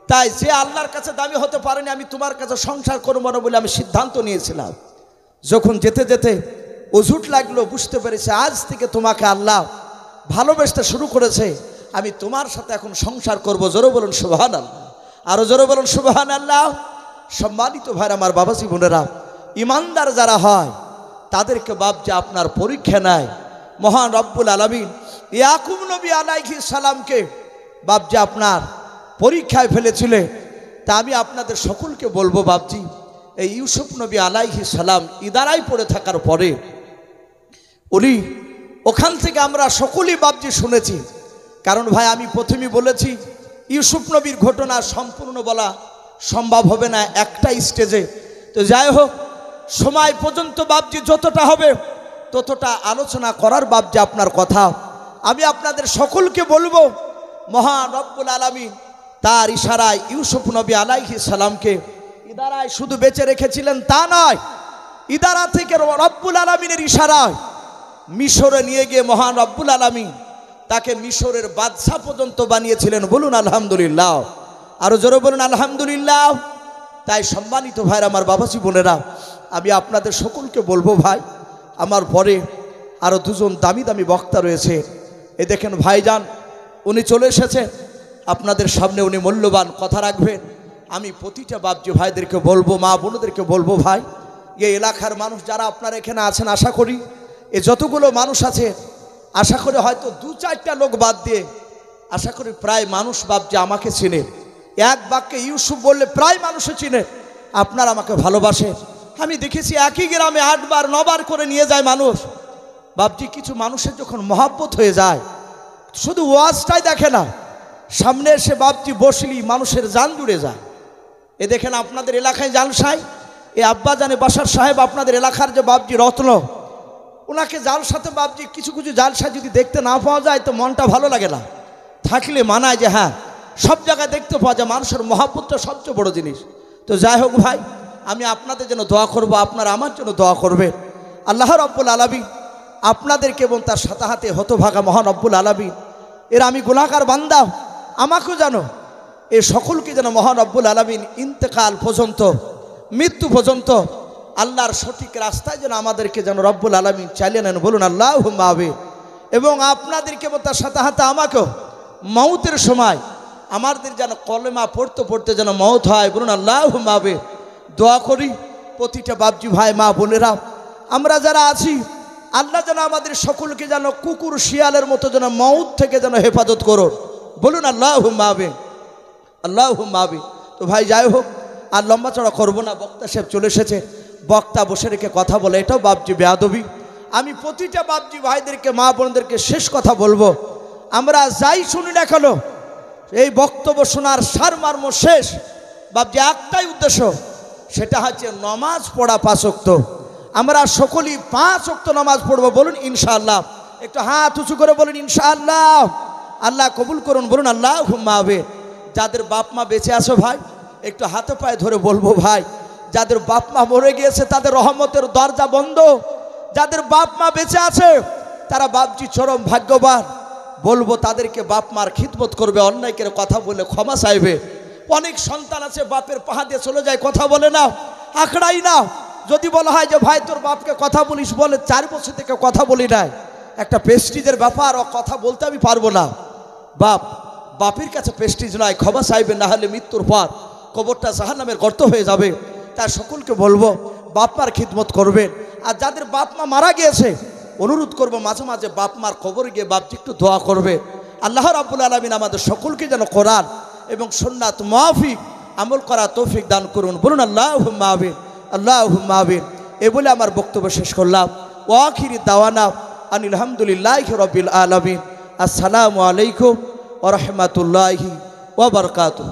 তাই যে আল্লাহর কাছে দামি হতে পারেনি আমি তোমার কাছে সংসার করবো না বলে আমি সিদ্ধান্ত নিয়েছিলাম। যখন যেতে যেতে অঝুট লাগলো, বুঝতে পেরেছি আজ থেকে তোমাকে আল্লাহ ভালোবাসতে শুরু করেছে, আমি তোমার সাথে এখন সংসার করব। জোরে বলুন সুবহানাল্লাহ, আরো জোরে বলুন সুবহানাল্লাহ। সম্মানিত ভাই আমার বাবাজি বোনেরা, ইমানদার যারা হয় তাদেরকে বাপজি আপনার পরীক্ষা নেয় মহান রব্বুল আলামিন। ইয়াকুব নবী আলাইহিস সালামকে বাপজি আপনার পরীক্ষায় ফেলেছিলেন। তা আমি আপনাদের সকলকে বলবো বাপজি, এই ইউসুফ নবী আলাইহিস সালাম ইদারায় পড়ে থাকার পরে উনি ওখান থেকে আমরা সকলেই বাপজি শুনেছি। কারণ ভাই আমি প্রথমেই বলেছি ইউসুফ নবীর ঘটনা সম্পূর্ণ বলা সম্ভব হবে না একটা স্টেজে। তো যাই হোক, সময় পর্যন্ত বাপজি যতটা হবে ততটা আলোচনা করার বাপজি আপনার কথা। আমি আপনাদের সকলকে বলবো, মহান রব্বুল আলামিন তার ইশারায় ইউসুফ নবী আলাইহিস সালামকে ইদারায় শুধু বেঁচে রেখেছিলেন তা নয়, ইদারা থেকে রব্বুল আলামিনের ইশারায় মিশরে নিয়ে গিয়ে মহান রব্বুল আলামিন তাকে মিশরের বাদশা পর্যন্ত বানিয়েছিলেন। বলুন আলহামদুলিল্লাহ, আরো জোরে বলুন আলহামদুলিল্লাহ। তাই সম্মানিত ভাইরা আমার বাবাজি বোনেরা, আমি আপনাদের সকলকে বলবো ভাই, আমার পরে আরো 2 জন দামি দামি বক্তা রয়েছে। এ দেখেন ভাইজান, উনি চলে এসেছে আপনাদের সামনে, উনি মূল্যবান কথা রাখবেন। আমি প্রতিটা বাপজি ভাইদেরকে বলবো, মা বোনদেরকে বলবো, ভাই এই এলাকার মানুষ যারা আপনারা এখানে আছেন, আশা করি এ যতগুলো মানুষ আছে আশা করি হয়তো 2-4টা লোক বাদ দিয়ে আশা করি প্রায় মানুষ বাপজি আমাকে চিনে। এক বাক্যে ইউসুফ বললে প্রায় মানুষে চিনে। আপনারা আমাকে ভালোবাসে। আমি দেখেছি একই গ্রামে 8 বার 9 বার করে নিয়ে যায় মানুষ। বাপজি কিছু মানুষের যখন মহাব্বত হয়ে যায় শুধু ওয়াজটাই দেখে না, সামনে এসে বাপজি বসলি মানুষের জান জুড়ে যায়। এ দেখেন আপনাদের এলাকায় জালসায় এ আব্বা জানে বাসার সাহেব, আপনাদের এলাকার যে বাপজি রত্ন, ওনাকে জালসাতে বাপজি কিছু কিছু জালসা যদি দেখতে না পাওয়া যায় তো মনটা ভালো লাগে না। থাকলে মানায় যে হ্যাঁ সব জায়গায় দেখতে পাওয়া যায়। মানুষের মহাব্বতটা সবচেয়ে বড় জিনিস। তো যাই হোক ভাই, আমি আপনাদের জন্য দোয়া করব, আপনারা আমার জন্য দোয়া করবেন। আল্লাহ রব্বুল আলামিন আপনাদেরকে এবং তার সাথে হাতে হতভাগা মহান রব্বুল আলামিন এর আমি গুনাহগার বান্দা, আমাকেও জানো এ সকলকে যেন মহান রব্বুল আলামিন ইন্তেকাল পর্যন্ত, মৃত্যু পর্যন্ত আল্লাহর সঠিক রাস্তায় যেন আমাদেরকে যেন রব্বুল আলামিন চালিয়ে নেন। বলুন আল্লাহুম্মা আমিন। এবং আপনাদেরকে এবং তার সাথে হাতে আমাকেও মৌতের সময় আমাদের যেন কলেমা পড়তে পড়তে যেন মৌত হয়। বলুন আল্লাহুম্মা আমিন। দোয়া করি প্রতিটা বাপজি ভাই মা বোনেরা আমরা যারা আছি, আল্লাহ যেন আমাদের সকলকে যেন কুকুর শিয়ালের মতো যেন মৌত থেকে যেন হেফাজত করুন। বলুন আল্লাহুম্মা আমিন। আল্লাহুম্মা আমিন। তো ভাই যাই হোক, আর লম্বা চড়া করবো না, বক্তা সাহেব চলে এসেছে, বক্তা বসে রেখে কথা বলে এটাও বাপজি বেয়াদবি। আমি প্রতিটা বাপজি ভাইদেরকে, মা বোনদেরকে শেষ কথা বলবো, আমরা যাই শুনি না কেন এই বক্তব্য শোনার সারমর্ম শেষ বাপজি একটাই উদ্দেশ্য, সেটা হচ্ছে নমাজ পড়া 5 ওয়াক্ত। আমরা সকলেই 5 ওয়াক্ত নামাজ পড়বো, বলুন ইনশাআল্লাহ। একটু হাত উঁচু করে বলুন ইনশাআল্লাহ। আল্লাহ কবুল করুন, বলুন আল্লাহুম্মা আমিন। যাদের বাপ মা বেঁচে আছে ভাই, একটু হাতে পায়ে ধরে বলবো ভাই, যাদের বাপ মা মরে গিয়েছে তাদের রহমতের দরজা বন্ধ। যাদের বাপ মা বেঁচে আছে তারা বাপজি চরম ভাগ্যবান। বলবো তাদেরকে বাপ মার খিদমত করবে, অন্যায় করে কথা বলে ক্ষমা চাইবে। অনেক সন্তান আছে বাপের পাহা দিয়ে চলে যায়, কথা বলে না, আঁকড়াই না। যদি বলা হয় যে ভাই তোর বাপকে কথা বলিস, বলে 4 বছর থেকে কথা বলি নাই, একটা প্রেস্টিজের ব্যাপার, ও কথা বলতে আমি পারবো না। বাপের কাছে প্রেস্টিজ নয়, ক্ষমা চাইবে, না হলে মৃত্যুর পর কবরটা জাহান্নামের গর্ত হয়ে যাবে। তাই সকলকে বলবো বাপ মার খিদমত করবেন। আর যাদের বাপ মা মারা গিয়েছে অনুরোধ করবো মাঝে মাঝে বাপ মার কবরে গিয়ে বাপজি একটু দোয়া করবে। আল্লাহ রাব্বুল আলামিন আমাদের সকলকে যেন কোরআন এবং সুন্নাত মাফিক আমল করা তৌফিক দান করুন, বলুন আল্লাহুম্মা আমিন, আল্লাহুম্মা আমিন। এ বলে আমার বক্তব্য শেষ করলাম। ওয়া আখিরি দাওয়ানা আনিল হামদুলিল্লাহি রাব্বিল আলামিন। আসসালামু আলাইকুম ওয়া রাহমাতুল্লাহি ওয়া বারাকাতুহু।